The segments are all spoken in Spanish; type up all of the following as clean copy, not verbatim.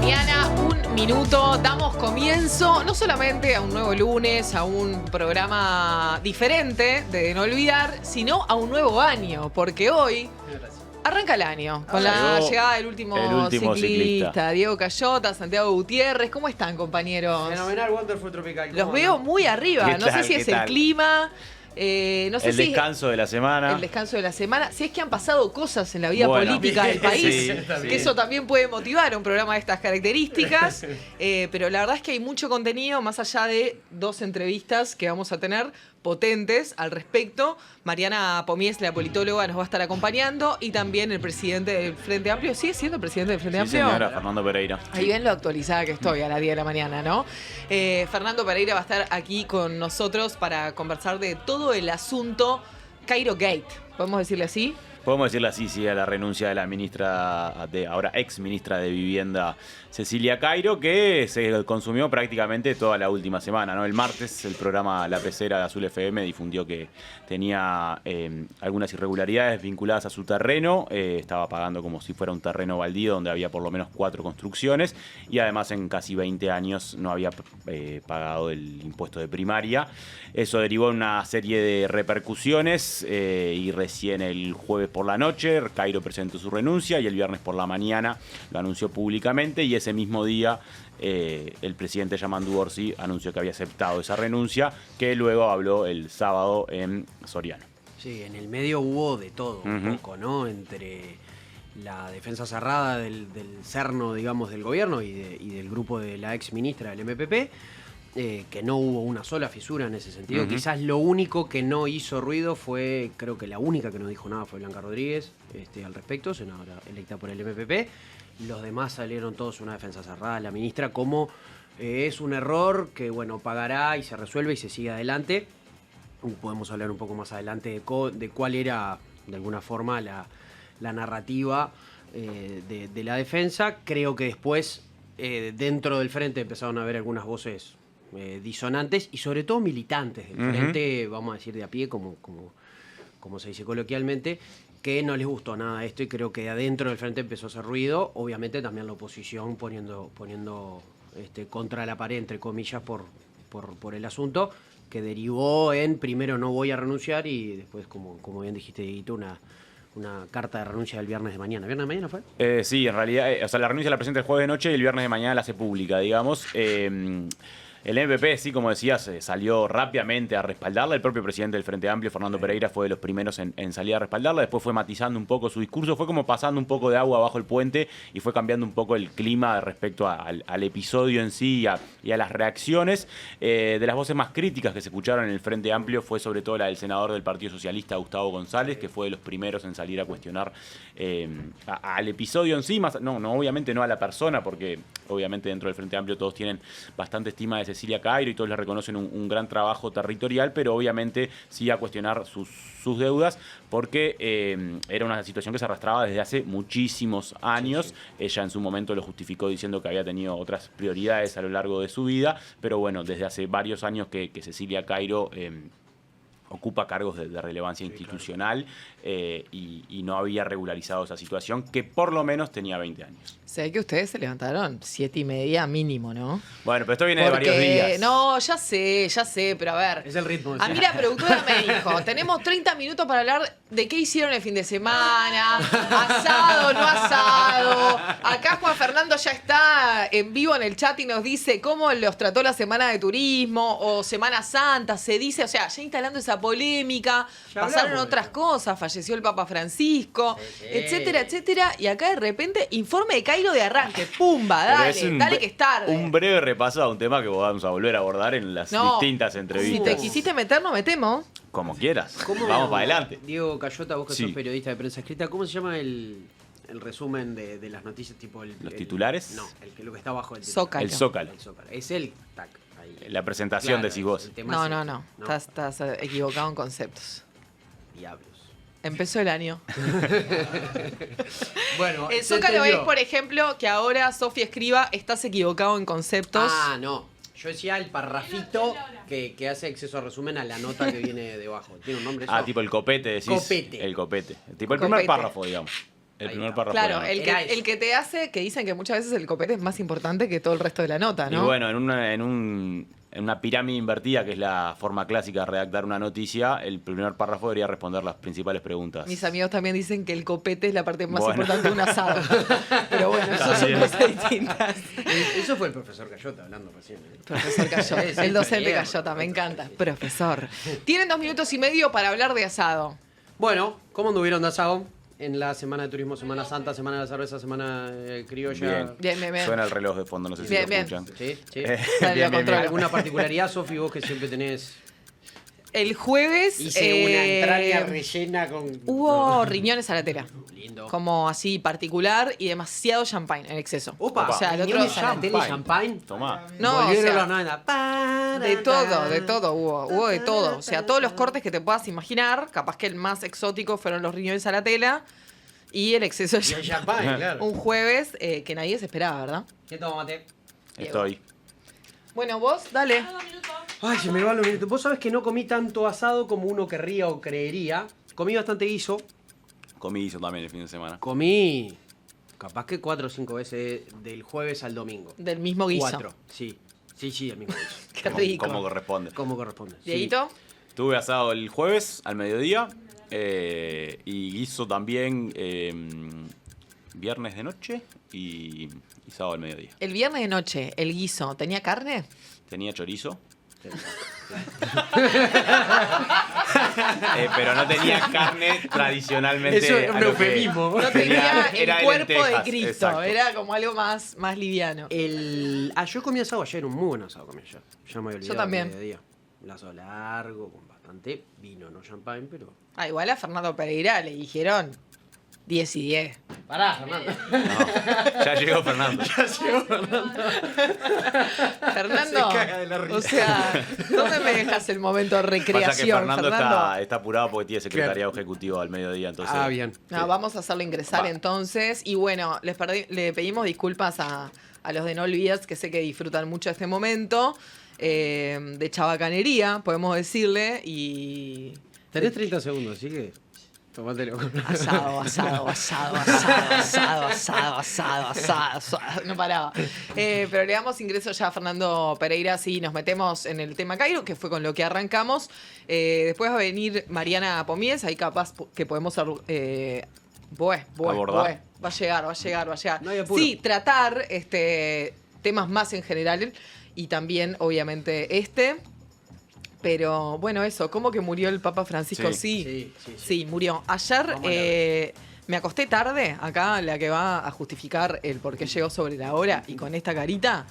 mañana, 1 minuto, damos comienzo no solamente a un nuevo lunes, a un programa diferente de no olvidar, sino a un nuevo año, porque hoy arranca el año con la llegada del último ciclista, Diego Cayota, Santiago Gutiérrez. ¿Cómo están, compañeros? Fenomenal, Wonderful Tropical. Los veo muy arriba, no sé si es el clima. No sé el descanso de la semana. El descanso de la semana. Si es que han pasado cosas en la vida política del país, que eso también puede motivar un programa de estas características. Pero la verdad es que hay mucho contenido, más allá de 2 entrevistas que vamos a tener potentes al respecto. Mariana Pomies, la politóloga, nos va a estar acompañando, y también el presidente del Frente Amplio. ¿Sigue siendo el presidente del Frente Amplio? Sí, señora, Fernando Pereira. Ahí ven lo actualizada que estoy a las 10 de la mañana, ¿no? Fernando Pereira va a estar aquí con nosotros para conversar de todo el asunto Cairo Gate. ¿Podemos decirle así? Podemos decirle así, sí, a la renuncia de la ministra, ahora ex ministra de Vivienda, Cecilia Cairo, que se consumió prácticamente toda la última semana, ¿no? El martes el programa La Pecera de Azul FM difundió que tenía algunas irregularidades vinculadas a su terreno. Estaba pagando como si fuera un terreno baldío donde había por lo menos 4 construcciones, y además en casi 20 años no había pagado el impuesto de primaria. Eso derivó en una serie de repercusiones, y recién el jueves por la noche Cairo presentó su renuncia, y el viernes por la mañana lo anunció públicamente, y ese mismo día el presidente Yamandu Orsi anunció que había aceptado esa renuncia, que luego habló el sábado en Soriano. Sí, en el medio hubo de todo un poco, ¿no? Entre la defensa cerrada del cerno, digamos, del gobierno y del grupo de la ex ministra del MPP, que no hubo una sola fisura en ese sentido. Quizás lo único que no hizo ruido fue, creo que la única que no dijo nada fue Blanca Rodríguez al respecto, senadora electa por el MPP. Los demás salieron todos una defensa cerrada. La ministra, como es un error que, bueno, pagará y se resuelve y se sigue adelante. Podemos hablar un poco más adelante de cuál era, de alguna forma, la narrativa de la defensa. Creo que después, dentro del frente, empezaron a haber algunas voces disonantes, y sobre todo militantes del frente, vamos a decir de a pie, como se dice coloquialmente, que no les gustó nada esto, y creo que adentro del frente empezó a hacer ruido. Obviamente también la oposición poniendo contra la pared, entre comillas, por el asunto, que derivó en, primero, no voy a renunciar, y después, como bien dijiste, Dieguito, una carta de renuncia del viernes de mañana. ¿Viernes de mañana fue? Sí, en realidad, la renuncia la presenta el jueves de noche, y el viernes de mañana la hace pública, digamos. El MPP, sí, como decías, salió rápidamente a respaldarla. El propio presidente del Frente Amplio, Fernando Pereira, fue de los primeros en salir a respaldarla. Después fue matizando un poco su discurso, fue como pasando un poco de agua bajo el puente, y fue cambiando un poco el clima respecto al episodio en sí y a las reacciones. De las voces más críticas que se escucharon en el Frente Amplio fue sobre todo la del senador del Partido Socialista, Gustavo González, que fue de los primeros en salir a cuestionar al episodio en sí. No, obviamente no a la persona, porque obviamente dentro del Frente Amplio todos tienen bastante estima de Cecilia Cairo y todos le reconocen un gran trabajo territorial, pero obviamente sí a cuestionar sus deudas, porque era una situación que se arrastraba desde hace muchísimos años. Sí. Ella en su momento lo justificó diciendo que había tenido otras prioridades a lo largo de su vida, pero bueno, desde hace varios años que Cecilia Cairo ocupa cargos de relevancia institucional, y no había regularizado esa situación, que por lo menos tenía 20 años. Sé que ustedes se levantaron 7:30 mínimo, ¿no? Bueno, pero esto viene de varios días. No, ya sé, pero a ver. Es el ritmo. A mí la productora me dijo, tenemos 30 minutos para hablar de qué hicieron el fin de semana, asado, no asado. Acá Juan Fernando ya está en vivo en el chat y nos dice cómo los trató la Semana de Turismo o Semana Santa, se dice, o sea, ya instalando esa polémica, pasaron otras cosas, falleció el Papa Francisco, etcétera, etcétera, y acá de repente, informe de Cairo de arranque, pumba, dale que es tarde. Un breve repaso a un tema que vamos a volver a abordar en las distintas entrevistas. Si te quisiste meter, nos metemos. Como quieras, vamos para adelante. Diego Cayota, vos que sos periodista de prensa escrita, ¿cómo se llama el resumen de las noticias? Tipo ¿Los titulares? No, lo que está abajo del Zócalo. El Zócalo. Es el tac. La presentación, claro, decís vos. No. Estás equivocado en conceptos. Diablos. Empezó el año. Bueno, el Zócalo es, por ejemplo, que ahora Sofía escriba, estás equivocado en conceptos. Ah, no. Yo decía el parrafito que hace acceso a resumen a la nota que viene debajo. ¿Tiene un nombre eso? Ah, tipo el copete, decís. Copete. El copete. Tipo el primer párrafo, digamos. El Ahí primer está. párrafo. de la Claro, nota. el que te hace, que dicen que muchas veces el copete es más importante que todo el resto de la nota, Y ¿no? bueno, en una pirámide invertida, que es la forma clásica de redactar una noticia, el primer párrafo debería responder las principales preguntas. Mis amigos también dicen que el copete es la parte más Bueno. importante de un asado. Pero bueno, eso Está son bien. cosas distintas. Eso fue el profesor Cayota hablando recién. Profesor Cayota, Sí, sí, el docente bien, Cayota, me encanta. sí. Profesor. Tienen 2 minutos y medio para hablar de asado. Bueno, ¿cómo anduvieron de asado? En la semana de turismo, Semana Santa, Semana de la cerveza, Semana criolla. Bien, bien, bien. Suena el reloj de fondo, no sé si Bien, lo bien. escuchan. Sí, sí. Dale, lo controlo. ¿Alguna particularidad, Sofi, vos que siempre tenés? El jueves Hice una entraña rellena con... hubo riñones a la tela. Lindo. Como así particular y demasiado champagne en exceso. Opa, o sea, el otro riñones a la tele, champagne. Tomá. No, o Volvieron sea, los 90. de todo hubo de todo. O sea, todos los cortes que te puedas imaginar, capaz que el más exótico fueron los riñones a la tela y el exceso de Y el champagne. champagne, claro. Un jueves que nadie se esperaba, ¿verdad? ¿Qué toma, mate? Estoy. Bueno, vos, dale. Ay, se me va los minutos. Vos sabés que no comí tanto asado como uno querría o creería. Comí bastante guiso. Comí guiso también el fin de semana. Comí capaz que 4 o 5 veces del jueves al domingo. Del mismo guiso. 4, sí. Sí, del mismo guiso. Qué rico. Como corresponde. Como corresponde. Sí. Dieguito, Tuve asado el jueves al mediodía y guiso también viernes de noche y sábado al mediodía. el viernes de noche, el guiso, ¿tenía carne? Tenía chorizo. Pero no tenía carne tradicionalmente. Eso era un a lo que eufemismo. No tenía era el cuerpo de lentejas, Cristo, exacto. era como algo más liviano. Yo comí asado ayer, un muy buen asado comí ayer. Ya me había olvidado. también. del mediodía. Un asado largo, con bastante vino, no champagne, pero... Ah, igual a Fernando Pereira le dijeron 10 y 10. Pará, Fernando. No, ya llegó Fernando. Fernando, Se caga de la risa. o sea, ¿dónde me dejas el momento de Pasa que recreación, Fernando está apurado porque tiene secretariado Claro. ejecutivo al mediodía, entonces. Ah, bien. No, vamos a hacerlo ingresar Va. entonces. Y bueno, le pedimos disculpas a los de No Olvides, que sé que disfrutan mucho este momento. De chabacanería, podemos decirle. Y Tenés 30 segundos, así que... Tomátelo con... asado. No paraba. Pero le damos ingreso ya a Fernando Pereira si nos metemos en el tema Cairo, que fue con lo que arrancamos. Después va a venir Mariana Pomies, ahí capaz que podemos Abordar. va a llegar. No hay apuro. Sí, tratar temas más en general y también, obviamente, Pero bueno, eso, ¿cómo que murió el Papa Francisco? Sí. Sí, murió. Ayer Vamos a ver. me acosté tarde, acá la que va a justificar el por qué llegó sobre la hora y con esta carita,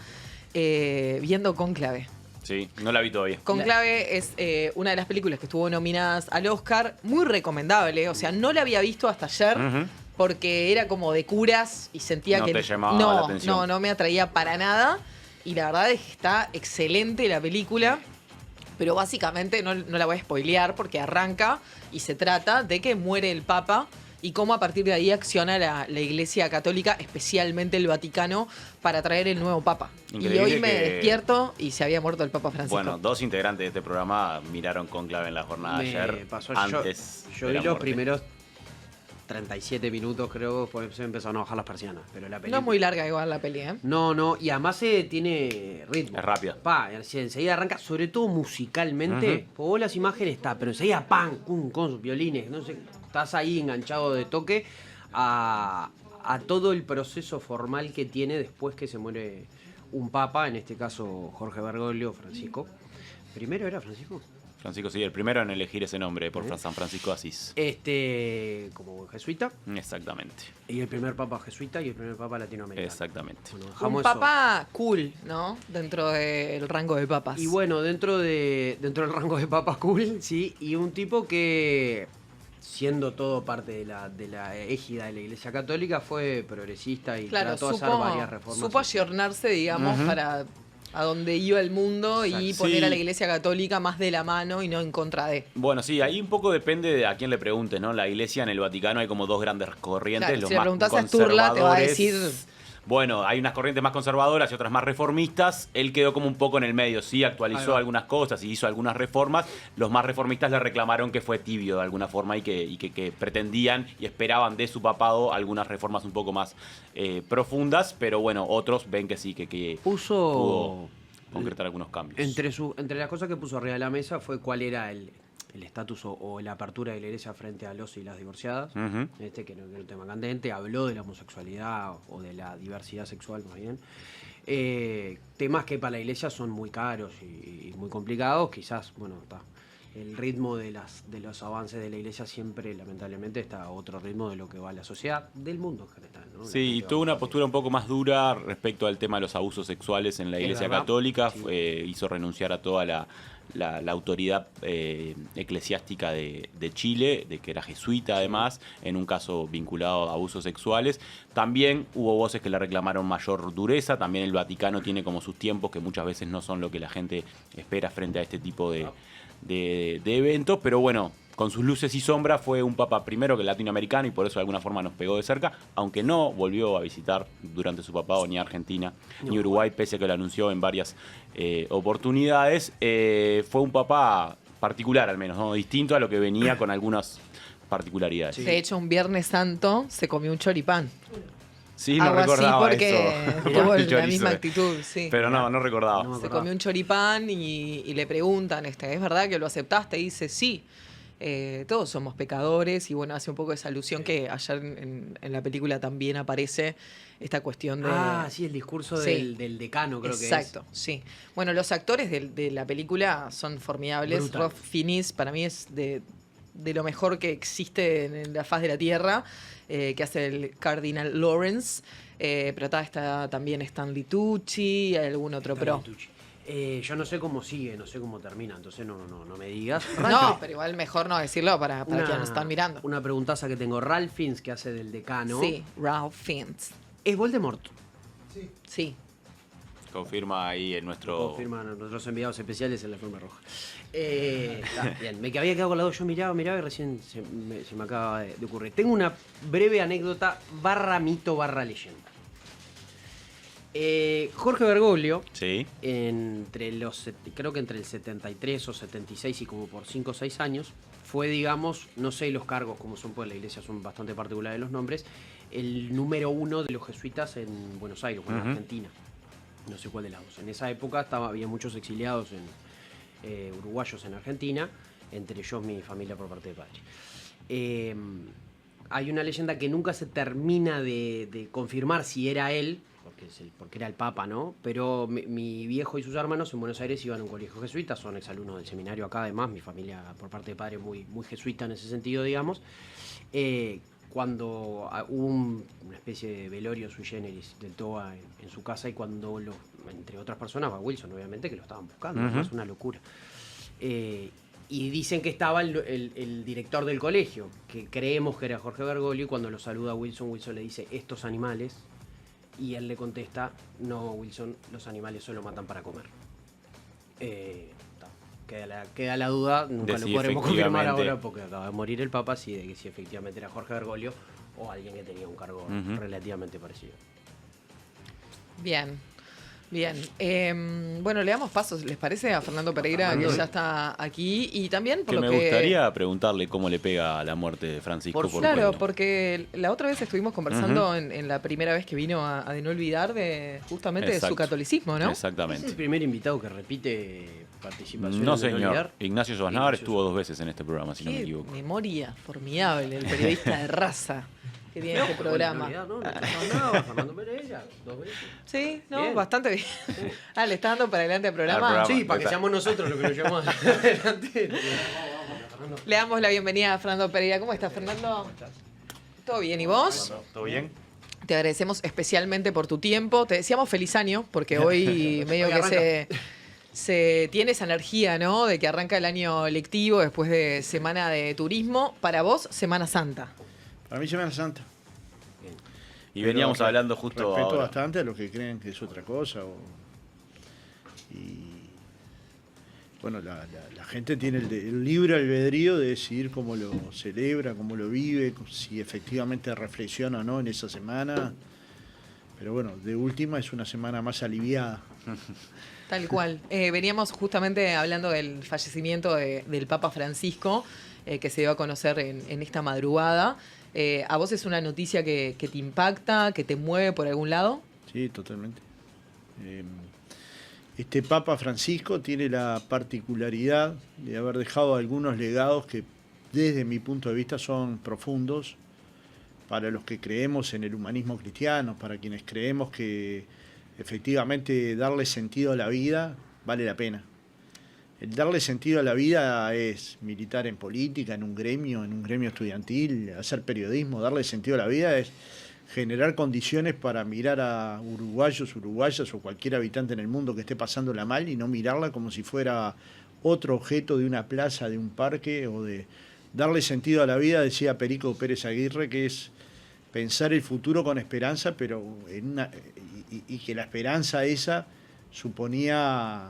viendo Cónclave. Sí, no la vi todavía. Cónclave es una de las películas que estuvo nominadas al Oscar, muy recomendable, o sea, no la había visto hasta ayer. Ujú. Porque era como de curas y sentía No que te llamaba la atención. no me atraía para nada. Y la verdad es que está excelente la película. Pero básicamente no la voy a spoilear porque arranca y se trata de que muere el Papa y cómo a partir de ahí acciona la Iglesia Católica, especialmente el Vaticano, para traer el nuevo Papa. Increíble y hoy me que- despierto y se había muerto el Papa Francisco. Bueno, 2 integrantes de este programa miraron Cónclave en la jornada de ayer. pasó Antes. yo de vi la los muerte. primeros 37 minutos, creo, después se empezaron a bajar las persianas. Pero la película... no es muy larga igual la peli, ¿eh? No, y además tiene ritmo. Es rápida. Enseguida arranca, sobre todo musicalmente. Ujú. Vos las imágenes está, pero enseguida ¡pam! Con sus violines, no sé, estás ahí enganchado de toque a todo el proceso formal que tiene después que se muere un papa, en este caso Jorge Bergoglio, Francisco. ¿Primero era Francisco? Francisco, sí, el primero en elegir ese nombre por San Francisco de Asís. Como jesuita, Exactamente. y el primer papa jesuita y el primer papa latinoamericano. Exactamente. Bueno, Un dejamos eso. papa cool, ¿no? Dentro del rango de papas. Y bueno, dentro del rango de papas cool, sí, y un tipo que, siendo todo parte de la égida de la Iglesia Católica, fue progresista y claro, trató de hacer varias reformas. supo ayornarse, digamos, Ujú. para a donde iba el mundo y Exacto. poner Sí. a la Iglesia Católica más de la mano y no en contra de. Bueno, sí, ahí un poco depende de a quién le preguntes, ¿no? La iglesia en el Vaticano hay como 2 grandes corrientes. Claro, los si le más preguntás a Sturla, te va a conservadores. decir bueno, hay unas corrientes más conservadoras y otras más reformistas. Él quedó como un poco en el medio, sí, actualizó algunas cosas y hizo algunas reformas. Los más reformistas le reclamaron que fue tibio de alguna forma y que pretendían y esperaban de su papado algunas reformas un poco más profundas, pero bueno, otros ven que sí, que pudo concretar algunos cambios. Entre las cosas que puso arriba de la mesa fue cuál era el estatus o la apertura de la iglesia frente a los y las divorciadas, que no es un tema candente. Habló de la homosexualidad o de la diversidad sexual más bien. Temas que para la iglesia son muy caros y muy complicados. Quizás, bueno, el ritmo de los avances de la iglesia siempre, lamentablemente, está a otro ritmo de lo que va la sociedad, del mundo en general, ¿no? Sí, y tuvo una postura un poco más dura respecto al tema de los abusos sexuales en la iglesia católica. Sí. Hizo renunciar a toda la autoridad eclesiástica de Chile, de que era jesuita además, en un caso vinculado a abusos sexuales. También hubo voces que le reclamaron mayor dureza. También el Vaticano tiene como sus tiempos que muchas veces no son lo que la gente espera frente a este tipo de eventos, pero bueno, con sus luces y sombras fue un papa primero que latinoamericano y por eso de alguna forma nos pegó de cerca, aunque no volvió a visitar durante su papado ni Argentina ni Uruguay, pese a que lo anunció en varias oportunidades. Fue un papa particular al menos, ¿no? Distinto a lo que venía con algunas particularidades. De hecho, un Viernes Santo se comió un choripán. Sí, no recordaba así porque eso. tuvo la misma actitud, sí. Pero no recordaba. Se comió un choripán y le preguntan, ¿es verdad que lo aceptaste? Y dice, sí, todos somos pecadores. Y bueno, hace un poco esa alusión que ayer en la película también aparece esta cuestión de... sí, el discurso del decano, creo que es. Exacto, sí. Bueno, los actores de la película son formidables. Brutal. Ralph Fiennes para mí es de lo mejor que existe en la faz de la Tierra, que hace el Cardinal Lawrence, pero está también Stanley Tucci y algún otro pro. Yo no sé cómo sigue, no sé cómo termina, entonces no me digas. No, pero igual mejor no decirlo para quienes nos están mirando. Una preguntaza que tengo. Ralph Fiennes, que hace del decano. Sí, Ralph Fiennes. ¿Es Voldemort? Sí. Confirma ahí en nuestro... Confirman nuestros enviados especiales en la forma roja. Bien, me había quedado con la dos, yo miraba y recién se me acaba de ocurrir. Tengo una breve anécdota /mito /leyenda. Jorge Bergoglio, sí, creo que entre el 73 o 76 y como por 5 o 6 años, fue, digamos, no sé los cargos como son, pues la iglesia son bastante particulares los nombres, el número 1 de los jesuitas en Buenos Aires, o en Argentina. No sé cuál de las dos. En esa época había muchos exiliados uruguayos en Argentina, entre ellos mi familia por parte de padre. Hay una leyenda que nunca se termina de confirmar si era él, porque era el Papa, ¿no? Pero mi viejo y sus hermanos en Buenos Aires iban a un colegio jesuita, son exalumnos del seminario acá, además, mi familia por parte de padre muy, muy jesuita en ese sentido, digamos. Cuando hubo una especie de velorio sui generis del Toba en su casa, y cuando, entre otras personas, va Wilson, obviamente, que lo estaban buscando, es una locura. Y dicen que estaba el director del colegio, que creemos que era Jorge Bergoglio, y cuando lo saluda Wilson le dice, estos animales, y él le contesta, no, Wilson, los animales solo matan para comer. Queda la duda, nunca lo podremos confirmar ahora porque acaba de morir el Papa, de que si efectivamente era Jorge Bergoglio o alguien que tenía un cargo relativamente parecido. Bien. Bueno, le damos pasos, ¿les parece? A Fernando Pereira, que ya está aquí. Y también por que lo me gustaría preguntarle cómo le pega a la muerte de Francisco. Claro, porque la otra vez estuvimos conversando en la primera vez que vino a De No Olvidar justamente de su catolicismo, ¿no? Exactamente. ¿Es el primer invitado que repite participación? No, señor. Ignacio Sosnávar estuvo 2 veces en este programa, si no me equivoco. Memoria formidable, el periodista de raza que tiene este programa. Fernando Pereira, 2 veces. Sí, no, bien. Bastante bien. ¿Le está dando para adelante al programa? Sí, para que seamos nosotros los que lo llevamos adelante. Le damos la bienvenida a Fernando Pereira. ¿Cómo estás, Fernando? ¿Todo bien? ¿Y vos? ¿Todo bien? Te agradecemos especialmente por tu tiempo. Te deseamos feliz año, porque hoy medio que se tiene esa energía, ¿no? De que arranca el año lectivo después de semana de turismo. Para vos, Semana Santa. Para mí Semana Santa. Bien. Y veníamos hablando justo respeto ahora. bastante a los que creen que es otra cosa. Y bueno, la gente tiene el libre albedrío de decidir cómo lo celebra, cómo lo vive, si efectivamente reflexiona o no en esa semana. Pero bueno, de última es una semana más aliviada. Tal cual. Veníamos justamente hablando del fallecimiento del Papa Francisco, que se dio a conocer en esta madrugada. ¿A vos es una noticia que te impacta, que te mueve por algún lado? Sí, totalmente. Este Papa Francisco tiene la particularidad de haber dejado algunos legados que desde mi punto de vista son profundos para los que creemos en el humanismo cristiano, para quienes creemos que efectivamente darle sentido a la vida vale la pena. El darle sentido a la vida es militar en política, en un gremio estudiantil, hacer periodismo. Darle sentido a la vida es generar condiciones para mirar a uruguayos, uruguayas o cualquier habitante en el mundo que esté pasándola mal y no mirarla como si fuera otro objeto de una plaza, de un parque o de... Darle sentido a la vida, decía Perico Pérez Aguirre, que es pensar el futuro con esperanza, pero y que la esperanza esa suponía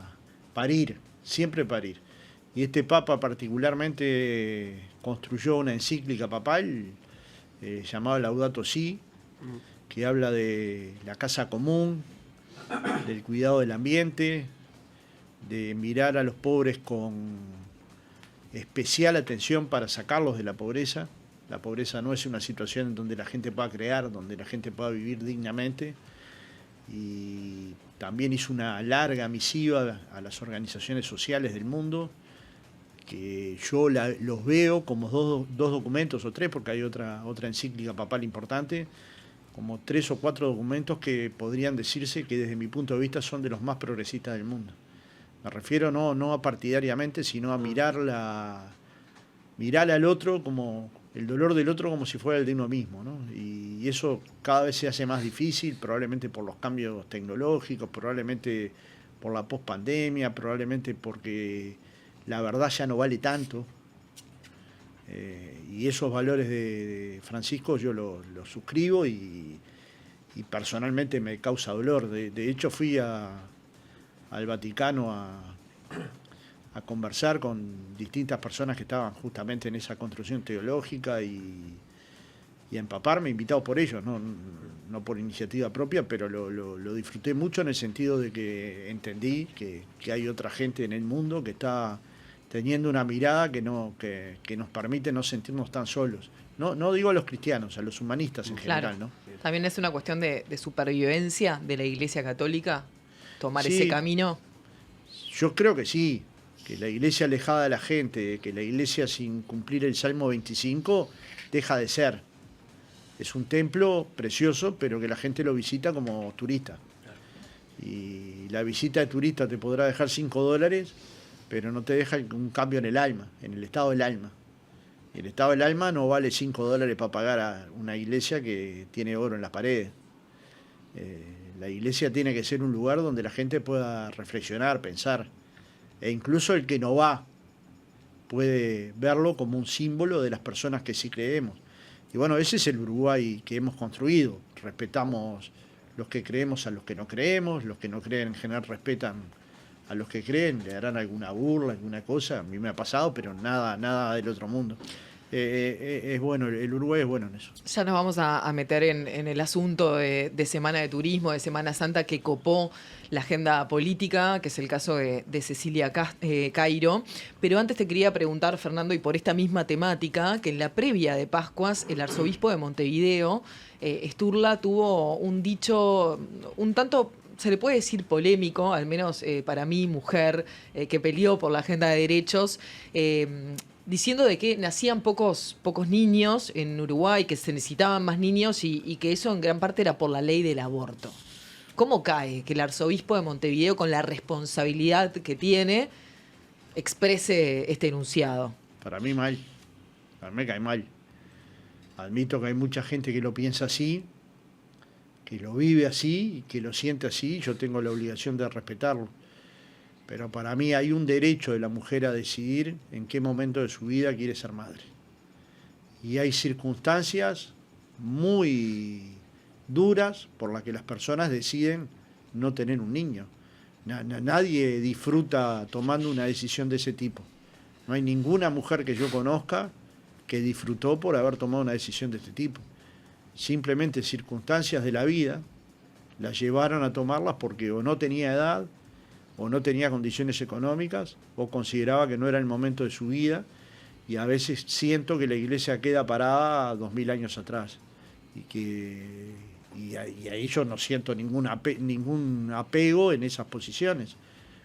parir, siempre parir. Y este Papa particularmente construyó una encíclica papal llamada Laudato Si, que habla de la casa común, del cuidado del ambiente, de mirar a los pobres con especial atención para sacarlos de la pobreza. La pobreza no es una situación en donde la gente pueda crear, donde la gente pueda vivir dignamente. Y también hizo una larga misiva a las organizaciones sociales del mundo, que yo los veo como dos documentos o tres, porque hay otra encíclica papal importante, como 3 o 4 documentos que podrían decirse que desde mi punto de vista son de los más progresistas del mundo. Me refiero no a partidariamente, sino a mirar al otro, como el dolor del otro como si fuera el de uno mismo, ¿no? Y eso cada vez se hace más difícil, probablemente por los cambios tecnológicos, probablemente por la pospandemia, probablemente porque la verdad ya no vale tanto. Y esos valores de Francisco yo los suscribo y personalmente me causa dolor. De hecho fui al Vaticano a conversar con distintas personas que estaban justamente en esa construcción teológica y a empaparme, invitado por ellos, no por iniciativa propia, pero lo disfruté mucho en el sentido de que entendí que hay otra gente en el mundo que está teniendo una mirada que nos permite no sentirnos tan solos. No digo a los cristianos, a los humanistas en general, ¿no? También es una cuestión de supervivencia de la Iglesia Católica, tomar ese camino. Yo creo que sí, que la Iglesia alejada de la gente, que la Iglesia sin cumplir el Salmo 25 deja de ser. Es un templo precioso, pero que la gente lo visita como turista. Y la visita de turista te podrá dejar $5, pero no te deja un cambio en el alma, en el estado del alma. Y el estado del alma no vale $5 para pagar a una iglesia que tiene oro en las paredes. La iglesia tiene que ser un lugar donde la gente pueda reflexionar, pensar. E incluso el que no va puede verlo como un símbolo de las personas que sí creemos. Y bueno, ese es el Uruguay que hemos construido. Respetamos los que creemos a los que no creemos, los que no creen en general respetan a los que creen, le harán alguna burla, alguna cosa. A mí me ha pasado, pero nada del otro mundo. Es bueno, el Uruguay es bueno en eso. Ya nos vamos a meter en el asunto de Semana de Turismo, de Semana Santa, que copó la agenda política, que es el caso de Cecilia Cairo. Pero antes te quería preguntar, Fernando, y por esta misma temática, que en la previa de Pascuas, el arzobispo de Montevideo, Sturla, tuvo un dicho un tanto... se le puede decir polémico, al menos para mí, mujer, que peleó por la agenda de derechos, diciendo de que nacían pocos niños en Uruguay, que se necesitaban más niños y que eso en gran parte era por la ley del aborto. ¿Cómo cae que el arzobispo de Montevideo, con la responsabilidad que tiene, exprese este enunciado? Para mí mal, para mí me cae mal. Admito que hay mucha gente que lo piensa así, que lo vive así y que lo siente así, yo tengo la obligación de respetarlo. Pero para mí hay un derecho de la mujer a decidir en qué momento de su vida quiere ser madre. Y hay circunstancias muy duras por las que las personas deciden no tener un niño. Nadie disfruta tomando una decisión de ese tipo. No hay ninguna mujer que yo conozca que disfrutó por haber tomado una decisión de este tipo. Simplemente circunstancias de la vida la llevaron a tomarlas porque o no tenía edad, o no tenía condiciones económicas, o consideraba que no era el momento de su vida, y a veces siento que la iglesia queda parada 2000 años atrás, y ahí yo no siento ningún apego en esas posiciones,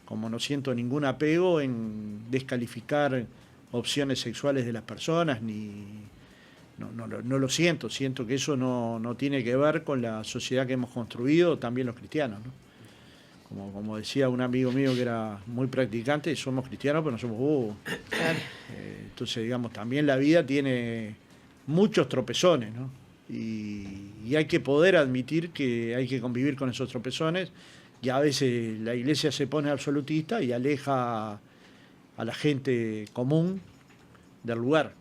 como no siento ningún apego en descalificar opciones sexuales de las personas, no lo siento que eso no tiene que ver con la sociedad que hemos construido también los cristianos, ¿no? Como decía un amigo mío que era muy practicante, somos cristianos pero no somos bobos. Entonces, digamos, también la vida tiene muchos tropezones, ¿no? Y hay que poder admitir que hay que convivir con esos tropezones, y a veces la iglesia se pone absolutista y aleja a la gente común del lugar.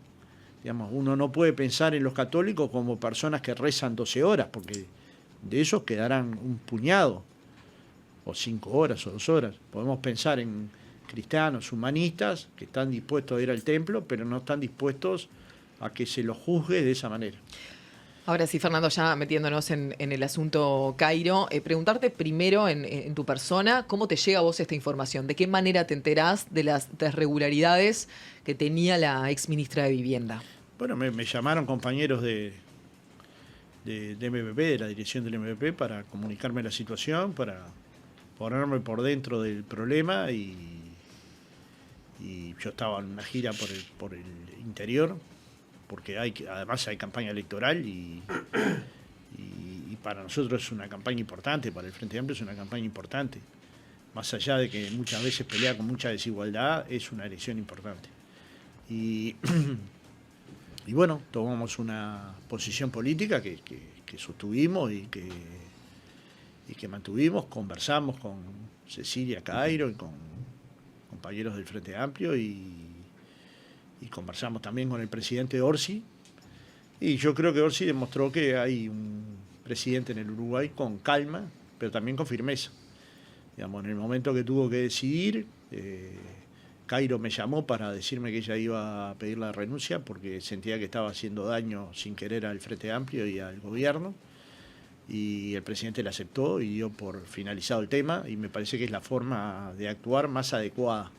Digamos, uno no puede pensar en los católicos como personas que rezan 12 horas, porque de esos quedarán un puñado, o 5 horas o 2 horas. Podemos pensar en cristianos humanistas que están dispuestos a ir al templo, pero no están dispuestos a que se los juzgue de esa manera. Ahora sí, Fernando, ya metiéndonos en el asunto Cairo, preguntarte primero en tu persona, ¿cómo te llega a vos esta información? ¿De qué manera te enterás de las irregularidades que tenía la ex ministra de Vivienda? Bueno, me llamaron compañeros de MPP, de la dirección del MPP, para comunicarme la situación, para ponerme por dentro del problema, y yo estaba en una gira por el interior, porque además hay campaña electoral y para nosotros es una campaña importante, para el Frente Amplio es una campaña importante. Más allá de que muchas veces pelea con mucha desigualdad, es una elección importante. Y bueno, tomamos una posición política que sostuvimos y que mantuvimos, conversamos con Cecilia Cairo y con compañeros del Frente Amplio, y conversamos también con el presidente Orsi, y yo creo que Orsi demostró que hay un presidente en el Uruguay con calma, pero también con firmeza. Digamos, en el momento que tuvo que decidir, Cairo me llamó para decirme que ella iba a pedir la renuncia porque sentía que estaba haciendo daño sin querer al Frente Amplio y al gobierno, y el presidente la aceptó y dio por finalizado el tema, y me parece que es la forma de actuar más adecuada.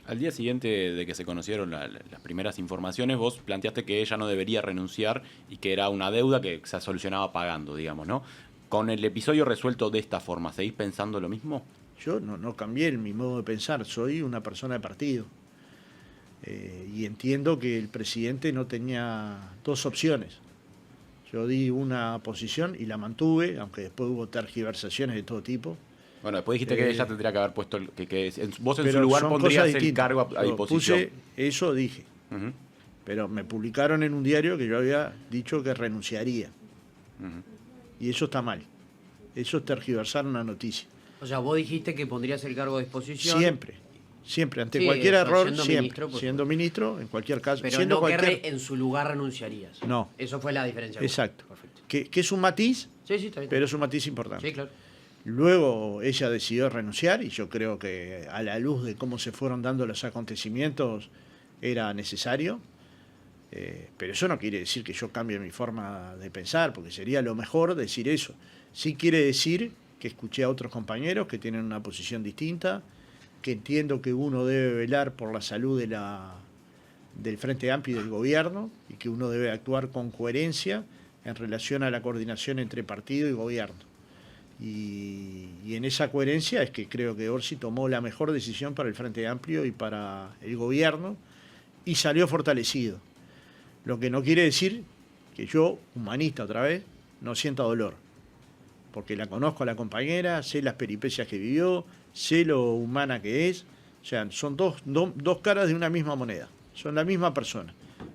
Al día siguiente de que se conocieron las primeras informaciones, vos planteaste que ella no debería renunciar y que era una deuda que se solucionaba pagando, digamos, ¿no? Con el episodio resuelto de esta forma, ¿seguís pensando lo mismo? Yo no cambié mi modo de pensar, soy una persona de partido. Y entiendo que el presidente no tenía dos opciones. Yo di una posición y la mantuve, aunque después hubo tergiversaciones de todo tipo. Bueno, después dijiste que ella tendría que haber puesto, vos en pero su lugar son pondrías cosas el distintas. cargo a disposición. Puse eso, dije. Pero me publicaron en un diario que yo había dicho que renunciaría. Y eso está mal. Eso es tergiversar una noticia. O sea, vos dijiste que pondrías el cargo a disposición. Siempre, ante Sí, cualquier error, siendo siempre. ministro, Siendo ministro, en cualquier caso. Pero siendo no cualquier... que en su lugar renunciarías. No. Eso fue la diferencia. Exacto. Perfecto. Que es un matiz, Sí, está bien. pero es un matiz importante. Sí, claro. Luego ella decidió renunciar, y yo creo que a la luz de cómo se fueron dando los acontecimientos era necesario, pero eso no quiere decir que yo cambie mi forma de pensar, porque sería lo mejor decir eso. Sí quiere decir que escuché a otros compañeros que tienen una posición distinta, que entiendo que uno debe velar por la salud del Frente Amplio y del gobierno, y que uno debe actuar con coherencia en relación a la coordinación entre partido y gobierno. Y en esa coherencia es que creo que Orsi tomó la mejor decisión para el Frente Amplio y para el gobierno, y salió fortalecido. Lo que no quiere decir que yo, humanista otra vez, no sienta dolor, porque la conozco a la compañera, sé las peripecias que vivió, sé lo humana que es. O sea, son dos caras de una misma moneda, son la misma persona,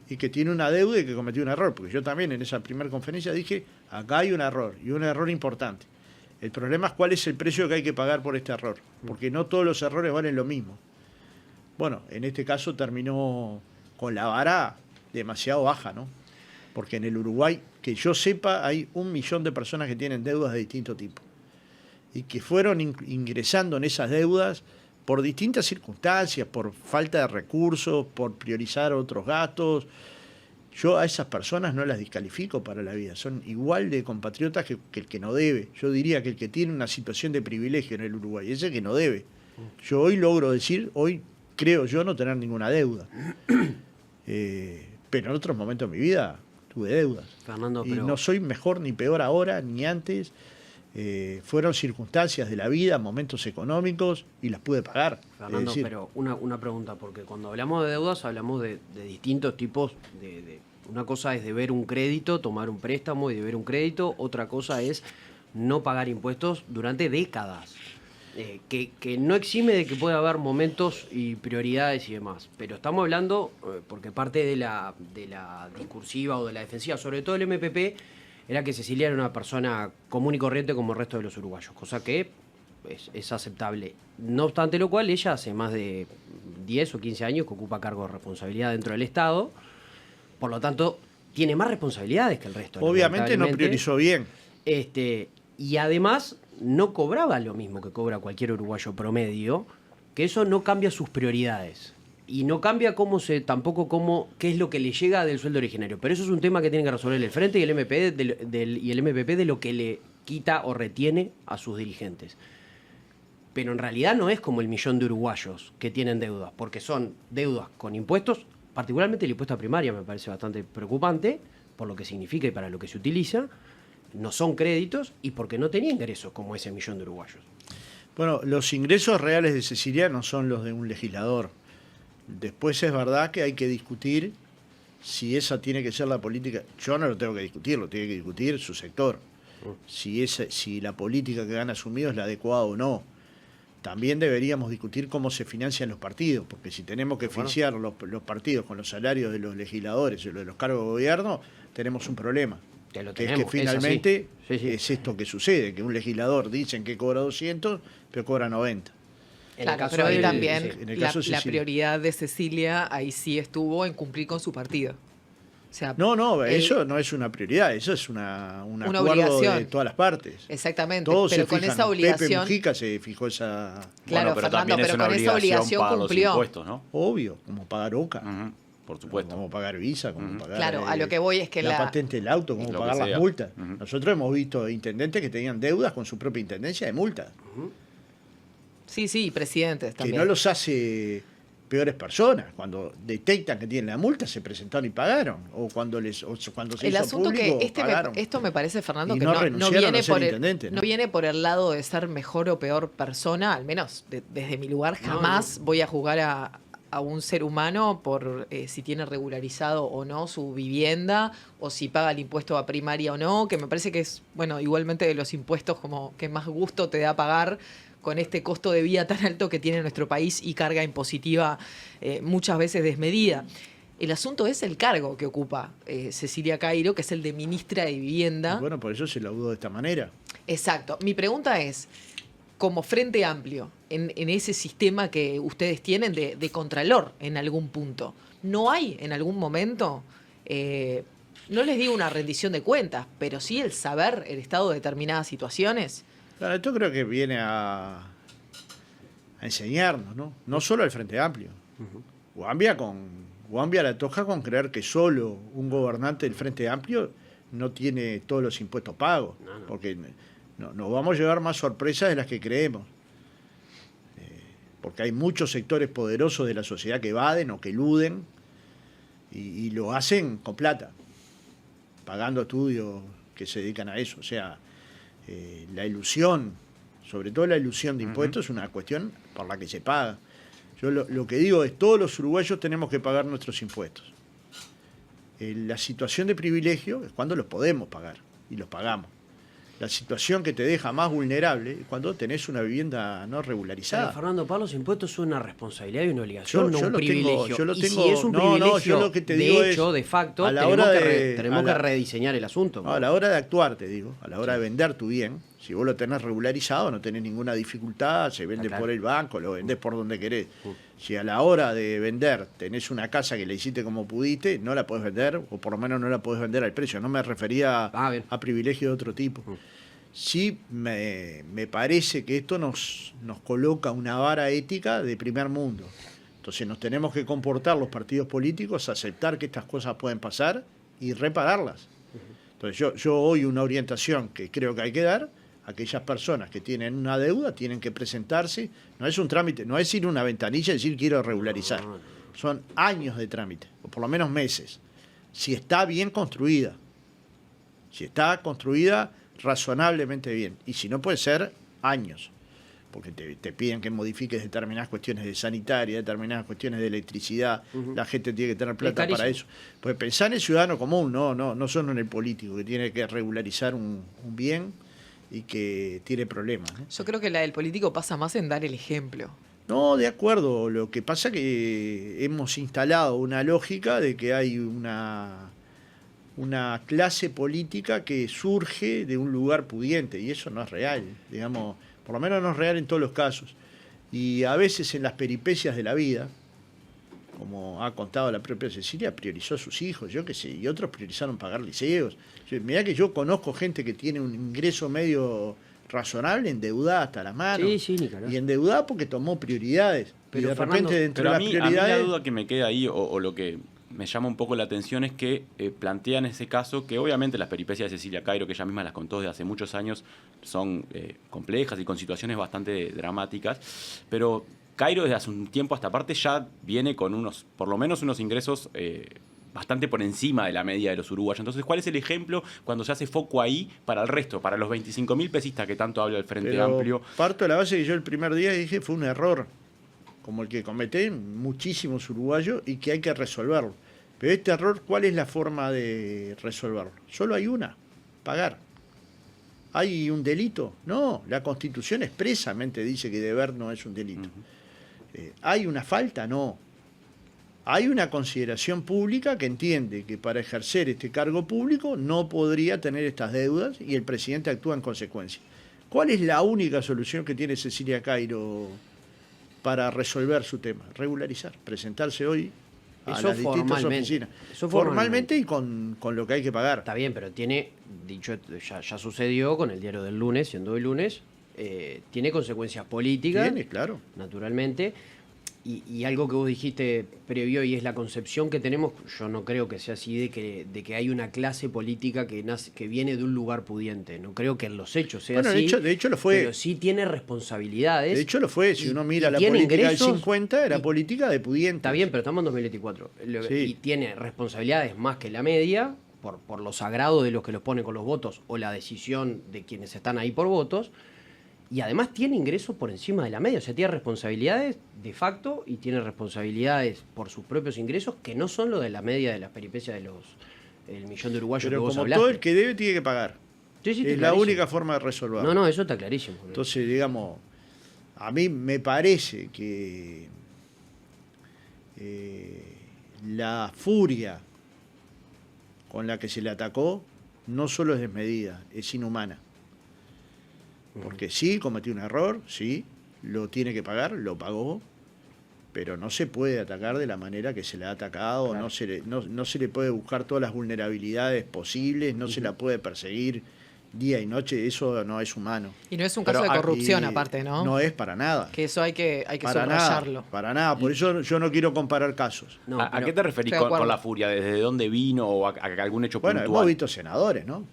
y que tiene una deuda y que cometió un error, porque yo también en esa primera conferencia dije, acá hay un error, y un error importante. El problema es cuál es el precio que hay que pagar por este error, porque no todos los errores valen lo mismo. Bueno, en este caso terminó con la vara demasiado baja, ¿no? Porque en el Uruguay, que yo sepa, hay 1 millón de personas que tienen deudas de distinto tipo, y que fueron ingresando en esas deudas por distintas circunstancias, por falta de recursos, por priorizar otros gastos. Yo a esas personas no las descalifico para la vida, son igual de compatriotas que el que no debe. Yo diría que el que tiene una situación de privilegio en el Uruguay es el que no debe. Yo hoy logro decir, hoy creo yo no tener ninguna deuda. Pero en otros momentos de mi vida tuve deudas. Fernando, y pero... no soy mejor ni peor ahora ni antes. Fueron circunstancias de la vida, momentos económicos, y las pude pagar. Fernando, pero una pregunta, porque cuando hablamos de deudas hablamos de distintos tipos de... Una cosa es deber un crédito, tomar un préstamo y deber un crédito. Otra cosa es no pagar impuestos durante décadas. Que no exime de que pueda haber momentos y prioridades y demás. Pero estamos hablando, porque parte de la discursiva o de la defensiva, sobre todo el MPP, era que Cecilia era una persona común y corriente como el resto de los uruguayos, cosa que es aceptable. No obstante lo cual, ella hace más de 10 o 15 años que ocupa cargo de responsabilidad dentro del Estado, por lo tanto, tiene más responsabilidades que el resto. Obviamente no priorizó bien. Y además no cobraba lo mismo que cobra cualquier uruguayo promedio, que eso no cambia sus prioridades. Y no cambia qué es lo que le llega del sueldo originario. Pero eso es un tema que tiene que resolver el Frente y el MPP de lo que le quita o retiene a sus dirigentes. Pero en realidad no es como el millón de uruguayos que tienen deudas, porque son deudas con impuestos, particularmente el impuesto a primaria me parece bastante preocupante, por lo que significa y para lo que se utiliza, no son créditos y porque no tenía ingresos como ese millón de uruguayos. Bueno, los ingresos reales de Cecilia no son los de un legislador. Después es verdad que hay que discutir si esa tiene que ser la política. Yo no lo tengo que discutir, lo tiene que discutir su sector. Si la política que han asumido es la adecuada o no. También deberíamos discutir cómo se financian los partidos, porque si tenemos que financiar los partidos con los salarios de los legisladores y los de los cargos de gobierno, tenemos un problema. Que lo Que tenemos, es que finalmente sí. es esto que sucede, que un legislador dicen que cobra 200, pero cobra 90. Claro, pero ahí también en el caso de la Cecilia. prioridad de Cecilia ahí sí estuvo en cumplir con su partido. O sea, eso no es una prioridad, eso es un acuerdo obligación de todas las partes. Exactamente, Todos pero se con fijan. esa obligación... Pepe Mujica se fijó esa... Claro, pero Fernando, también es pero una con esa obligación pagar cumplió. los impuestos, ¿no? Obvio, como pagar OCA, Por supuesto. como pagar Visa, como pagar... Claro, a lo que voy es que la patente del auto, como lo pagar que las sea. multas. Nosotros hemos visto intendentes que tenían deudas con su propia intendencia de multas, Sí, presidentes que también. no los hace peores personas. Cuando detectan que tienen la multa, se presentaron y pagaron. O cuando se El hizo asunto público, que pagaron. esto me parece, Fernando, Y que no no renunciaron viene a ser por intendente, no ¿no? viene por el lado de ser mejor o peor persona, al menos desde mi lugar jamás voy a juzgar a un ser humano por si tiene regularizado o no su vivienda o si paga el impuesto a primaria o no, que me parece que es, bueno, igualmente de los impuestos como que más gusto te da pagar con este costo de vida tan alto que tiene nuestro país y carga impositiva muchas veces desmedida. El asunto es el cargo que ocupa Cecilia Cairo, que es el de ministra de Vivienda. Y bueno, por eso se laudó de esta manera. Exacto. Mi pregunta es, como Frente Amplio, en ese sistema que ustedes tienen de contralor en algún punto, ¿no hay en algún momento, no les digo una rendición de cuentas, pero sí el saber el estado de determinadas situaciones? Claro, esto creo que viene a enseñarnos, ¿no? No solo al Frente Amplio. Guambia la toja con creer que solo un gobernante del Frente Amplio no tiene todos los impuestos pagos, porque nos vamos a llevar más sorpresas de las que creemos. Porque hay muchos sectores poderosos de la sociedad que evaden o que eluden y lo hacen con plata, pagando estudios que se dedican a eso. O sea, la ilusión, sobre todo la ilusión de impuestos, es una cuestión por la que se paga. Yo lo que digo es, todos los uruguayos tenemos que pagar nuestros impuestos. La situación de privilegio es cuando los podemos pagar, y los pagamos. La situación que te deja más vulnerable es cuando tenés una vivienda no regularizada. Pero, Fernando, pagar los impuestos es una responsabilidad y una obligación, no Yo un lo privilegio. tengo, yo lo y tengo, si es un privilegio, yo lo que te de digo hecho, es, de facto, a la tenemos, hora tenemos que rediseñar el asunto. No, a la hora de actuar, te digo, a la hora de vender tu bien, si vos lo tenés regularizado, no tenés ninguna dificultad, se vende por el banco, lo vendés por donde querés. Si a la hora de vender tenés una casa que la hiciste como pudiste, no la podés vender, o por lo menos no la podés vender al precio. No me refería a privilegio de otro tipo. Sí me parece que esto nos coloca una vara ética de primer mundo. Entonces nos tenemos que comportar los partidos políticos, aceptar que estas cosas pueden pasar y repararlas. Entonces yo hoy una orientación que creo que hay que dar, aquellas personas que tienen una deuda tienen que presentarse, no es un trámite, no es ir a una ventanilla y decir quiero regularizar, son años de trámite, o por lo menos meses, si está bien construida, si está construida razonablemente bien, y si no puede ser años, porque te piden que modifiques determinadas cuestiones de sanitaria, determinadas cuestiones de electricidad, la gente tiene que tener plata para eso. Pues pensá en el ciudadano común, no solo en el político, que tiene que regularizar un bien y que tiene problemas, ¿no? Yo creo que la del político pasa más en dar el ejemplo. No, de acuerdo. Lo que pasa es que hemos instalado una lógica de que hay una clase política que surge de un lugar pudiente, y eso no es real, digamos, por lo menos no es real en todos los casos. Y a veces en las peripecias de la vida, como ha contado la propia Cecilia, priorizó a sus hijos, yo qué sé, y otros priorizaron pagar liceos. Mirá que yo conozco gente que tiene un ingreso medio razonable, endeudada hasta las manos. Sí, Nicolás. Y endeudada porque tomó prioridades. Pero, y de Fernando, repente dentro Pero de a las mí prioridades... la duda que me queda ahí, o lo que me llama un poco la atención, es que plantean ese caso que obviamente las peripecias de Cecilia Cairo, que ella misma las contó desde hace muchos años, son complejas y con situaciones bastante dramáticas, pero Cairo desde hace un tiempo a esta parte ya viene con por lo menos unos ingresos bastante por encima de la media de los uruguayos. Entonces, ¿cuál es el ejemplo cuando se hace foco ahí para el resto, para los 25.000 pesistas que tanto habla el Frente Pero Amplio? parto de la base que yo el primer día dije fue un error, como el que cometen muchísimos uruguayos y que hay que resolverlo. Pero este error, ¿cuál es la forma de resolverlo? Solo hay una, pagar. ¿Hay un delito? No, la Constitución expresamente dice que deber no es un delito. ¿Hay una falta? No. Hay una consideración pública que entiende que para ejercer este cargo público no podría tener estas deudas y el presidente actúa en consecuencia. ¿Cuál es la única solución que tiene Cecilia Cairo para resolver su tema? Regularizar, presentarse hoy a Eso las distintas oficinas. Eso formalmente y con lo que hay que pagar. Está bien, pero tiene, dicho, ya sucedió con el diario del lunes, siendo hoy lunes, tiene consecuencias políticas, Tiene, claro. naturalmente, y algo que vos dijiste previo, y es la concepción que tenemos, yo no creo que sea así, de que hay una clase política que viene de un lugar pudiente. No creo que en los hechos sea Bueno, así. de hecho lo fue. Pero sí tiene responsabilidades. De hecho lo fue. Si uno mira la tiene política ingresos, del 50, era política de pudientes. Está bien, pero estamos en 2024. Sí. Y tiene responsabilidades más que la media, por lo sagrado de los que los pone con los votos o la decisión de quienes están ahí por votos. Y además tiene ingresos por encima de la media. O sea, tiene responsabilidades de facto y tiene responsabilidades por sus propios ingresos que no son lo de la media de las peripecias el millón de uruguayos Pero que vos como hablaste. todo el que debe tiene que pagar. Sí, está Es la clarísimo. única forma de resolverlo. No, eso está clarísimo. Entonces, digamos, a mí me parece que la furia con la que se le atacó no solo es desmedida, es inhumana. Porque sí, cometió un error, sí, lo tiene que pagar, lo pagó, pero no se puede atacar de la manera que se le ha atacado, Claro. no se le puede buscar todas las vulnerabilidades posibles, no se la puede perseguir día y noche, eso no es humano. Y no es un Pero caso de corrupción, Y aparte, ¿no? No es para nada. Que eso hay que Para subrayarlo. nada, para nada. Por eso yo no quiero comparar casos. No, ¿A pero- qué te referís Estoy de con acuerdo. la furia? ¿Desde dónde vino o a algún hecho Bueno, puntual? hemos visto senadores, ¿no?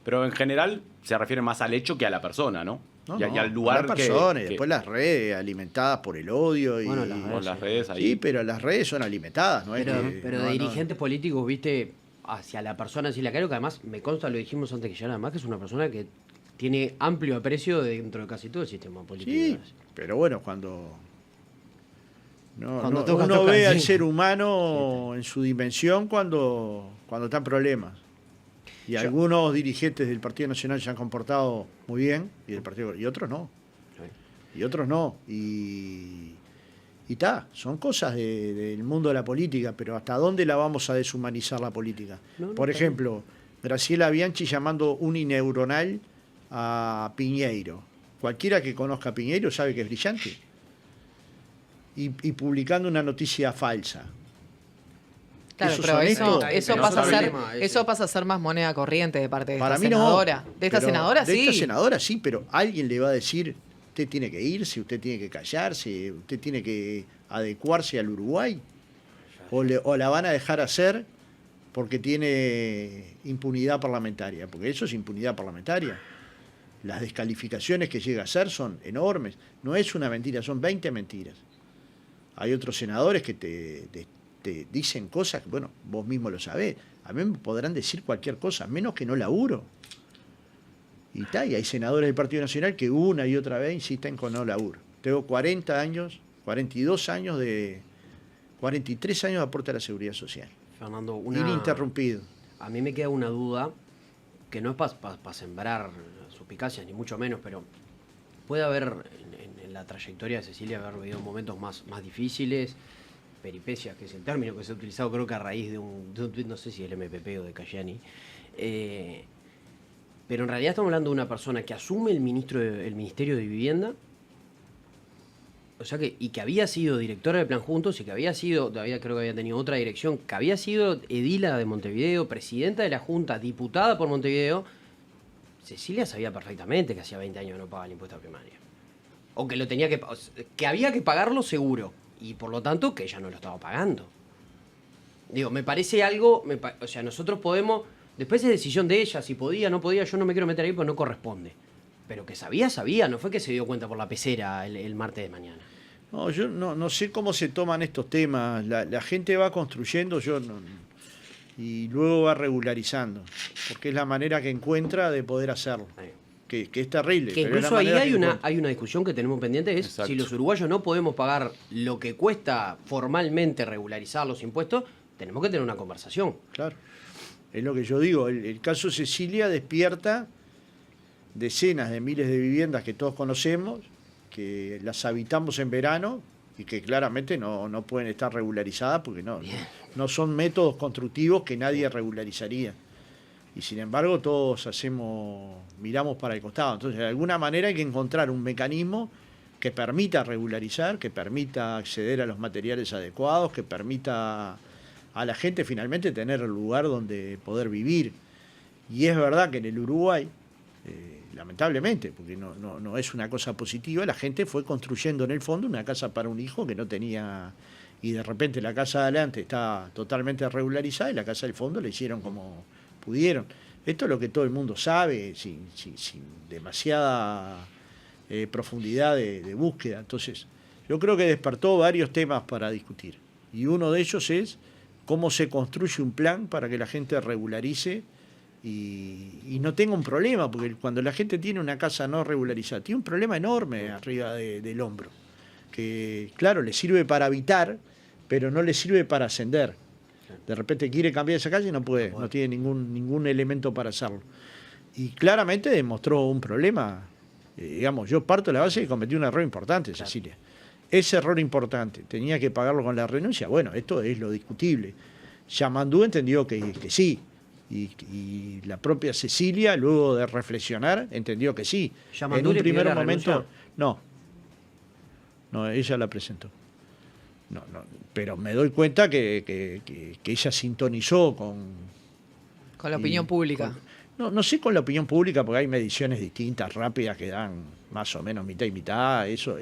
Pero en general se refiere más al hecho que a la persona, ¿no? No, y al lugar las que... personas, y que- después las redes alimentadas por el odio. Y, Bueno, las con las redes ahí. Sí, pero las redes son alimentadas, ¿no? Pero, es que- pero no, de no. dirigentes políticos, viste, hacia la persona Cecilia Cairo, que además me consta, lo dijimos antes que llegara, además que es una persona que tiene amplio aprecio dentro de casi todo el sistema político. Sí, pero bueno, cuando Cuando toca, uno toca, ve sí. al ser humano en su dimensión cuando está en problemas. Y algunos dirigentes del Partido Nacional se han comportado muy bien y otros no. Y otros no. Y son cosas del mundo de la política, pero ¿hasta dónde la vamos a deshumanizar la política? No, Por está ejemplo, Graciela Bianchi llamando unineuronal a Piñeiro. Cualquiera que conozca a Piñeiro sabe que es brillante. Y publicando una noticia falsa. Claro, ¿Esos pero son eso, estos? eso Pero pasa a otro ser, tema ese. eso pasa a ser más moneda corriente de parte de Para esta mí senadora. no. De esta Pero senadora de sí. esta senadora sí, pero alguien le va a decir, usted tiene que irse, usted tiene que callarse, usted tiene que adecuarse al Uruguay? ¿O la van a dejar hacer porque tiene impunidad parlamentaria? Porque eso es impunidad parlamentaria. Las descalificaciones que llega a hacer son enormes. No es una mentira, son 20 mentiras. Hay otros senadores que te dicen cosas que, bueno, vos mismo lo sabés. A mí me podrán decir cualquier cosa, menos que no laburo. Y hay senadores del Partido Nacional que una y otra vez insisten con no laburo. Tengo 40 años, 42 años 43 años de aporte a la seguridad social. Fernando, ininterrumpido. A mí me queda una duda, que no es para sembrar suspicacias, ni mucho menos, pero puede haber en la trayectoria de Cecilia haber vivido momentos más difíciles, peripecias, que es el término que se ha utilizado creo que a raíz de un tuit, no sé si del MPP o de Cayani, pero en realidad estamos hablando de una persona que asume el Ministerio de Vivienda, o sea que había sido directora del Plan Juntos y que había sido, todavía creo que había tenido otra dirección, que había sido edila de Montevideo, presidenta de la Junta, diputada por Montevideo. Cecilia sabía perfectamente que hacía 20 años que no pagaba el impuesto primaria. O que lo tenía que había que pagarlo seguro. Y por lo tanto que ella no lo estaba pagando. Digo, me parece algo, o sea, nosotros podemos, después es decisión de ella, si podía, no podía, yo no me quiero meter ahí porque no corresponde. Pero que sabía, no fue que se dio cuenta por la pecera el martes de mañana. No, yo no sé cómo se toman estos temas. La gente va construyendo y luego va regularizando, porque es la manera que encuentra de poder hacerlo. Que es terrible. Que incluso ahí hay una discusión que tenemos pendiente, es si los uruguayos no podemos pagar lo que cuesta formalmente regularizar los impuestos, tenemos que tener una conversación. Claro, es lo que yo digo. El caso Cecilia despierta decenas de miles de viviendas que todos conocemos, que las habitamos en verano y que claramente no pueden estar regularizadas porque no son métodos constructivos que nadie regularizaría. Y sin embargo todos miramos para el costado. Entonces de alguna manera hay que encontrar un mecanismo que permita regularizar, que permita acceder a los materiales adecuados, que permita a la gente finalmente tener el lugar donde poder vivir. Y es verdad que en el Uruguay, lamentablemente, porque no es una cosa positiva, la gente fue construyendo en el fondo una casa para un hijo que no tenía, y de repente la casa de adelante está totalmente regularizada y la casa del fondo la hicieron como pudieron. Esto es lo que todo el mundo sabe, sin demasiada profundidad de búsqueda. Entonces, yo creo que despertó varios temas para discutir. Y uno de ellos es cómo se construye un plan para que la gente regularice y no tenga un problema, porque cuando la gente tiene una casa no regularizada, tiene un problema enorme arriba del hombro, que claro, le sirve para habitar, pero no le sirve para ascender. De repente quiere cambiar esa calle y no puede, no tiene ningún elemento para hacerlo. Y claramente demostró un problema. Digamos, yo parto de la base que cometí un error importante, claro. Cecilia. Ese error importante, tenía que pagarlo con la renuncia. Bueno, esto es lo discutible. Yamandú entendió que sí. Y la propia Cecilia, luego de reflexionar, entendió que sí. En un primer momento, no, ella la presentó. No, pero me doy cuenta que ella sintonizó con la opinión pública. No sé con la opinión pública, porque hay mediciones distintas, rápidas, que dan más o menos mitad y mitad. Eso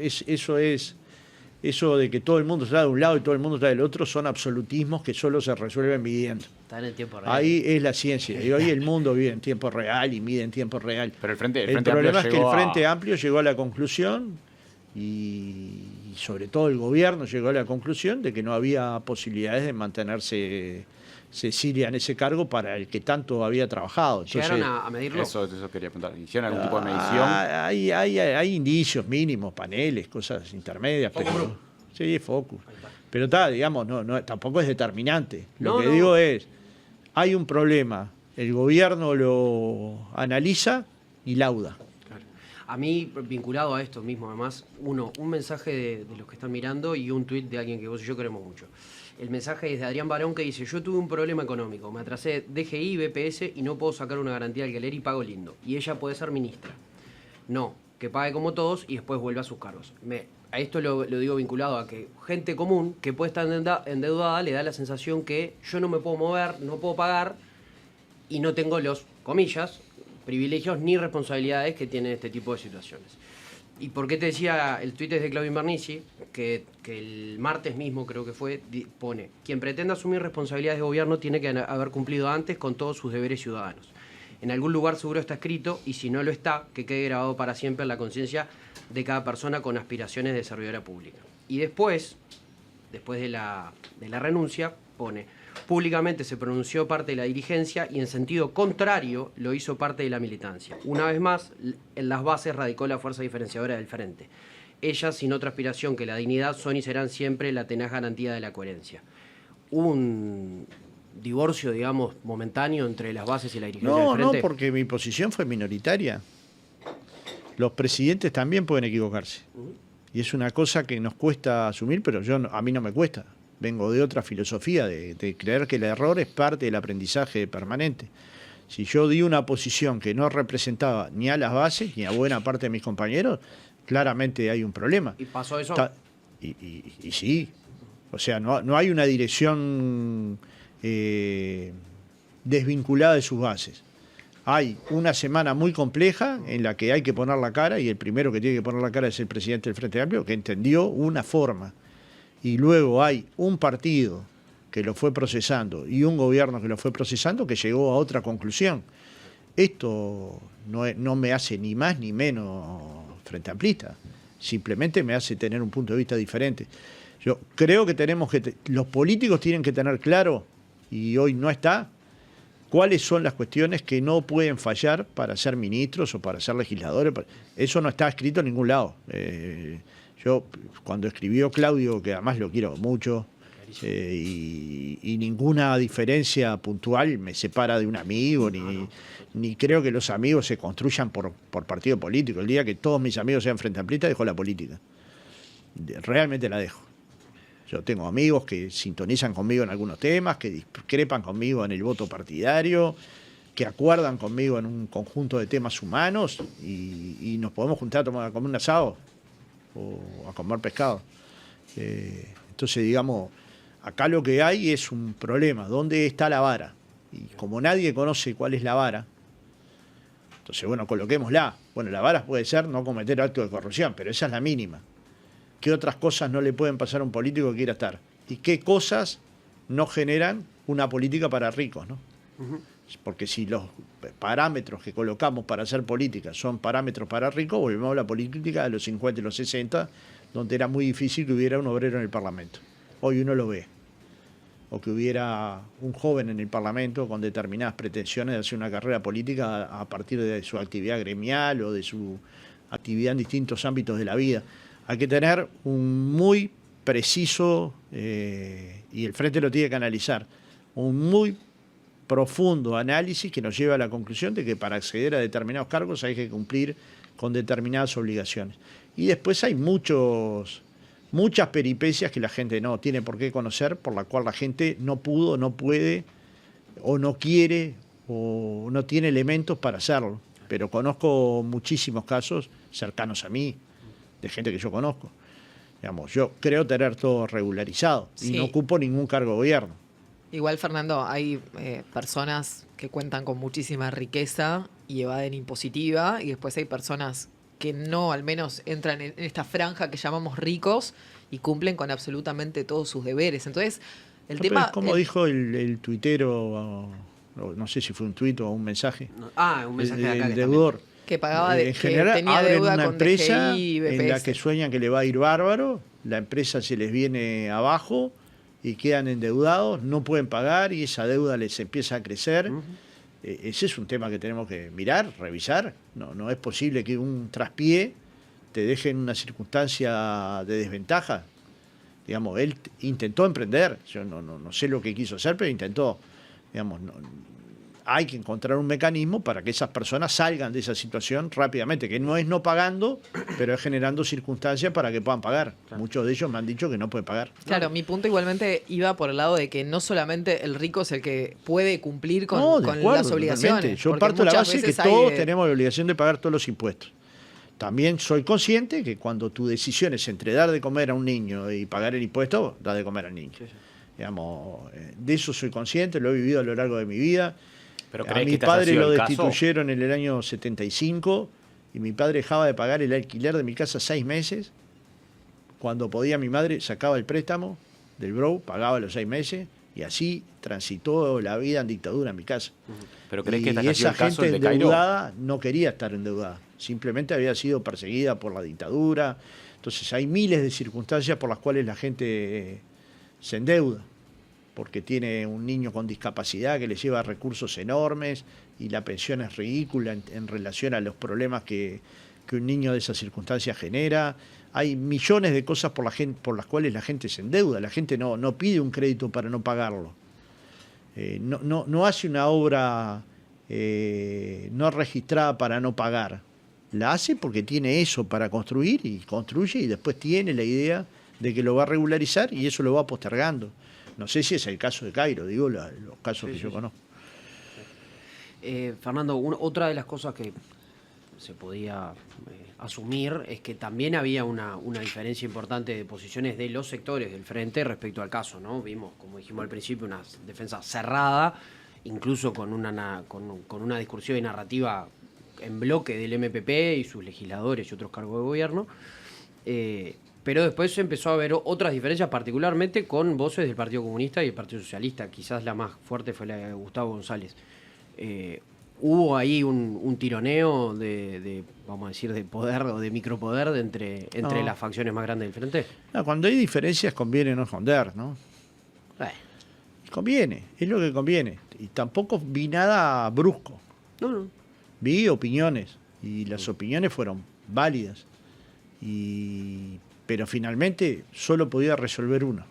de que todo el mundo está de un lado y todo el mundo está del otro son absolutismos que solo se resuelven midiendo. Está en el tiempo real. Ahí es la ciencia. Y hoy el mundo vive en tiempo real y mide en tiempo real. Pero el Frente problema Amplio es que el Frente Amplio llegó a la conclusión, y sobre todo el gobierno llegó a la conclusión de que no había posibilidades de mantenerse Cecilia en ese cargo para el que tanto había trabajado. Entonces, ¿llegaron a medirlo? Eso quería preguntar. ¿Hicieron algún tipo de medición? Hay indicios mínimos, paneles, cosas intermedias. Sí, focus. Pero digamos, tampoco es determinante. Lo que digo es, hay un problema, el gobierno lo analiza y lauda. Claro. A mí, vinculado a esto mismo, además, un mensaje de los que están mirando y un tuit de alguien que vos y yo queremos mucho. El mensaje es de Adrián Barón, que dice: yo tuve un problema económico, me atrasé DGI, BPS y no puedo sacar una garantía de alquiler y pago lindo. Y ella puede ser ministra. No, que pague como todos y después vuelva a sus cargos. A esto lo digo vinculado a que gente común que puede estar endeudada le da la sensación que yo no me puedo mover, no puedo pagar y no tengo los, comillas, privilegios ni responsabilidades que tienen este tipo de situaciones. ¿Y por qué te decía el tuit es de Claudio Invernici? Que el martes mismo, creo que fue, pone: quien pretenda asumir responsabilidades de gobierno tiene que haber cumplido antes con todos sus deberes ciudadanos. En algún lugar seguro está escrito, y si no lo está, que quede grabado para siempre en la conciencia de cada persona con aspiraciones de servidora pública. Y después de la renuncia, pone: públicamente se pronunció parte de la dirigencia y en sentido contrario lo hizo parte de la militancia. Una vez más, en las bases radicó la fuerza diferenciadora del frente. Ellas, sin otra aspiración que la dignidad, son y serán siempre la tenaz garantía de la coherencia. Un divorcio, digamos, momentáneo entre las bases y la dirigencia del frente. No, porque mi posición fue minoritaria. Los presidentes también pueden equivocarse. Y es una cosa que nos cuesta asumir, pero a mí no me cuesta. Vengo de otra filosofía, de creer que el error es parte del aprendizaje permanente. Si yo di una posición que no representaba ni a las bases ni a buena parte de mis compañeros, claramente hay un problema. ¿Y pasó eso? Y sí. O sea, no hay una dirección desvinculada de sus bases. Hay una semana muy compleja en la que hay que poner la cara, y el primero que tiene que poner la cara es el presidente del Frente Amplio, que entendió una forma. Y luego hay un partido que lo fue procesando y un gobierno que lo fue procesando que llegó a otra conclusión. Esto no me hace ni más ni menos frente amplista, simplemente me hace tener un punto de vista diferente. Yo creo que los políticos tienen que tener claro, y hoy no está, cuáles son las cuestiones que no pueden fallar para ser ministros o para ser legisladores. Eso no está escrito en ningún lado. Yo, cuando escribió Claudio, que además lo quiero mucho, y ninguna diferencia puntual me separa de un amigo, ni creo que los amigos se construyan por partido político. El día que todos mis amigos sean frente amplista, dejo la política. Realmente la dejo. Yo tengo amigos que sintonizan conmigo en algunos temas, que discrepan conmigo en el voto partidario, que acuerdan conmigo en un conjunto de temas humanos, y nos podemos juntar a comer un asado o a comer pescado. Entonces, digamos, acá lo que hay es un problema. ¿Dónde está la vara? Y como nadie conoce cuál es la vara, entonces, bueno, coloquémosla. Bueno, la vara puede ser no cometer actos de corrupción, pero esa es la mínima. ¿Qué otras cosas no le pueden pasar a un político que quiera estar? ¿Y qué cosas no generan una política para ricos, ¿no? Porque si los parámetros que colocamos para hacer política son parámetros para ricos, volvemos a la política de los 50 y los 60, donde era muy difícil que hubiera un obrero en el Parlamento. Hoy uno lo ve. O que hubiera un joven en el Parlamento con determinadas pretensiones de hacer una carrera política a partir de su actividad gremial o de su actividad en distintos ámbitos de la vida. Hay que tener un muy preciso, y el Frente lo tiene que analizar, un muy profundo análisis que nos lleva a la conclusión de que para acceder a determinados cargos hay que cumplir con determinadas obligaciones. Y después hay muchas peripecias que la gente no tiene por qué conocer, por la cual la gente no pudo, no puede, o no quiere, o no tiene elementos para hacerlo. Pero conozco muchísimos casos cercanos a mí, de gente que yo conozco. Digamos, yo creo tener todo regularizado, sí, y no ocupo ningún cargo de gobierno. Igual, Fernando, hay personas que cuentan con muchísima riqueza y evaden impositiva, y después hay personas que no, al menos entran en esta franja que llamamos ricos y cumplen con absolutamente todos sus deberes. Entonces, el tema... Como dijo el tuitero, no sé si fue un tuit o un mensaje. Un mensaje de acá. El deudor. Que pagaba en general, que tenía abren deuda una con empresa DGI, BPS. en la que sueñan que le va a ir bárbaro, la empresa se les viene abajo y quedan endeudados, no pueden pagar y esa deuda les empieza a crecer. Ese es un tema que tenemos que mirar, revisar. No es posible que un traspié te deje en una circunstancia de desventaja. Digamos, él intentó emprender, yo no sé lo que quiso hacer, pero intentó. Digamos, hay que encontrar un mecanismo para que esas personas salgan de esa situación rápidamente, que no es no pagando, pero es generando circunstancias para que puedan pagar. Claro. Muchos de ellos me han dicho que no pueden pagar. Claro, mi punto igualmente iba por el lado de que no solamente el rico es el que puede cumplir con las obligaciones. Totalmente. Yo parto de la base que todos tenemos la obligación de pagar todos los impuestos. También soy consciente que cuando tu decisión es entre dar de comer a un niño y pagar el impuesto, da de comer al niño. Sí. Digamos, de eso soy consciente, lo he vivido a lo largo de mi vida. ¿Pero a mi padre lo destituyeron en el año 75 y mi padre dejaba de pagar el alquiler de mi casa 6 meses. Cuando podía, mi madre sacaba el préstamo del BROW, pagaba los 6 meses, y así transitó la vida en dictadura en mi casa. ¿Pero crees Y que este haya sido esa el caso gente de Cairo? endeudada no quería estar endeudada, simplemente había sido perseguida por la dictadura. Entonces hay miles de circunstancias por las cuales la gente se endeuda, porque tiene un niño con discapacidad que le lleva recursos enormes y la pensión es ridícula en relación a los problemas que un niño de esas circunstancias genera. Hay millones de cosas por las cuales la gente se endeuda. La gente no pide un crédito para no pagarlo. No hace una obra no registrada para no pagar. La hace porque tiene eso para construir y construye, y después tiene la idea de que lo va a regularizar y eso lo va postergando. No sé si es el caso de Cairo, digo los casos que yo conozco. Fernando, otra de las cosas que se podía asumir es que también había una diferencia importante de posiciones de los sectores del frente respecto al caso, ¿no? Vimos, como dijimos al principio, una defensa cerrada, incluso con una discursión y narrativa en bloque del MPP y sus legisladores y otros cargos de gobierno. Pero después empezó a haber otras diferencias, particularmente con voces del Partido Comunista y el Partido Socialista. Quizás la más fuerte fue la de Gustavo González. Hubo ahí un tironeo vamos a decir, de poder o de micropoder entre las facciones más grandes del frente. No, cuando hay diferencias conviene no esconder, ¿no? Conviene, es lo que conviene. Y tampoco vi nada brusco. No. Vi opiniones y las opiniones fueron válidas. Pero finalmente solo podía resolver uno.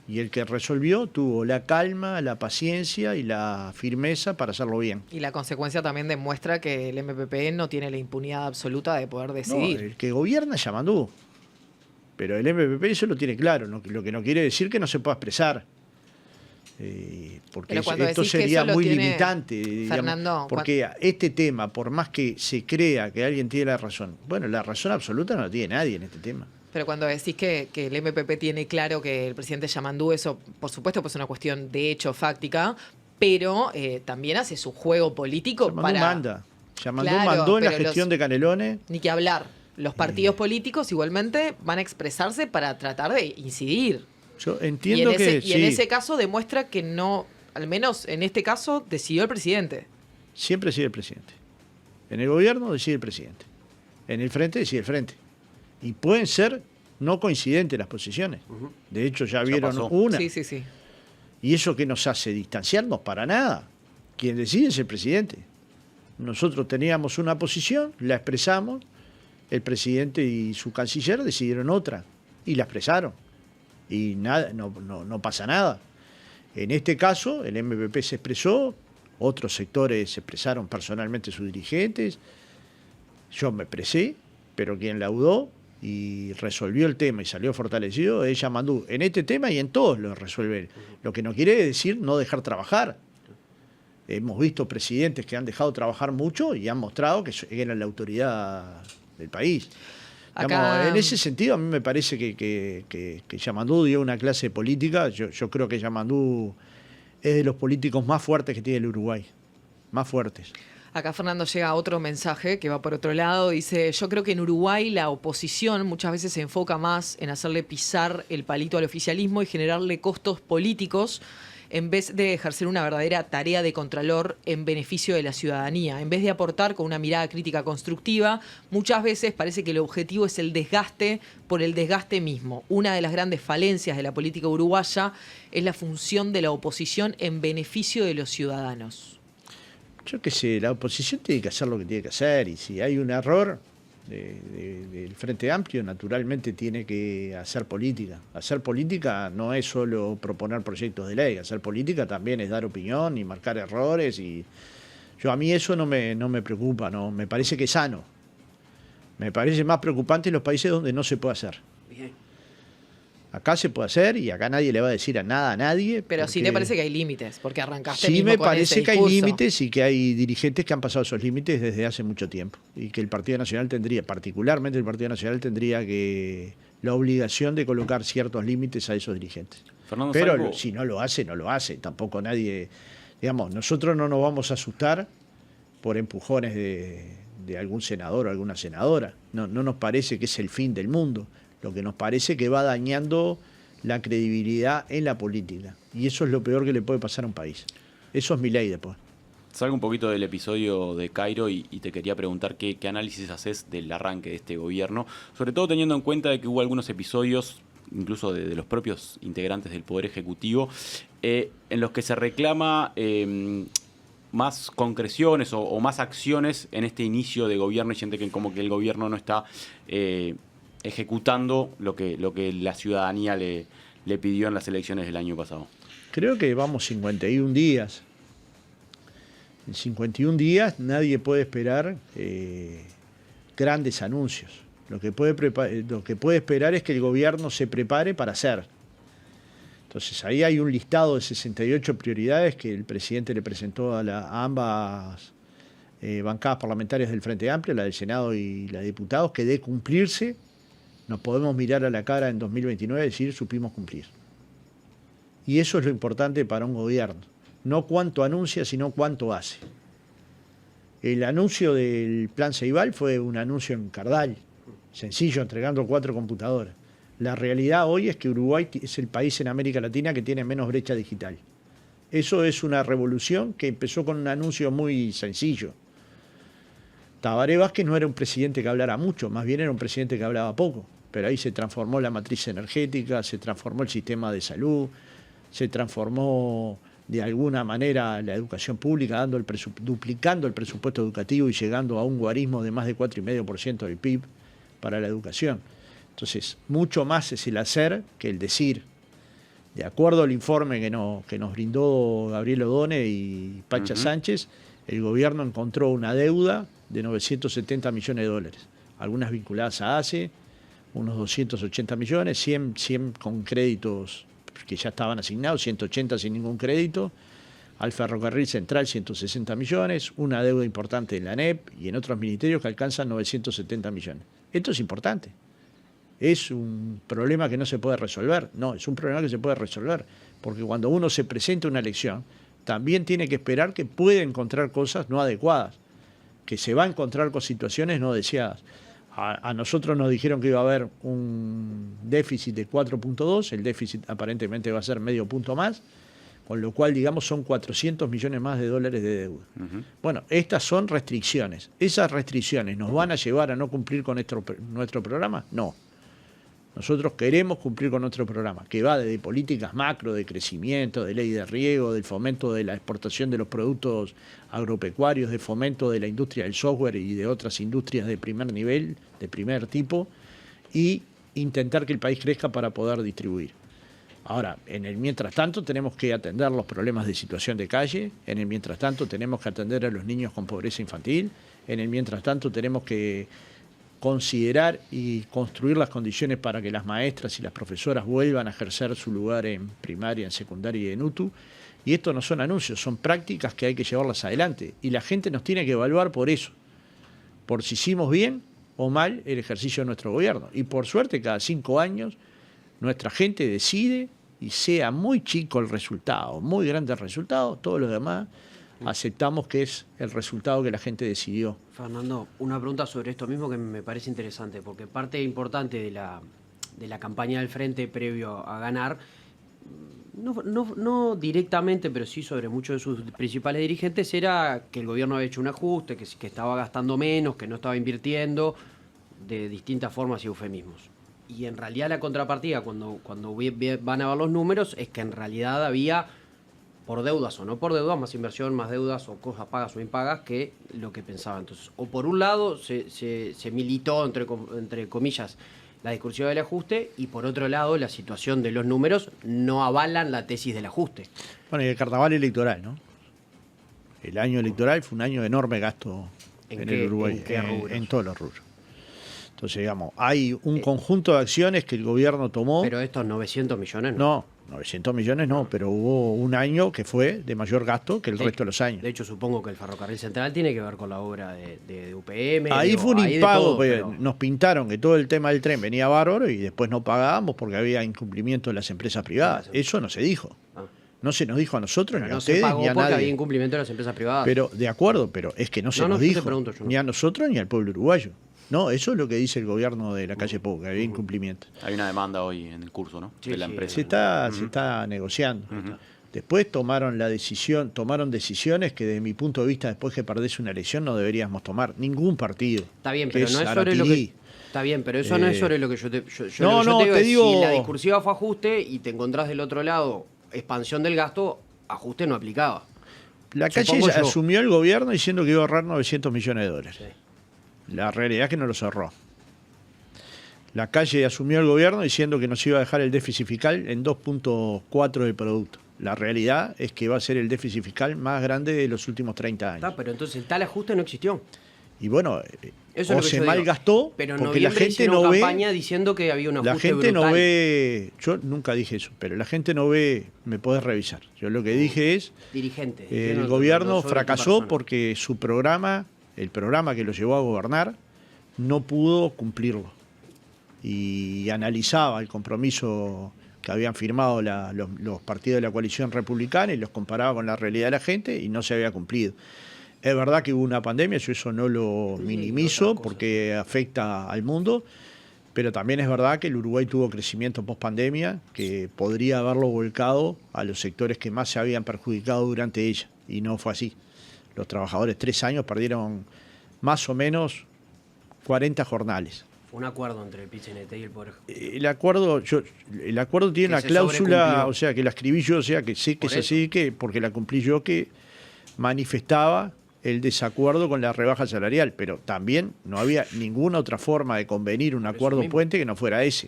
Y el que resolvió tuvo la calma, la paciencia y la firmeza para hacerlo bien. Y la consecuencia también demuestra que el MPP no tiene la impunidad absoluta de poder decidir. No, el que gobierna es Yamandú. Pero el MPP eso lo tiene claro, lo que no quiere decir que no se pueda expresar. Porque esto sería muy limitante, Fernando, digamos, porque este tema, por más que se crea que alguien tiene la razón, bueno, la razón absoluta no la tiene nadie en este tema. Pero cuando decís que el MPP tiene claro que el presidente Yamandú, eso por supuesto pues es una cuestión de hecho fáctica, pero también hace su juego político Yamandú mandó en la gestión de Canelones. Ni que hablar. Los partidos políticos igualmente van a expresarse para tratar de incidir. Yo entiendo en ese caso demuestra que no, al menos en este caso, decidió el presidente. Siempre decide el presidente. En el gobierno decide el presidente. En el frente decide el frente. Y pueden ser no coincidentes las posiciones. De hecho, ya vieron una. Sí. ¿Y eso qué nos hace? ¿Distanciarnos? Para nada. Quien decide es el presidente. Nosotros teníamos una posición, la expresamos, el presidente y su canciller decidieron otra, y la expresaron. Y nada, no pasa nada. En este caso, el MPP se expresó, otros sectores expresaron personalmente sus dirigentes, yo me expresé, pero quien laudó y resolvió el tema y salió fortalecido es Yamandú. En este tema y en todos lo resuelve él. Lo que no quiere decir no dejar trabajar. Hemos visto presidentes que han dejado trabajar mucho y han mostrado que eran la autoridad del país. Digamos, en ese sentido, a mí me parece que Yamandú dio una clase política. Yo creo que Yamandú es de los políticos más fuertes que tiene el Uruguay. Más fuertes. Acá Fernando llega otro mensaje que va por otro lado. Dice, yo creo que en Uruguay la oposición muchas veces se enfoca más en hacerle pisar el palito al oficialismo y generarle costos políticos en vez de ejercer una verdadera tarea de contralor en beneficio de la ciudadanía. En vez de aportar con una mirada crítica constructiva, muchas veces parece que el objetivo es el desgaste por el desgaste mismo. Una de las grandes falencias de la política uruguaya es la función de la oposición en beneficio de los ciudadanos. Yo qué sé, la oposición tiene que hacer lo que tiene que hacer, y si hay un error del Frente Amplio, naturalmente tiene que hacer política. Hacer política no es solo proponer proyectos de ley, hacer política también es dar opinión y marcar errores. Y a mí eso no me preocupa, no me parece que es sano. Me parece más preocupante en los países donde no se puede hacer. Bien. Acá se puede hacer y acá nadie le va a decir nada a nadie. Pero sí te parece que hay límites, porque arrancaste sí mismo me con parece ese que hay discurso. límites y que hay dirigentes que han pasado esos límites desde hace mucho tiempo. Y que el Partido Nacional particularmente el Partido Nacional tendría la obligación de colocar ciertos límites a esos dirigentes. Fernando, pero si no lo hace, no lo hace. Tampoco nadie, digamos, nosotros no nos vamos a asustar por empujones de algún senador o alguna senadora. No nos parece que es el fin del mundo. Lo que nos parece que va dañando la credibilidad en la política. Y eso es lo peor que le puede pasar a un país. Eso es Milei después. Salgo un poquito del episodio de Cairo y te quería preguntar qué análisis haces del arranque de este gobierno, sobre todo teniendo en cuenta de que hubo algunos episodios, incluso de los propios integrantes del Poder Ejecutivo, en los que se reclama más concreciones o más acciones en este inicio de gobierno y siente que como que el gobierno no está ejecutando lo que la ciudadanía le pidió en las elecciones del año pasado. Creo que vamos 51 días. En 51 días nadie puede esperar grandes anuncios. Lo que puede esperar es que el gobierno se prepare para hacer. Entonces ahí hay un listado de 68 prioridades que el presidente le presentó a ambas bancadas parlamentarias del Frente Amplio, la del Senado y la de Diputados, que de cumplirse nos podemos mirar a la cara en 2029 y decir supimos cumplir. Y eso es lo importante para un gobierno. No cuánto anuncia, sino cuánto hace. El anuncio del Plan Ceibal fue un anuncio en Cardal, sencillo, entregando 4 computadoras. La realidad hoy es que Uruguay es el país en América Latina que tiene menos brecha digital. Eso es una revolución que empezó con un anuncio muy sencillo. Tabaré Vázquez no era un presidente que hablara mucho, más bien era un presidente que hablaba poco. Pero ahí se transformó la matriz energética, se transformó el sistema de salud, se transformó de alguna manera la educación pública, duplicando el presupuesto educativo y llegando a un guarismo de más de 4,5% del PIB para la educación. Entonces, mucho más es el hacer que el decir. De acuerdo al informe que nos brindó Gabriel Odone y Pacha Sánchez, el gobierno encontró una deuda de 970 millones de dólares, algunas vinculadas a ACE, unos 280 millones, 100 con créditos que ya estaban asignados, 180 sin ningún crédito, al Ferrocarril Central 160 millones, una deuda importante en la ANEP y en otros ministerios que alcanzan 970 millones. Esto es importante. ¿Es un problema que no se puede resolver? No, es un problema que se puede resolver, porque cuando uno se presenta a una elección, también tiene que esperar que puede encontrar cosas no adecuadas, que se va a encontrar con situaciones no deseadas. A nosotros nos dijeron que iba a haber un déficit de 4,2, el déficit aparentemente va a ser medio punto más, con lo cual, digamos, son 400 millones más de dólares de deuda. Bueno, estas son restricciones. ¿Esas restricciones nos van a llevar a no cumplir con nuestro programa? No. Nosotros queremos cumplir con nuestro programa, que va desde políticas macro, de crecimiento, de ley de riego, del fomento de la exportación de los productos agropecuarios, de fomento de la industria del software y de otras industrias de primer nivel, de primer tipo, y intentar que el país crezca para poder distribuir. Ahora, en el mientras tanto tenemos que atender los problemas de situación de calle, en el mientras tanto tenemos que atender a los niños con pobreza infantil, en el mientras tanto tenemos que considerar y construir las condiciones para que las maestras y las profesoras vuelvan a ejercer su lugar en primaria, en secundaria y en UTU. Y esto no son anuncios, son prácticas que hay que llevarlas adelante. Y la gente nos tiene que evaluar por eso, por si hicimos bien o mal el ejercicio de nuestro gobierno. Y por suerte, cada 5 años, nuestra gente decide, y sea muy chico el resultado, muy grande el resultado, todos los demás aceptamos que es el resultado que la gente decidió. Fernando, una pregunta sobre esto mismo que me parece interesante, porque parte importante de la campaña del Frente previo a ganar, no directamente, pero sí sobre muchos de sus principales dirigentes, era que el gobierno había hecho un ajuste, que estaba gastando menos, que no estaba invirtiendo, de distintas formas y eufemismos. Y en realidad la contrapartida, cuando van a ver los números, es que en realidad había, por deudas o no por deudas, más inversión, más deudas o cosas pagas o impagas que lo que pensaba. Entonces, o por un lado se militó, entre comillas, la discursión del ajuste, y por otro lado la situación de los números no avalan la tesis del ajuste. Bueno, y el carnaval electoral, ¿no? El año electoral fue un año de enorme gasto en el Uruguay, en todos los rubros. Entonces, digamos, hay un conjunto de acciones que el gobierno tomó. Pero estos 900 millones no. 900 millones no, pero hubo un año que fue de mayor gasto que el resto de los años. De hecho, supongo que el Ferrocarril Central tiene que ver con la obra de UPM. Ahí fue un impago, pero nos pintaron que todo el tema del tren venía bárbaro y después no pagábamos porque había incumplimiento de las empresas privadas. Eso no se dijo. No se nos dijo a nosotros, Pero ni a no se ustedes, pagó ni a porque nadie. había incumplimiento de las empresas privadas. Pero, de acuerdo, pero es que no se No, nos yo te dijo, pregunto, yo no. ni a nosotros ni al pueblo uruguayo. No, eso es lo que dice el gobierno de la calle Pou, que había incumplimiento. Hay una demanda hoy en el curso, ¿no? Sí, de la sí. empresa. Se está negociando. Después tomaron decisiones que desde mi punto de vista, después que perdés una elección, no deberíamos tomar ningún partido. Está bien, que pero no es sobre lo Arapirí. que... Está bien, pero eso no es sobre lo que yo te... no, lo que yo te es, digo- si la discursiva fue ajuste y te encontrás del otro lado expansión del gasto, ajuste no aplicaba. La calle Supongo yo. asumió el gobierno diciendo que iba a ahorrar 900 millones de dólares. La realidad es que no los ahorró. La calle asumió el gobierno diciendo que nos iba a dejar el déficit fiscal en 2.4 del producto. La realidad es que va a ser el déficit fiscal más grande de los últimos 30 años. Está, pero entonces tal ajuste no existió. Y bueno, Eso o es lo que se yo digo. malgastó Pero en porque la noviembre gente hicieron no ve... campaña diciendo que había un ajuste La gente no brutal. ve, yo nunca dije eso, pero la gente no ve, me podés revisar. Yo lo que dije es, Dirigente. el Yo no- gobierno no soy tu fracasó persona. porque su programa, el programa que lo llevó a gobernar, no pudo cumplirlo. Y analizaba el compromiso que habían firmado los partidos de la coalición republicana y los comparaba con la realidad de la gente y no se había cumplido. Es verdad que hubo una pandemia, yo eso no lo minimizo porque afecta al mundo, pero también es verdad que el Uruguay tuvo crecimiento post pandemia que podría haberlo volcado a los sectores que más se habían perjudicado durante ella, y no fue así. Los trabajadores 3 años perdieron más o menos 40 jornales. Fue un acuerdo entre el PCNT y el Poder Ejecutivo. El acuerdo tiene Que una se cláusula, sobrecumplió. o sea, que la escribí yo, o sea, que sé que Por es así, que porque la cumplí yo, que manifestaba el desacuerdo con la rebaja salarial, pero también no había ninguna otra forma de convenir un acuerdo mismo. puente que no fuera ese.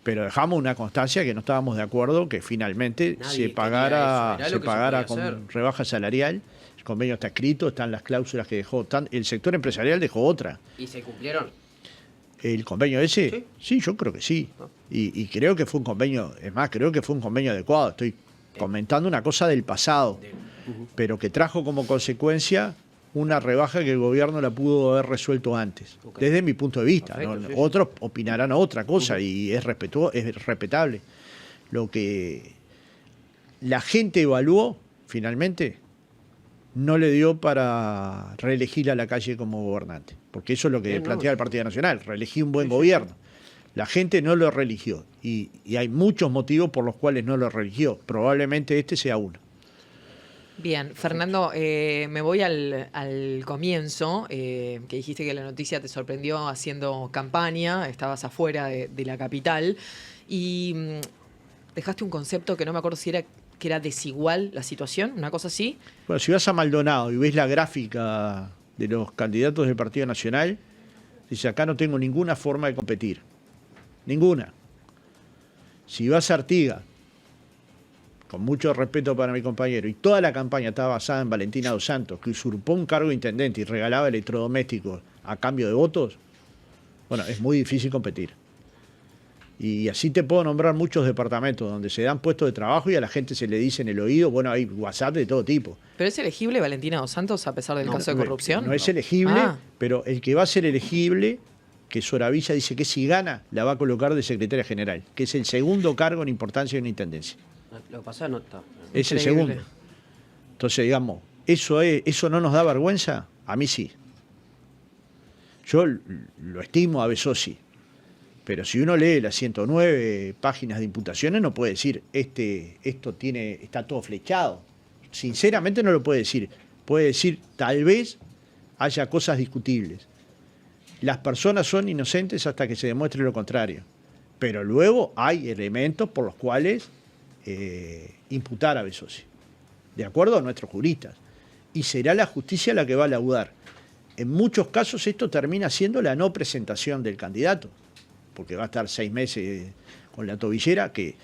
Pero dejamos una constancia que no estábamos de acuerdo que finalmente Nadie se quería pagara, eso, era se lo que se pagara podía con hacer. rebaja salarial. El convenio está escrito, están las cláusulas que dejó, el sector empresarial dejó otra. ¿Y se cumplieron? ¿El convenio ese? Sí. Sí, yo creo que sí. Y creo que fue un convenio, es más, creo que fue un convenio adecuado. Estoy comentando una cosa del pasado, pero que trajo como consecuencia una rebaja que el gobierno la pudo haber resuelto antes, Ok. desde mi punto de vista. Perfecto, ¿no? sí, sí. Otros opinarán otra cosa y es respetable. Lo que la gente evaluó, finalmente, no le dio para reelegir a la calle como gobernante, porque eso es lo que Bien, plantea no, el Partido Nacional, reelegir un buen gobierno. La gente no lo reeligió y hay muchos motivos por los cuales no lo reeligió. Probablemente este sea uno. Bien, Fernando, me voy al comienzo, que dijiste que la noticia te sorprendió haciendo campaña, estabas afuera de la capital y dejaste un concepto que no me acuerdo si era que era desigual la situación, una cosa así. Bueno, si vas a Maldonado y ves la gráfica de los candidatos del Partido Nacional, dice, acá no tengo ninguna forma de competir. Ninguna. Si vas a Artigas, con mucho respeto para mi compañero, y toda la campaña estaba basada en Valentina Dos Santos, que usurpó un cargo de intendente y regalaba electrodomésticos a cambio de votos, bueno, es muy difícil competir. Y así te puedo nombrar muchos departamentos donde se dan puestos de trabajo y a la gente se le dice en el oído, bueno, hay WhatsApp de todo tipo. ¿Pero es elegible Valentina Dos Santos a pesar del caso de corrupción? No es elegible, Ah. pero el que va a ser elegible, que Soravilla dice que si gana, la va a colocar de secretaria general, que es el segundo cargo en importancia de una intendencia. Lo que pasa no está. Es el Increíble. segundo. Entonces, digamos, ¿eso no nos da vergüenza? A mí sí. Yo lo estimo a Besossi, pero si uno lee las 109 páginas de imputaciones, no puede decir, está todo flechado. Sinceramente no lo puede decir. Puede decir, tal vez haya cosas discutibles. Las personas son inocentes hasta que se demuestre lo contrario. Pero luego hay elementos por los cuales imputar a Besossi, de acuerdo a nuestros juristas. Y será la justicia la que va a laudar. En muchos casos esto termina siendo la no presentación del candidato, porque va a estar 6 meses con la tobillera, que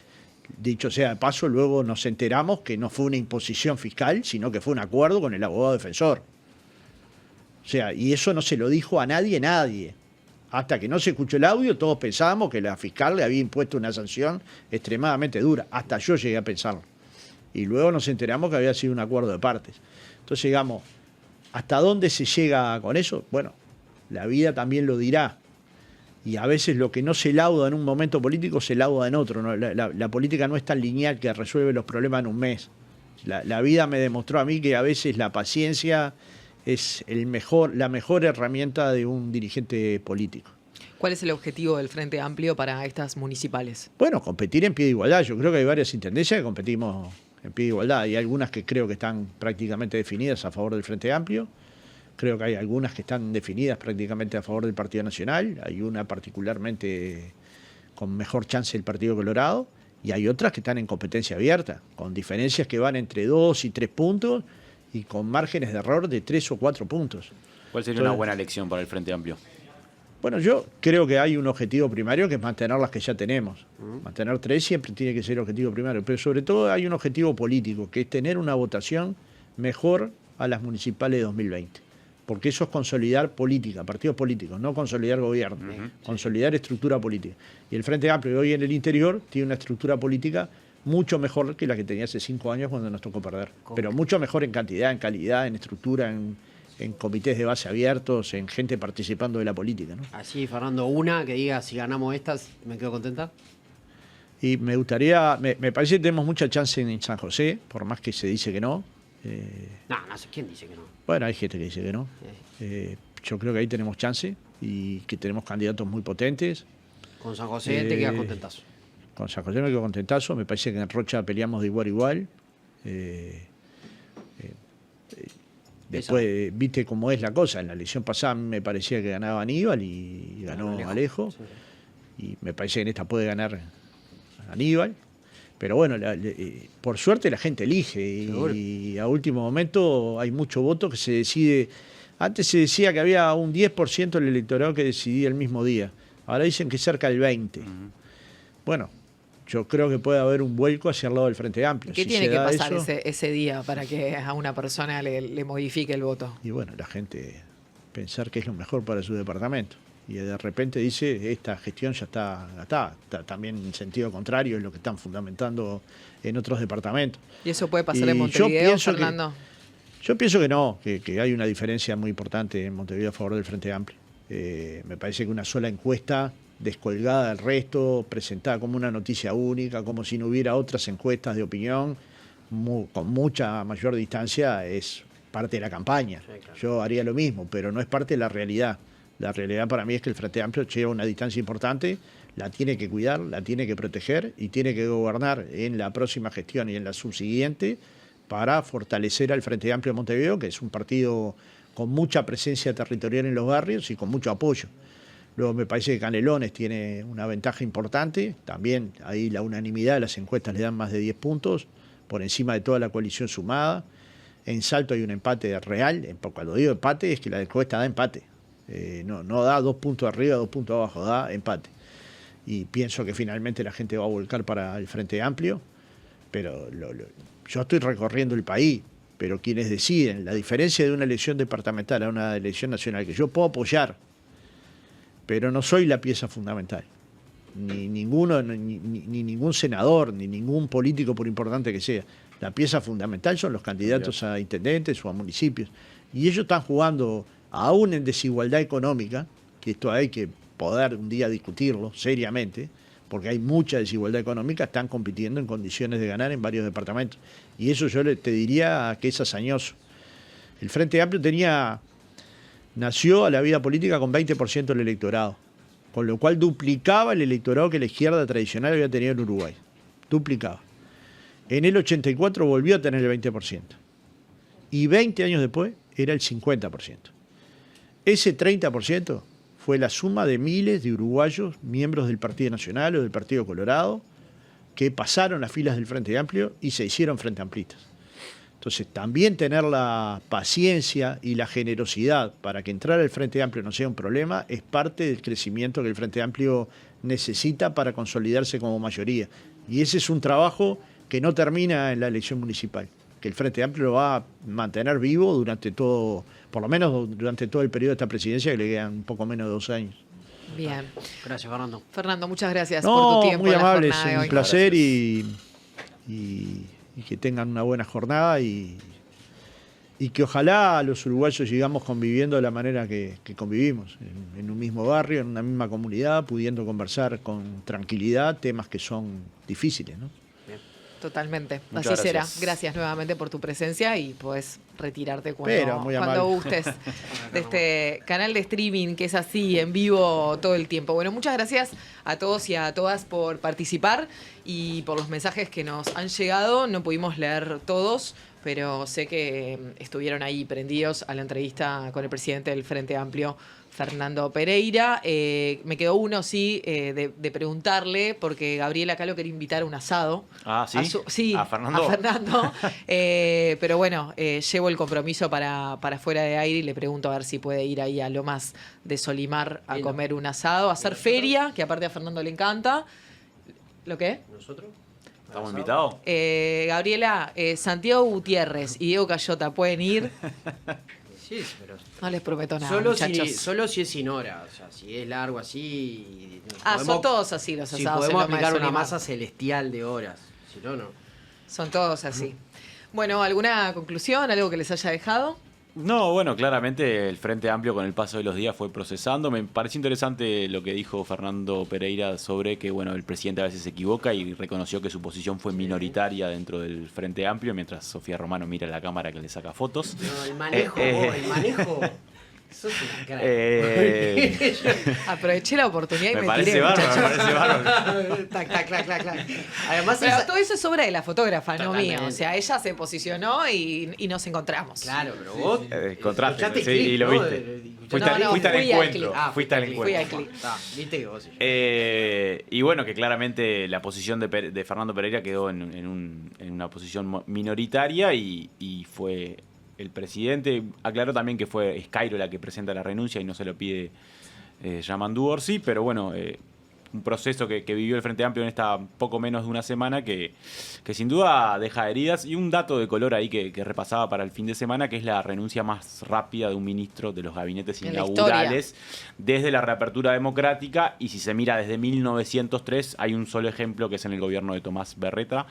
dicho sea de paso, luego nos enteramos que no fue una imposición fiscal, sino que fue un acuerdo con el abogado defensor. O sea, y eso no se lo dijo a nadie. Hasta que no se escuchó el audio, todos pensábamos que la fiscal le había impuesto una sanción extremadamente dura. Hasta yo llegué a pensarlo. Y luego nos enteramos que había sido un acuerdo de partes. Entonces, digamos, ¿hasta dónde se llega con eso? Bueno, la vida también lo dirá. Y a veces lo que no se lauda en un momento político se lauda en otro, ¿no? La política no es tan lineal que resuelve los problemas en un mes. La vida me demostró a mí que a veces la paciencia es la mejor herramienta de un dirigente político. ¿Cuál es el objetivo del Frente Amplio para estas municipales? Bueno, competir en pie de igualdad. Yo creo que hay varias intendencias que competimos en pie de igualdad. Hay algunas que creo que están prácticamente definidas a favor del Frente Amplio. Creo que hay algunas que están definidas prácticamente a favor del Partido Nacional. Hay una particularmente con mejor chance del Partido Colorado. Y hay otras que están en competencia abierta, con diferencias que van entre 2 y 3 puntos y con márgenes de error de 3 o 4 puntos. ¿Cuál sería una buena elección para el Frente Amplio? Bueno, yo creo que hay un objetivo primario que es mantener las que ya tenemos. Mantener 3 siempre tiene que ser el objetivo primario, pero sobre todo hay un objetivo político, que es tener una votación mejor a las municipales de 2020. Porque eso es consolidar política, partidos políticos, no consolidar gobierno, consolidar estructura política. Y el Frente Amplio hoy en el interior tiene una estructura política mucho mejor que la que tenía hace 5 años cuando nos tocó perder. Pero mucho mejor en cantidad, en calidad, en estructura, en comités de base abiertos, en gente participando de la política, ¿no? Así, Fernando, una que diga, si ganamos estas, me quedo contenta. Y me gustaría, me parece que tenemos mucha chance en San José, por más que se dice que no. No sé quién dice que no. Bueno, hay gente que dice que no. Yo creo que ahí tenemos chance y que tenemos candidatos muy potentes. Con San José te quedas contentazo. Con San José me quedo contentazo. Me parece que en Rocha peleamos de igual a igual. Después, viste cómo es la cosa. En la elección pasada me parecía que ganaba Aníbal y ganó Alejo. Sí. Y me parece que en esta puede ganar Aníbal. Pero bueno, por suerte la gente elige y a último momento hay mucho voto que se decide. Antes se decía que había un 10% del electorado que decidía el mismo día. Ahora dicen que cerca del 20%. Bueno, yo creo que puede haber un vuelco hacia el lado del Frente Amplio. ¿Qué tiene que pasar ese día para que a una persona le modifique el voto? Y bueno, la gente pensar que es lo mejor para su departamento. Y de repente dice, esta gestión ya está también en sentido contrario es lo que están fundamentando en otros departamentos. ¿Y eso puede pasar en Montevideo, Fernando? Yo pienso que no, que hay una diferencia muy importante en Montevideo a favor del Frente Amplio. Me parece que una sola encuesta descolgada del resto, presentada como una noticia única, como si no hubiera otras encuestas de opinión, con mucha mayor distancia, es parte de la campaña. Sí, claro. Yo haría lo mismo, pero no es parte de la realidad. La realidad para mí es que el Frente Amplio lleva una distancia importante, la tiene que cuidar, la tiene que proteger y tiene que gobernar en la próxima gestión y en la subsiguiente para fortalecer al Frente Amplio de Montevideo, que es un partido con mucha presencia territorial en los barrios y con mucho apoyo. Luego me parece que Canelones tiene una ventaja importante, también ahí la unanimidad de las encuestas le dan más de 10 puntos, por encima de toda la coalición sumada. En Salto hay un empate real, cuando digo empate es que la encuesta da empate. No da 2 puntos arriba, 2 puntos abajo, da empate. Y pienso que finalmente la gente va a volcar para el Frente Amplio, pero yo estoy recorriendo el país, pero quienes deciden, la diferencia de una elección departamental a una elección nacional, que yo puedo apoyar, pero no soy la pieza fundamental. Ni ningún senador, ni ningún político, por importante que sea. La pieza fundamental son los candidatos a intendentes o a municipios. Y ellos están jugando, aún en desigualdad económica, que esto hay que poder un día discutirlo seriamente, porque hay mucha desigualdad económica, están compitiendo en condiciones de ganar en varios departamentos. Y eso yo te diría que es hazañoso. El Frente Amplio nació a la vida política con 20% del electorado, con lo cual duplicaba el electorado que la izquierda tradicional había tenido en Uruguay. Duplicaba. En el 84 volvió a tener el 20%. Y 20 años después era el 50%. Ese 30% fue la suma de miles de uruguayos, miembros del Partido Nacional o del Partido Colorado, que pasaron las filas del Frente Amplio y se hicieron Frente Amplistas. Entonces, también tener la paciencia y la generosidad para que entrar al Frente Amplio no sea un problema es parte del crecimiento que el Frente Amplio necesita para consolidarse como mayoría. Y ese es un trabajo que no termina en la elección municipal, que el Frente Amplio lo va a mantener vivo durante todo, por lo menos durante todo el periodo de esta presidencia, que le quedan un poco menos de 2 años. Bien. Gracias, Fernando. Fernando, muchas gracias por tu tiempo. Muy amable, es un placer y que tengan una buena jornada y que ojalá los uruguayos sigamos conviviendo de la manera que convivimos, en un mismo barrio, en una misma comunidad, pudiendo conversar con tranquilidad temas que son difíciles, ¿no? Bien. Totalmente. Muchas Así será. gracias. Gracias nuevamente por tu presencia y puedes retirarte Pero, muy cuando amable. gustes de este canal de streaming que es así, en vivo todo el tiempo. Bueno, muchas gracias a todos y a todas por participar y por los mensajes que nos han llegado. No pudimos leer todos, pero sé que estuvieron ahí prendidos a la entrevista con el presidente del Frente Amplio, Fernando Pereira. Me quedó uno, sí, de preguntarle, porque Gabriela acá lo quería invitar a un asado. Ah, ¿sí? Sí, ¿A Fernando? Pero bueno, llevo el compromiso para fuera de aire y le pregunto a ver si puede ir ahí a Lomas de Solimar a comer un asado, a hacer feria, que aparte a Fernando le encanta. ¿Lo qué? ¿Nosotros? ¿Estamos invitados? Gabriela, Santiago Gutiérrez y Diego Cayota pueden ir. Sí, pero No les prometo nada, solo muchachos. solo si es sin hora, o sea, si es largo así. Son todos así los Si asados. podemos en Lomas de aplicar una Solimar. masa celestial de horas, si no, no. Son todos así. Bueno, ¿alguna conclusión? ¿Algo que les haya dejado? No, bueno, claramente el Frente Amplio con el paso de los días fue procesando. Me pareció interesante lo que dijo Fernando Pereira sobre que, bueno, el presidente a veces se equivoca y reconoció que su posición fue minoritaria dentro del Frente Amplio, mientras Sofía Romano mira a la cámara que le saca fotos. No, el manejo, el manejo. Sos una crack. Aproveché la oportunidad y Me me parece tiré, bárbaro, muchachos. me parece bárbaro. Tac, tac, clac, clac, clac. Además, Pero esa- todo eso es obra de la fotógrafa, no Totalmente. mío. O sea, ella se posicionó y nos encontramos. Claro, pero vos. Contraste, escuchaste sí, clip, y lo ¿no? viste. Escuchaste- Fuiste, No, fuiste al fui al encuentro. clip. Fuiste al clip. Fui encuentro. al clip. Viste que vos. Y bueno, que claramente la posición de Fernando Pereira quedó en una posición minoritaria y fue el presidente. Aclaró también que fue Cairo la que presenta la renuncia y no se lo pide Yamandu Orsi, pero bueno, un proceso que vivió el Frente Amplio en esta poco menos de una semana que sin duda deja heridas. Y un dato de color ahí que repasaba para el fin de semana, que es la renuncia más rápida de un ministro de los gabinetes En la inaugurales desde la reapertura democrática. Y si se mira desde 1903, hay un solo ejemplo que es en el gobierno de Tomás Berreta.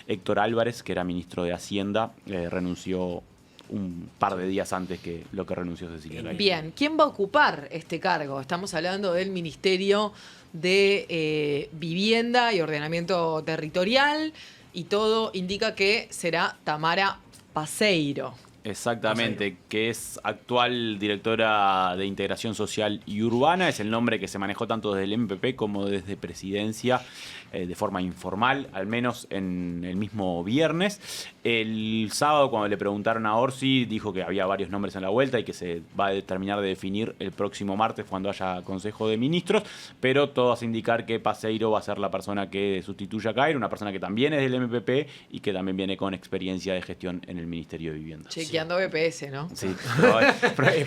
Héctor Álvarez, que era ministro de Hacienda, renunció un par de días antes que lo que renunció Cecilia Cairo. Bien, ¿quién va a ocupar este cargo? Estamos hablando del Ministerio de Vivienda y Ordenamiento Territorial y todo indica que será Tamara Paseiro. Exactamente, que es actual directora de Integración Social y Urbana. Es el nombre que se manejó tanto desde el MPP como desde Presidencia, de forma informal, al menos en el mismo viernes. El sábado, cuando le preguntaron a Orsi, dijo que había varios nombres en la vuelta y que se va a terminar de definir el próximo martes cuando haya Consejo de Ministros, pero todo hace indicar que Paseiro va a ser la persona que sustituya a Cairo, una persona que también es del MPP y que también viene con experiencia de gestión en el Ministerio de Vivienda. Chequeando BPS, ¿no? Sí,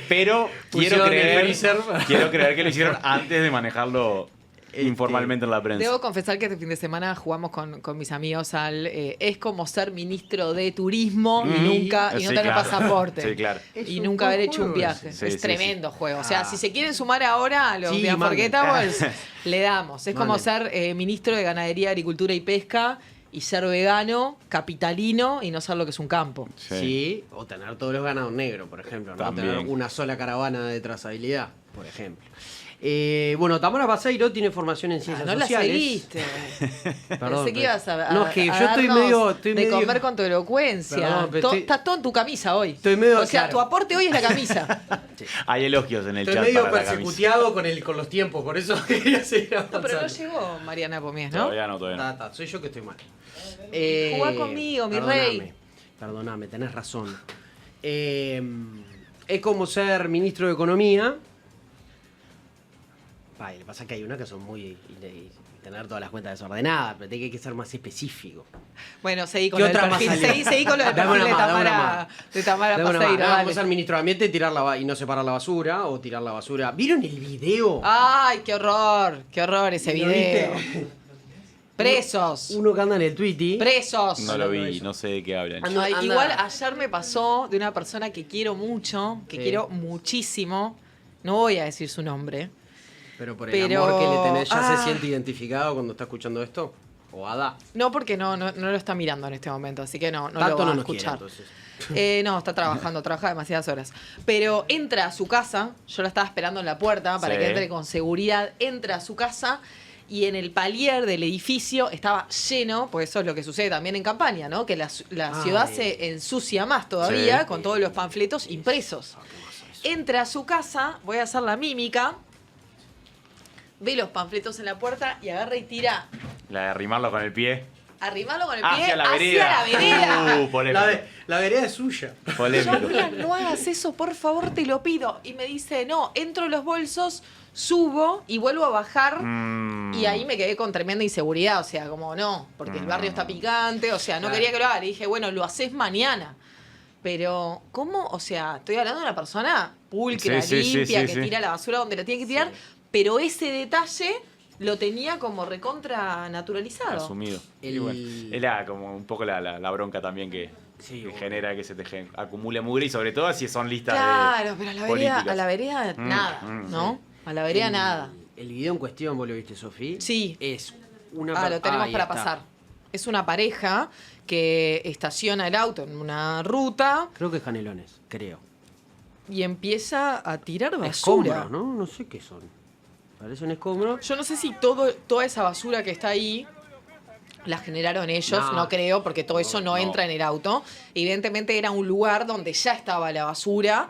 pero quiero Pusieron el creer, freezer. quiero creer que lo hicieron antes de manejarlo informalmente en la prensa. Debo confesar que este fin de semana jugamos con mis amigos al es como ser ministro de turismo y nunca y no Sí, tener claro. pasaporte. Sí, claro. Es Y un nunca buen haber hecho un juego viaje. ese. Sí, Es sí, tremendo juego. O sea, Ah. si se quieren sumar ahora a los Sí, de Unforgettables, manden. le damos. Es como Manden. ser ministro de Ganadería, Agricultura y Pesca y ser vegano, capitalino y no ser lo que es un campo. Sí, o tener todos los ganados negros, por ejemplo. No También. tener una sola caravana de trazabilidad, por ejemplo. Bueno, Tamara Paseiro tiene formación en ciencias No la sociales. seguiste. Perdón, Pensé que ibas a, no, es que a yo estoy darnos medio- de comer con tu elocuencia. Perdón, pero estoy- Estás todo en tu camisa hoy. Estoy medio- o sea, claro. tu aporte hoy es la camisa. Hay elogios en el Estoy chat medio para la camisa. persecuteado con los tiempos, por eso quería seguir No, pero no avanzando. llegó Mariana Pomies, ¿no? Todavía no, todavía no. Soy yo que estoy mal. Jugá conmigo, mi perdóname, rey. Perdóname, tenés razón. Es como ser ministro de Economía. Lo que pasa es que hay unas que son muy... tener todas las cuentas desordenadas, pero hay que ser más específico. Bueno, seguí con ¿Qué lo del otra más perfil. salió? Seguí con lo del Dame perfil una más, dame una de Tamara Dame una Paseiro. mano. dale. Vamos al ministro de Ambiente y no separar la basura o tirar la basura. ¿Vieron el video? Ay, qué horror ese ¿Lo video. viste? Presos. Uno que anda en el Twitty. Presos. No lo vi, no sé de qué hablan. Anda- Ay, anda- igual ayer me pasó de una persona que quiero mucho, que Sí. quiero muchísimo. No voy a decir su nombre. Pero por el Pero- amor que le tenés, ¿ya Ah. se siente identificado cuando está escuchando esto? ¿O Ada? No, porque no lo está mirando en este momento, así que no lo Tanto va a no nos quiere, escuchar. entonces. No, está trabajando, trabaja demasiadas horas. Pero entra a su casa, yo la estaba esperando en la puerta para Sí. que entre con seguridad, entra a su casa y en el palier del edificio estaba lleno, pues eso es lo que sucede también en campaña, ¿no? Que la ciudad se ensucia más todavía Sí. con todos los panfletos impresos. Entra a su casa, voy a hacer la mímica, ve los panfletos en la puerta y agarra y tira. La de arrimarlo con el pie. Arrimarlo con el pie Hacia la vereda. hacia la vereda. Polémico. La vereda es suya. Yo, Polémico. mira, no hagas eso, por favor, te lo pido. Y me dice, no, entro en los bolsos, subo y vuelvo a bajar. Y ahí me quedé con tremenda inseguridad. O sea, como no, porque el barrio está picante. O sea, no Claro. quería que lo haga. Le dije, bueno, lo haces mañana. Pero, ¿cómo? O sea, estoy hablando de una persona pulcra, Sí, sí, sí, limpia, sí, que sí. tira la basura donde la tiene que tirar. Pero ese detalle lo tenía como recontra naturalizado. Asumido. El- Y bueno, era como un poco la bronca también que Sí, genera que se te acumule mugre y sobre todo si son listas Claro, pero a la vereda, políticas. nada, ¿no? A la vereda nada. El video en cuestión, vos lo viste, Sofía. Sí. Es una... Lo tenemos ahí para está. pasar. Es una pareja que estaciona el auto en una ruta Creo que es Canelones, creo. y empieza a tirar basura. Escombros, ¿no? No sé qué son. Parecen escombros. Yo no sé si toda esa basura que está ahí la generaron ellos, No. no creo, porque todo eso no entra en el auto. Evidentemente era un lugar donde ya estaba la basura,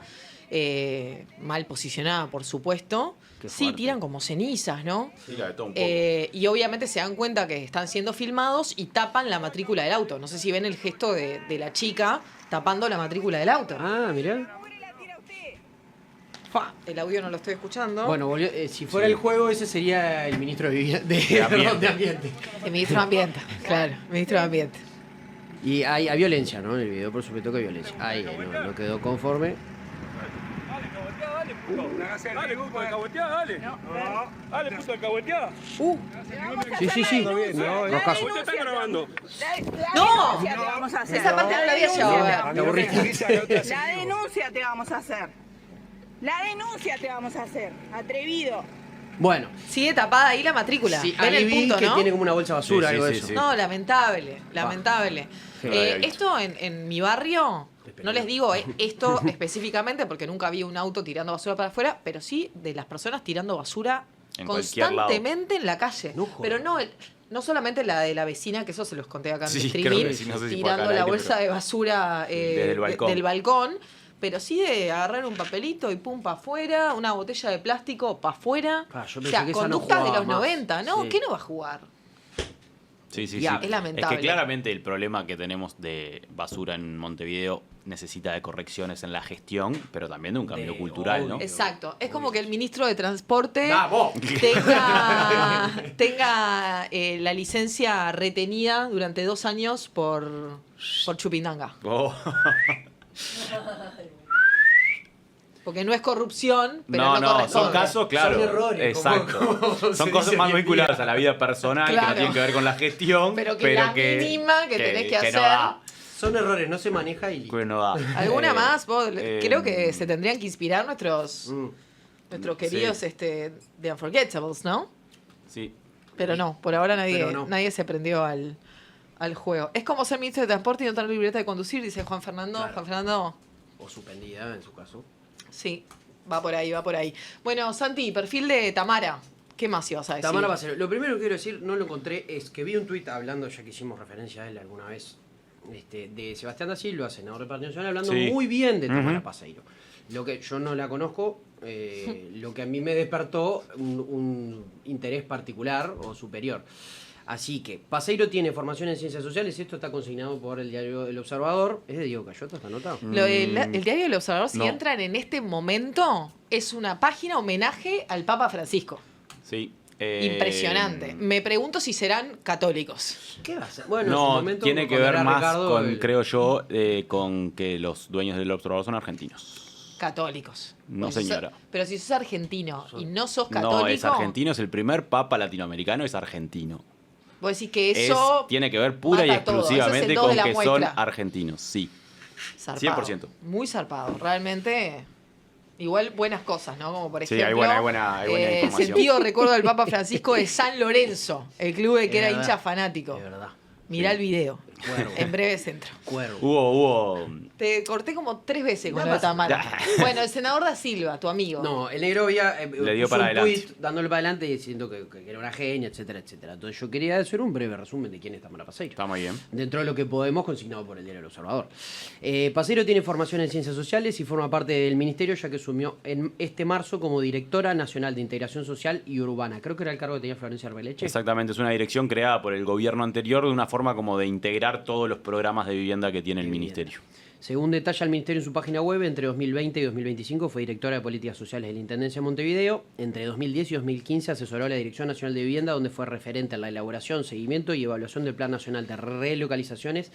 mal posicionada, por supuesto. Qué Sí, fuerte. tiran como cenizas, ¿no? Tira de todo un poco. Y obviamente se dan cuenta que están siendo filmados y tapan la matrícula del auto. No sé si ven el gesto de la chica tapando la matrícula del auto. Ah, mirá. Fa, el audio no lo estoy escuchando. Bueno, si fuera el juego, ese sería el ministro de Ambiente. de Ambiente. El ministro de Ambiente, claro, ministro de Ambiente. Y hay violencia, ¿no? En el video, por supuesto que hay violencia. Ahí no quedó conforme. Dale, puto, alcahueteá, dale. Dale, puto, alcahueteá. Sí. Roscazo. Usted está grabando. ¡No! Te vamos a hacer. Esa parte no la había llevado a ver. Te aburriste. La denuncia te vamos a hacer. La denuncia te vamos a hacer. Atrevido. Bueno, Sigue tapada ahí la matrícula. sí, Ven ahí el vi punto, que ¿no? tiene como una bolsa de basura, Sí, algo sí, de sí, eso. sí. No, lamentable, lamentable. No lo había visto. Esto en mi barrio, no les digo esto específicamente porque nunca vi un auto tirando basura para afuera, pero sí de las personas tirando basura En cualquier lado. constantemente en la calle. No jodas. Pero no solamente la de la vecina, que eso se los conté acá en Sí, el creo streaming, que sí, no sé si fue acá tirando al la aire, bolsa pero- de basura Desde el balcón. del balcón. Pero sí de agarrar un papelito y pum para afuera, una botella de plástico para afuera. Ah, yo O pensé sea, que esa no conductas de jugaba los más. 90, ¿no? Sí. ¿Qué no va a jugar? Sí, sí, Ya, sí. es lamentable. que claramente el problema que tenemos de basura en Montevideo necesita de correcciones en la gestión, pero también de un cambio cultural, ¿no? Exacto. Es como que el ministro de Transporte ¡Vamos! tenga la licencia retenida durante 2 años por chupindanga. Oh. Porque no es corrupción, pero no, corresponde. son casos, claro. Son errores, Exacto. como se son cosas dice más hoy en vinculadas día. a la vida personal, que Claro. no tienen que ver con la gestión, Pero que la mínima que tenés que hacer. no da, Son errores, no se maneja y... que no da. ¿Alguna más? Vos, creo que se te... tendrían que inspirar nuestros queridos Sí. The Unforgettables, ¿no? Sí. Pero no, por ahora Pero no. nadie se prendió al juego. Es como ser ministro de Transporte y no tener libreta de conducir, dice Juan Fernando. Claro. Juan Fernando, O suspendida, en su caso. sí, va por ahí, va por ahí. Bueno, Santi, perfil de Tamara. ¿Qué más ibas a decir? Tamara Bacero. Lo primero que quiero decir, no lo encontré, es que vi un tuit hablando, ya que hicimos referencia a él alguna vez, de Sebastián da Silva, senador del Partido Nacional, hablando Sí. muy bien de Tamara Ujú. Paseiro. Lo que yo no la conozco, lo que a mí me despertó un interés particular o superior. Así que, Paseiro tiene formación en ciencias sociales, esto está consignado por el diario El Observador. ¿Es de Diego Cayota esta nota? El diario del Observador, si no. entran en este momento, es una página homenaje al Papa Francisco. Sí. Impresionante. Me pregunto si serán católicos. ¿Qué va a ser? Bueno, en su No, momento, tiene que cuando ver era más Ricardo, con, creo yo, con que los dueños del Observador son argentinos. Católicos. No, Pues si señora. pero si sos argentino y no sos católico, No, es argentino, es el primer papa latinoamericano, es argentino. vos decís que eso Tiene que ver pura y mata todo. Eso es el exclusivamente do con de la que son muestra. argentinos, sí. zarpado. 100%. Muy zarpado. Realmente, igual buenas cosas, ¿no? Como por Sí, ejemplo, hay buena información. sentido recuerdo del Papa Francisco de San Lorenzo, el club de que Es era verdad. hincha fanático. De verdad. Mirá el video. Cuervo. En breve centro. Cuervo. Hubo. Te corté como 3 veces con No lo de pasa Tamara. Bueno, el senador Da Silva, tu amigo. No, el negro había Le dio puso para un adelante. tuit dándole para adelante y diciendo que era una genia, etcétera, etcétera. Entonces yo quería hacer un breve resumen de quién es Tamara Paseiro. Está muy bien. Dentro de lo que podemos, consignado por el Diario El Observador. Paseiro tiene formación en Ciencias Sociales y forma parte del Ministerio, ya que asumió en este marzo como Directora Nacional de Integración Social y Urbana. Creo que era el cargo que tenía Florencia Arbeleche. Exactamente, es una dirección creada por el gobierno anterior de una forma como de integrar todos los programas de vivienda que tiene el ministerio. Según detalla el Ministerio en su página web, entre 2020 y 2025 fue directora de Políticas Sociales de la Intendencia de Montevideo. Entre 2010 y 2015 asesoró a la Dirección Nacional de Vivienda, donde fue referente en la elaboración, seguimiento y evaluación del Plan Nacional de Relocalizaciones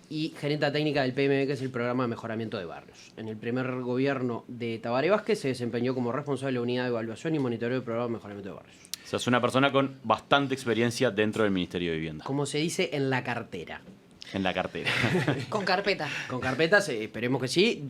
y gerenta técnica del PMB, que es el Programa de Mejoramiento de Barrios. En el primer gobierno de Tabaré Vázquez se desempeñó como responsable de la Unidad de Evaluación y Monitoreo del Programa de Mejoramiento de Barrios. O sea, es una persona con bastante experiencia dentro del Ministerio de Vivienda, Como se dice en la cartera. en la cartera. Con carpeta. Con carpetas, esperemos que sí,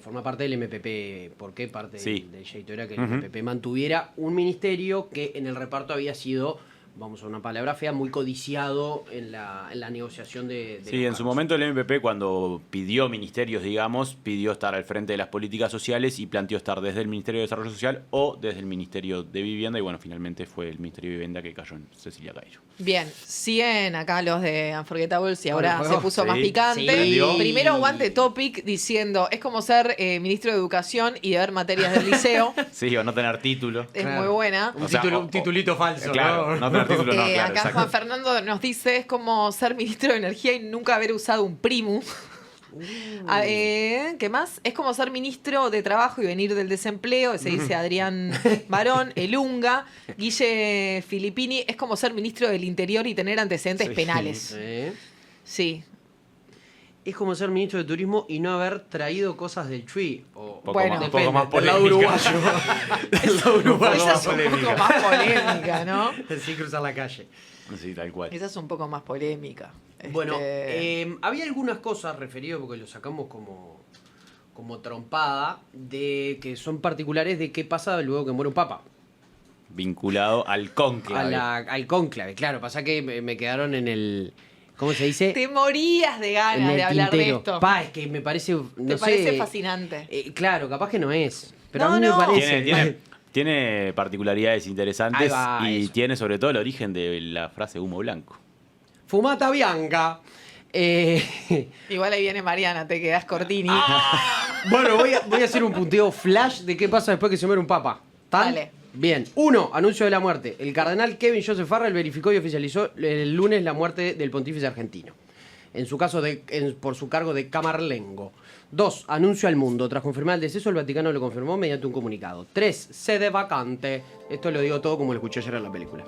forma parte del MPP. ¿Por qué parte Sí. de Jayto era que el MPP mantuviera un ministerio que en el reparto había sido, vamos a una palabra fea, muy codiciado en la negociación de Sí, los en su cargos. momento el MPP cuando pidió ministerios, digamos, pidió estar al frente de las políticas sociales y planteó estar desde el Ministerio de Desarrollo Social o desde el Ministerio de Vivienda y bueno, finalmente fue el Ministerio de Vivienda que cayó en Cecilia Cairo. Bien, siguen acá los de Unforgettables y ahora Bueno, se puso sí, más picante. sí. Primero aguante Topic diciendo, es como ser ministro de Educación y de ver materias del liceo. Sí, o no tener título. Es Claro. muy buena. O sea, Un titulito falso, Claro, no tener título, no, claro, Acá exacto. Juan Fernando nos dice, es como ser ministro de Energía y nunca haber usado un Primu. ¿Qué más? Es como ser ministro de Trabajo y venir del desempleo, ese dice Adrián Barón, el Unga. Guille Filippini, es como ser ministro del Interior y tener antecedentes penales. Sí. Es como ser ministro de Turismo y no haber traído cosas del Tree. O, Bueno. Un poco más del lado polémica. uruguayo. Del lado uruguayo. Esa es un poco más polémica, ¿no? Sin cruzar la calle. Sí, tal cual. Esa es un poco más polémica. Bueno, había algunas cosas referido, porque lo sacamos como trompada, de que son particulares de qué pasa luego que muere un papa. Vinculado al cónclave. Al cónclave, claro. Pasa que me quedaron en el... ¿Cómo se dice? Te morías de En ganas el de hablar de tintero. esto. Pa, es que me parece... No ¿Te sé, parece fascinante? Claro, capaz que no es. Pero No, a mí no. me parece... Tiene particularidades interesantes Ahí va, y eso. tiene sobre todo el origen de la frase humo blanco. Fumata bianca. Igual ahí viene Mariana, te quedás Cortini. Bueno, voy a hacer un punteo flash de qué pasa después que se muere un papa. ¿Tan? Dale. Bien. 1. Anuncio de la muerte. El cardenal Kevin Joseph Farrell verificó y oficializó el lunes la muerte del pontífice argentino. En su caso, por su cargo de camarlengo. 2. Anuncio al mundo. Tras confirmar el deceso, el Vaticano lo confirmó mediante un comunicado. 3. Sede vacante. Esto lo digo todo como lo escuché ayer en la película.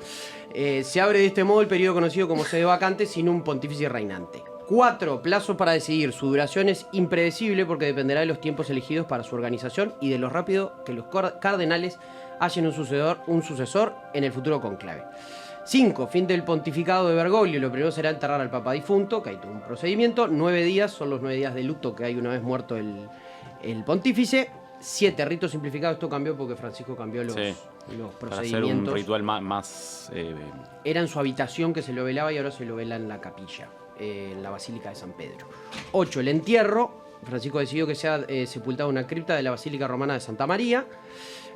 Se abre de este modo el periodo conocido como sede vacante sin un pontífice reinante. 4. Plazo para decidir. Su duración es impredecible porque dependerá de los tiempos elegidos para su organización y de lo rápido que los cardenales hallen un sucesor en el futuro conclave. 5. Fin del pontificado de Bergoglio. Lo primero será enterrar al papa difunto, que hay todo un procedimiento. 9 días son los 9 días de luto que hay una vez muerto el pontífice. 7. Rito simplificado. Esto cambió porque Francisco cambió los Para hacer procedimientos. un ritual más Era en su habitación que se lo velaba y ahora se lo vela en la capilla, en la Basílica de San Pedro. 8. El entierro. Francisco decidió que sea sepultado en una cripta de la Basílica Romana de Santa María.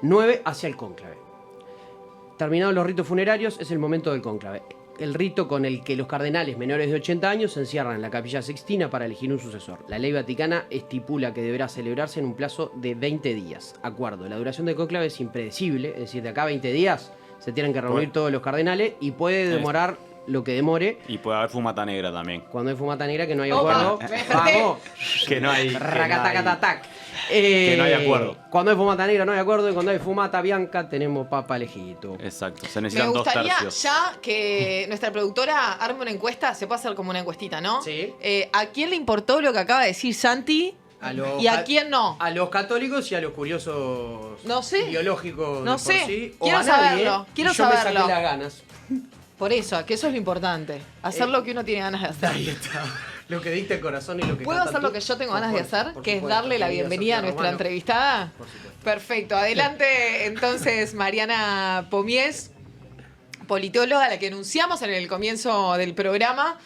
9. Hacia el cónclave. Terminados los ritos funerarios, es el momento del cónclave. El rito con el que los cardenales menores de 80 años se encierran en la Capilla Sixtina para elegir un sucesor. La ley vaticana estipula que deberá celebrarse en un plazo de 20 días. Acuerdo, la duración del cónclave es impredecible, es decir, de acá a 20 días se tienen que reunir todos los cardenales y puede demorar lo que demore. y puede haber fumata negra también. Cuando hay fumata negra que no hay Opa, acuerdo. me desperté. ¡Vamos! Que no hay. Racatacatatac. que no hay acuerdo. Cuando hay fumata negra no hay acuerdo y cuando hay fumata bianca tenemos papa elegido. Exacto. Se Me necesitan dos gustaría tercios. ya que nuestra productora arme una encuesta, se puede hacer como una encuestita, ¿no? Sí. ¿A quién le importó lo que acaba de decir Santi y a quién no? A los católicos y a los curiosos No sé. biológicos. No de por sé. sí, o Quiero a nadie, saberlo, quiero y yo me saberlo. saqué las ganas. Por eso, que eso es lo importante. Hacer lo que uno tiene ganas de hacer. Ahí está. Lo que dicta el corazón y lo que ¿Puedo canta hacer lo tú? que yo tengo Por ganas de supuesto, hacer? por Que es supuesto, darle la querida bienvenida a Sofía nuestra Romano. entrevistada. Por supuesto. Perfecto. Adelante, entonces, Mariana Pomies, politóloga, a la que anunciamos en el comienzo del programa.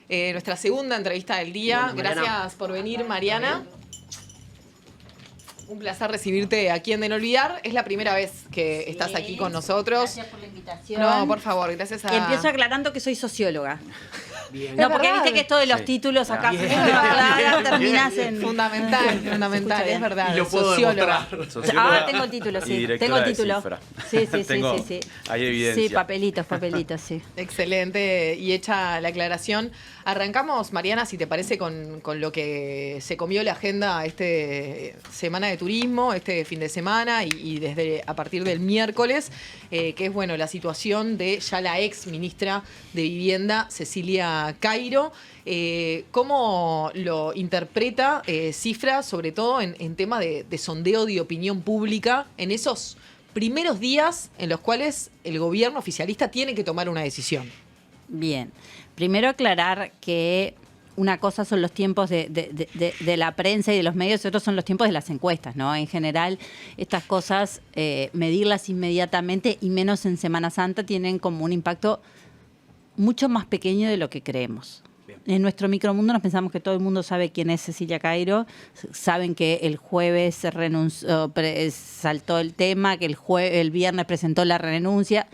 nuestra segunda entrevista del día. Bueno, Mariana. Gracias por venir, Mariana. Un placer recibirte aquí en De No Olvidar. Es la primera vez que estás aquí con nosotros. Gracias por la invitación. No, por favor, gracias a... Empiezo aclarando que soy socióloga. Bien. No, porque verdad. viste que esto de los Sí. títulos acá Bien. terminás en... Fundamental, fundamental, Escucha es verdad. Y lo puedo socióloga. demostrar. Socióloga Tengo el título, y sí. directora Tengo el de título. Cifra. Sí. Tengo- sí. hay evidencia. Sí, papelitos, sí. Excelente y hecha la aclaración. Arrancamos, Mariana, si te parece, con lo que se comió la agenda semana de turismo, este fin de semana y desde a partir del miércoles, que es bueno la situación de ya la ex ministra de Vivienda, Cecilia Cairo. ¿Cómo lo interpreta Cifra, sobre todo en tema de sondeo de opinión pública, en esos primeros días en los cuales el gobierno oficialista tiene que tomar una decisión? Bien. Primero aclarar que una cosa son los tiempos de la prensa y de los medios, y otros son los tiempos de las encuestas, ¿no? En general, estas cosas, medirlas inmediatamente y menos en Semana Santa, tienen como un impacto mucho más pequeño de lo que creemos. Bien. En nuestro micromundo nos pensamos que todo el mundo sabe quién es Cecilia Cairo, saben que el jueves saltó el tema, que el viernes presentó la renuncia.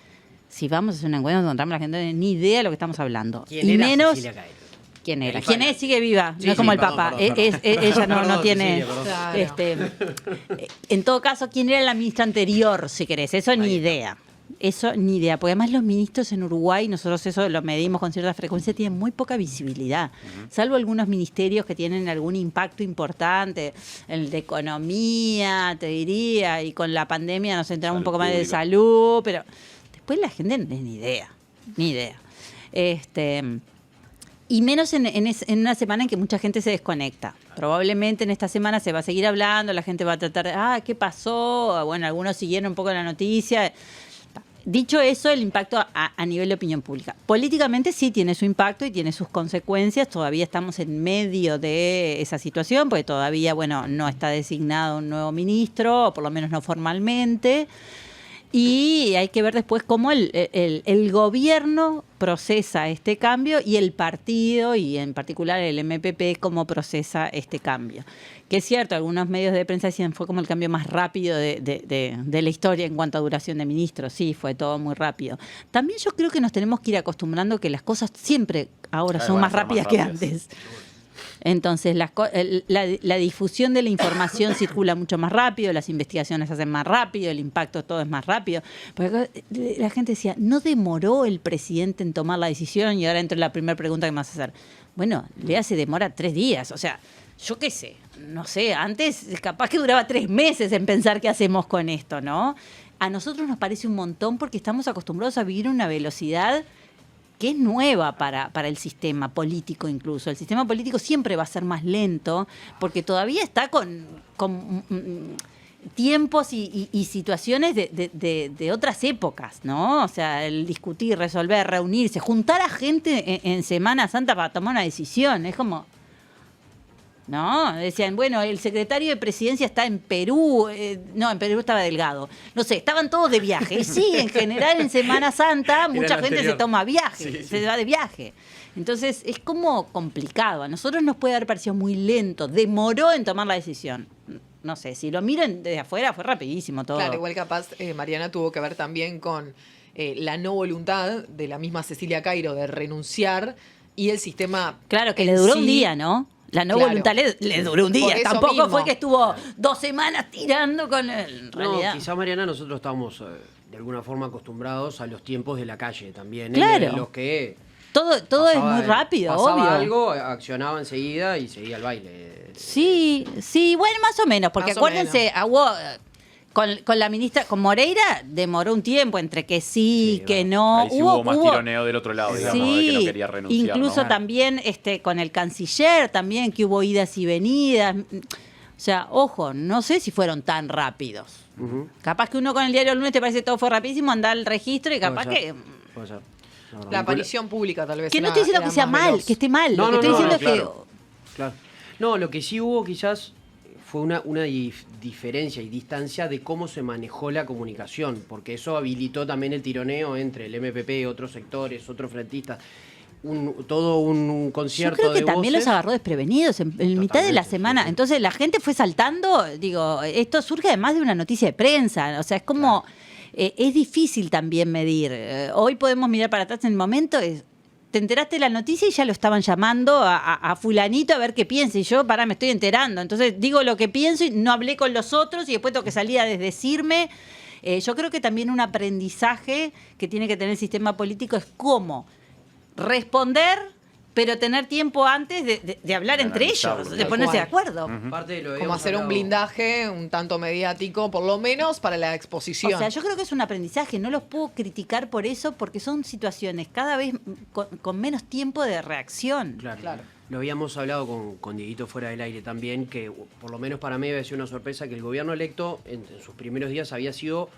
Si vamos a hacer una encuesta, nos encontramos la gente no tiene ni idea de lo que estamos hablando. ¿Quién y era menos Cecilia Cairo? quién era. Ahí ¿Quién falla. es? Sigue viva, Sí, no es como sí, el Papa. perdón. Ella no Perdón, tiene... Cecilia, perdón. En todo caso, ¿quién era la ministra anterior, si querés? Eso ni idea. Eso ni idea, porque además los ministros en Uruguay, nosotros eso lo medimos con cierta frecuencia, tienen muy poca visibilidad, salvo algunos ministerios que tienen algún impacto importante, el de economía, te diría, y con la pandemia nos centramos un Salud poco más de pública. salud, pero después la gente no tiene ni idea. Y menos en una semana en que mucha gente se desconecta. Probablemente en esta semana se va a seguir hablando, la gente va a tratar de, ¿qué pasó? Bueno, algunos siguieron un poco la noticia. Dicho eso, el impacto a nivel de opinión pública. Políticamente sí tiene su impacto y tiene sus consecuencias. Todavía estamos en medio de esa situación, porque todavía, no está designado un nuevo ministro, o por lo menos no formalmente. Y hay que ver después cómo el gobierno procesa este cambio y el partido, y en particular el MPP, cómo procesa este cambio. Que es cierto, algunos medios de prensa decían fue como el cambio más rápido de la historia en cuanto a duración de ministros. Sí, fue todo muy rápido. También yo creo que nos tenemos que ir acostumbrando que las cosas siempre ahora son van a más ser más rápidas que rápidas. antes. Entonces, la difusión de la información circula mucho más rápido, las investigaciones se hacen más rápido, el impacto todo es más rápido. Porque la gente decía, ¿no demoró el presidente en tomar la decisión? Y ahora entra la primera pregunta que me vas a hacer. Bueno, le hace demora 3 días. O sea, yo qué sé, no sé, antes capaz que duraba 3 meses en pensar qué hacemos con esto, ¿no? A nosotros nos parece un montón porque estamos acostumbrados a vivir a una velocidad que es nueva para el sistema político incluso. El sistema político siempre va a ser más lento porque todavía está con tiempos y situaciones de otras épocas, ¿no? O sea, el discutir, resolver, reunirse, juntar a gente en Semana Santa para tomar una decisión. Es como... ¿No? Decían, bueno, el secretario de Presidencia está en Perú. No, en Perú estaba Delgado. No sé, estaban todos de viaje. Y sí, en general en Semana Santa mucha gente se toma viaje, se va de viaje. Entonces es como complicado. A nosotros nos puede haber parecido muy lento. Demoró en tomar la decisión. No sé, si lo miran desde afuera fue rapidísimo todo. Claro, igual capaz Mariana tuvo que ver también con la no voluntad de la misma Cecilia Cairo de renunciar y el sistema. Claro, que le en duró sí. un día, ¿no? La no Claro. voluntad le duró un día. Por eso Tampoco mismo. fue que estuvo 2 semanas tirando con él. En realidad. No, quizá, Mariana, nosotros estamos de alguna forma acostumbrados a los tiempos de la calle también. Claro. En los que Todo es pasaba- muy rápido, pasaba obvio. algo, accionaba enseguida y seguía el baile. Sí, bueno, más o menos, porque Más o acuérdense, con la ministra, con Moreira, demoró un tiempo entre que sí, que no. Ahí sí hubo más tironeo del otro lado, digamos, de que no quería renunciar. incluso ¿no? también con el canciller, también que hubo idas y venidas. O sea, ojo, no sé si fueron tan rápidos. Ujú. Capaz que uno con el diario El Lunes te parece todo fue rapidísimo, anda al registro y capaz Puede que... ser, puede ser. La verdad. La aparición pública, tal vez. Que no era- estoy diciendo era que sea más mal, veloz. que esté mal. No, lo que no, estoy no, diciendo es claro. Claro. No, lo que sí hubo quizás fue una diferencia y distancia de cómo se manejó la comunicación, porque eso habilitó también el tironeo entre el MPP, otros sectores, otros frentistas. todo un Yo concierto creo que de también voces. los agarró desprevenidos en mitad de la Totalmente, semana. sí. Entonces la gente fue saltando, digo, esto surge además de una noticia de prensa. O sea, es como, es difícil también medir. Hoy podemos mirar para atrás en el momento, te enteraste de la noticia y ya lo estaban llamando a fulanito a ver qué piensa. Y yo, me estoy enterando. Entonces digo lo que pienso y no hablé con los otros y después tengo que salir a desdecirme. Yo creo que también un aprendizaje que tiene que tener el sistema político es cómo responder, pero tener tiempo antes de hablar De entre analizarlo, ellos, de tal ponerse de cual. acuerdo. Parte de lo Como habíamos hacer un hablado. blindaje un tanto mediático, por lo menos para la exposición. O sea, yo creo que es un aprendizaje, no los puedo criticar por eso, porque son situaciones cada vez con menos tiempo de reacción. Claro. Lo habíamos hablado con Dieguito fuera del aire también, que por lo menos para mí había sido una sorpresa que el gobierno electo en sus primeros días había sido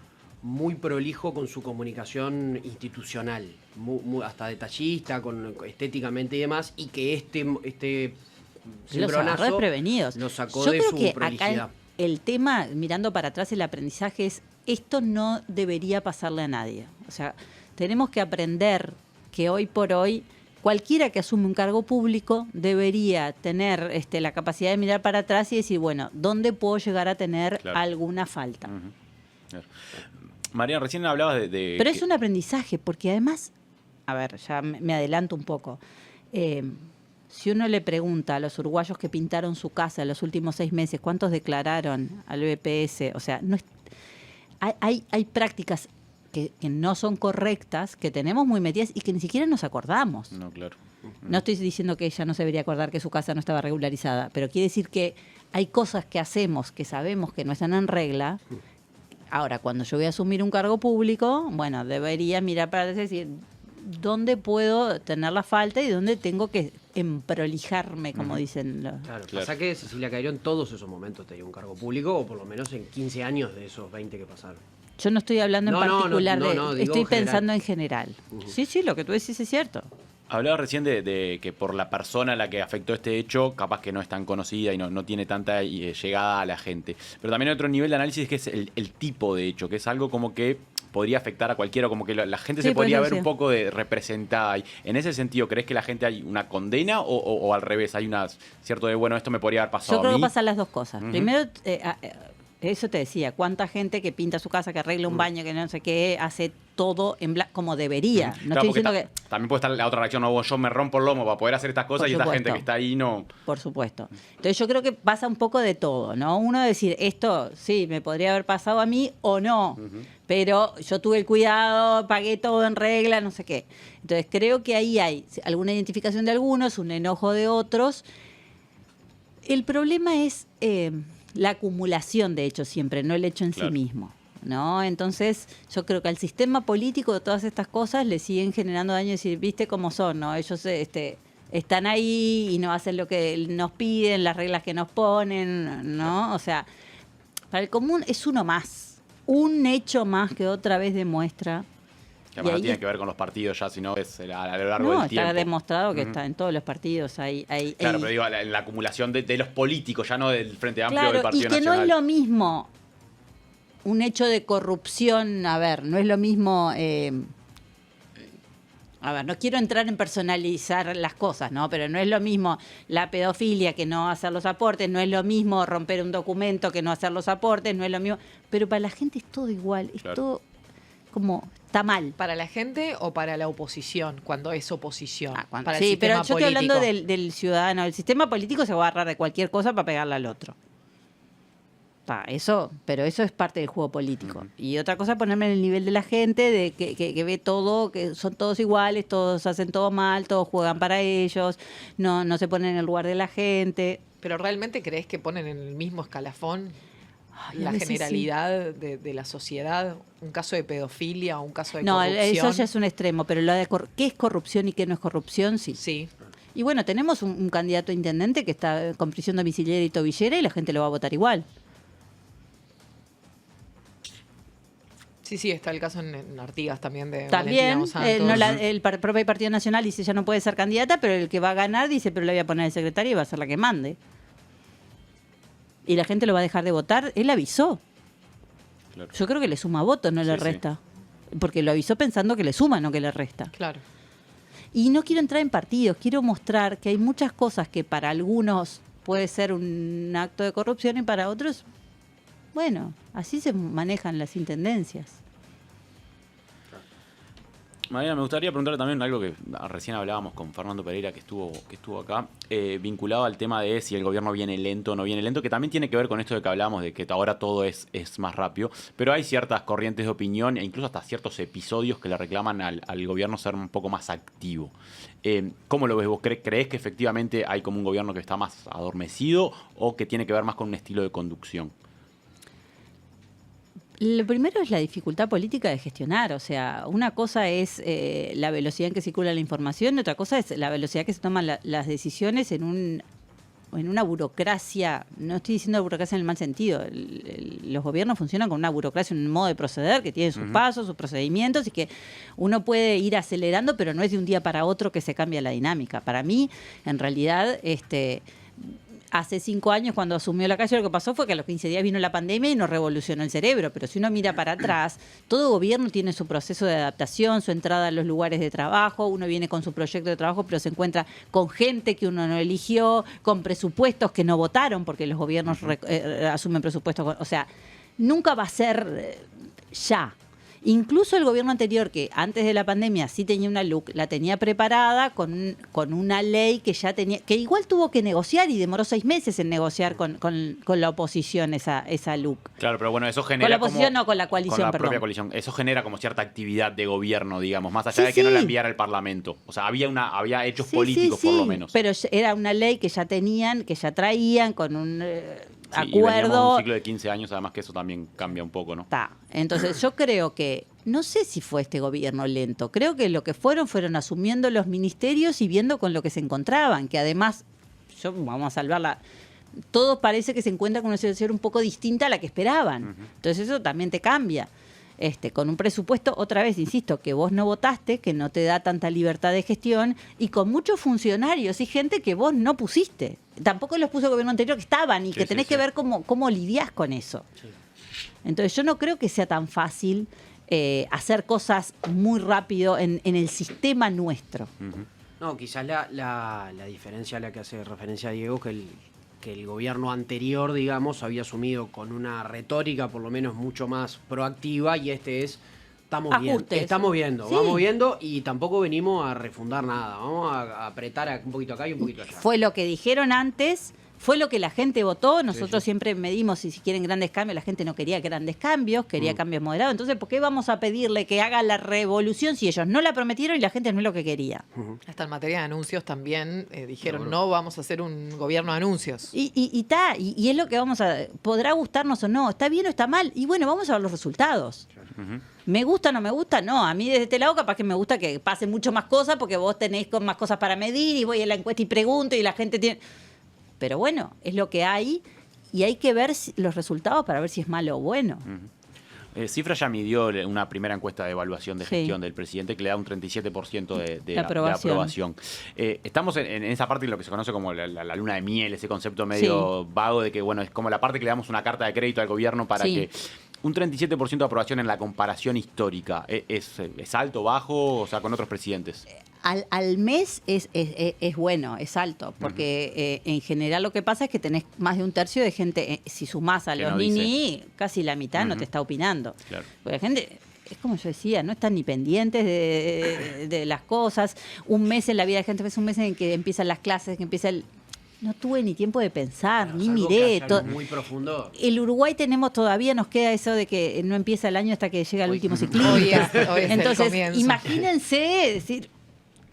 muy prolijo con su comunicación institucional, hasta detallista, estéticamente y demás, y que este Los cimbronazo agarró desprevenidos. lo sacó Yo de creo su que prolijidad. acá el tema, mirando para atrás, el aprendizaje es, esto no debería pasarle a nadie. O sea, tenemos que aprender que hoy por hoy cualquiera que asume un cargo público debería tener la capacidad de mirar para atrás y decir, bueno, ¿dónde puedo llegar a tener Claro. alguna falta? Claro. Mariana, recién hablabas de Pero es un aprendizaje, porque además, a ver, ya me adelanto un poco. Si uno le pregunta a los uruguayos que pintaron su casa en los últimos 6 meses, ¿cuántos declararon al BPS? O sea, no es, hay prácticas que no son correctas, que tenemos muy metidas y que ni siquiera nos acordamos. No, claro. No estoy diciendo que ella no se debería acordar que su casa no estaba regularizada, pero quiere decir que hay cosas que hacemos que sabemos que no están en regla. Ahora, cuando yo voy a asumir un cargo público, bueno, debería mirar para decir dónde puedo tener la falta y dónde tengo que emprolijarme, como dicen los... Claro, Claro. pasa que Cecilia Cairo en todos esos momentos tenía un cargo público, o por lo menos en 15 años de esos 20 que pasaron. Yo no estoy hablando en particular no, de... digo estoy en general. pensando en general. Sí, lo que tú decís es cierto. Hablaba recién de que por la persona a la que afectó este hecho, capaz que no es tan conocida y no tiene tanta llegada a la gente. Pero también hay otro nivel de análisis que es el tipo de hecho, que es algo como que podría afectar a cualquiera, como que la gente Sí, se podría puede ver ser. un poco representada. En ese sentido, ¿crees que la gente hay una condena o al revés? Hay una cierto de, bueno, esto me podría haber pasado Yo creo a que mí? pasan las dos cosas. Ujú. Primero, eso te decía, cuánta gente que pinta su casa, que arregla un baño, que no sé qué, hace todo en blanco como debería. No Claro, estoy porque diciendo que... también puede estar la otra reacción, no, yo me rompo el lomo para poder hacer estas cosas Por y esta supuesto. gente que está ahí no... Por supuesto. Entonces yo creo que pasa un poco de todo, ¿no? Uno decir, esto sí, me podría haber pasado a mí o no, pero yo tuve el cuidado, pagué todo en regla, no sé qué. Entonces creo que ahí hay alguna identificación de algunos, un enojo de otros. El problema es la acumulación de hechos siempre, no el hecho en Claro. sí mismo. ¿No? Entonces, yo creo que al sistema político de todas estas cosas le siguen generando daño y decir, viste cómo son, ¿no? Ellos están ahí y no hacen lo que nos piden, las reglas que nos ponen, ¿no? O sea, para el común es uno más, un hecho más que otra vez demuestra. Que además Y no ahí tiene es- que ver con los partidos ya, sino es a lo largo No, del tiempo. está demostrado que Ujú. está en todos los partidos. Claro, pero digo, la acumulación de los políticos, ya no del Frente Amplio o del Claro, y Partido que Nacional. no es lo mismo un hecho de corrupción, a ver, no es lo mismo, a ver, no quiero entrar en personalizar las cosas, ¿no? Pero no es lo mismo la pedofilia que no hacer los aportes, no es lo mismo romper un documento que no hacer los aportes, no es lo mismo, pero para la gente es todo igual, es Claro. todo como, está mal. ¿Para la gente o para la oposición, cuando es oposición? Para el Sí, pero sistema yo estoy hablando político. del ciudadano. El sistema político se va a agarrar de cualquier cosa para pegarle al otro. Pero eso es parte del juego político. Y otra cosa es ponerme en el nivel de la gente, de que ve todo, que son todos iguales, todos hacen todo mal, todos juegan para ellos, no se ponen en el lugar de la gente. ¿Pero realmente crees que ponen en el mismo escalafón Ay, a la veces sí. generalidad de la sociedad? ¿Un caso de pedofilia o un caso de No, corrupción? eso ya es un extremo, pero lo de qué es corrupción y qué no es corrupción, sí. Sí. Y bueno, tenemos un candidato a intendente que está con prisión domiciliaria y tobillera y la gente lo va a votar igual. Sí, está el caso en Artigas también de También, Valentina Dos Santos. el propio Partido Nacional dice ya no puede ser candidata, pero el que va a ganar dice pero le voy a poner de secretaria y va a ser la que mande. Y la gente lo va a dejar de votar. Él avisó. Claro. Yo creo que le suma votos, no le Sí, sí. resta. Porque lo avisó pensando que le suma, no que le resta. Claro. Y no quiero entrar en partidos, quiero mostrar que hay muchas cosas que para algunos puede ser un acto de corrupción y para otros, bueno, así se manejan las intendencias. Mariana, me gustaría preguntarle también algo que recién hablábamos con Fernando Pereira, que estuvo acá, vinculado al tema de si el gobierno viene lento o no viene lento, que también tiene que ver con esto de que hablábamos de que ahora todo es más rápido, pero hay ciertas corrientes de opinión e incluso hasta ciertos episodios que le reclaman al gobierno ser un poco más activo. ¿Cómo lo ves vos? ¿Crees que efectivamente hay como un gobierno que está más adormecido o que tiene que ver más con un estilo de conducción? Lo primero es la dificultad política de gestionar, o sea, una cosa es la velocidad en que circula la información y otra cosa es la velocidad que se toman las decisiones en una burocracia. No estoy diciendo burocracia en el mal sentido, los gobiernos funcionan con una burocracia, un modo de proceder que tiene sus pasos, sus procedimientos y que uno puede ir acelerando, pero no es de un día para otro que se cambia la dinámica. Para mí, en realidad, hace 5 años, cuando asumió la calle, lo que pasó fue que a los 15 días vino la pandemia y nos revolucionó el cerebro. Pero si uno mira para atrás, todo gobierno tiene su proceso de adaptación, su entrada a los lugares de trabajo, uno viene con su proyecto de trabajo, pero se encuentra con gente que uno no eligió, con presupuestos que no votaron, porque los gobiernos asumen presupuestos. O sea, nunca va a ser ya. Incluso el gobierno anterior, que antes de la pandemia sí tenía una LUC, la tenía preparada con una ley que ya tenía, que igual tuvo que negociar y demoró 6 meses en negociar con la oposición esa LUC. Claro, pero bueno, eso genera. Con la oposición, no, con la coalición, con la perdón. propia coalición. Eso genera como cierta actividad de gobierno, digamos, más allá de que no la enviara al Parlamento. O sea, había hechos políticos, por lo menos. Pero era una ley que ya tenían, que ya traían con un y veníamos de acuerdo. un ciclo de 15 años, además que eso también cambia un poco, ¿no? Entonces yo creo que, no sé si fue este gobierno lento, creo que lo que fueron asumiendo los ministerios y viendo con lo que se encontraban, que además, vamos a salvarla, todo parece que se encuentra con una situación un poco distinta a la que esperaban. Entonces eso también te cambia. Con un presupuesto, otra vez, insisto, que vos no votaste, que no te da tanta libertad de gestión, y con muchos funcionarios y gente que vos no pusiste. Tampoco los puso el gobierno anterior que estaban y que tenés que ver cómo lidiás con eso. Sí. Entonces yo no creo que sea tan fácil hacer cosas muy rápido en el sistema nuestro. No, quizás la diferencia a la que hace referencia Diego, que el gobierno anterior, digamos, había asumido con una retórica por lo menos mucho más proactiva, y estamos viendo, vamos viendo, y tampoco venimos a refundar nada, vamos a apretar un poquito acá y un poquito allá. Fue lo que dijeron antes, fue lo que la gente votó. Nosotros siempre medimos si quieren grandes cambios. La gente no quería grandes cambios, quería cambios moderados. Entonces, ¿por qué vamos a pedirle que haga la revolución si ellos no la prometieron y la gente no es lo que quería? Hasta en materia de anuncios también dijeron, no vamos a hacer un gobierno de anuncios. Y es lo que vamos a... Podrá gustarnos o no, está bien o está mal. Y bueno, vamos a ver los resultados. ¿Me gusta o no me gusta? No, a mí desde este lado capaz que me gusta que pase mucho más cosas porque vos tenés más cosas para medir y voy a la encuesta y pregunto y la gente tiene... Pero bueno, es lo que hay y hay que ver los resultados para ver si es malo o bueno. Cifra ya midió una primera encuesta de evaluación de gestión del presidente que le da un 37% de aprobación. Estamos en esa parte de lo que se conoce como la luna de miel, ese concepto medio vago de que, bueno, es como la parte que le damos una carta de crédito al gobierno para que... Un 37% de aprobación en la comparación histórica. ¿Es alto, bajo, o sea, con otros presidentes? Al mes es bueno, es alto, porque en general lo que pasa es que tenés más de un tercio de gente, si sumás a los Nini, casi la mitad no te está opinando. Claro. Porque la gente... Es como yo decía, no están ni pendientes de las cosas. Un mes en la vida de gente es un mes en que empiezan las clases, que empieza el... No tuve ni tiempo de pensar, ni miré. Muy profundo. El Uruguay todavía nos queda eso de que no empieza el año hasta que llega el último ciclista. Hoy es entonces, imagínense, decir,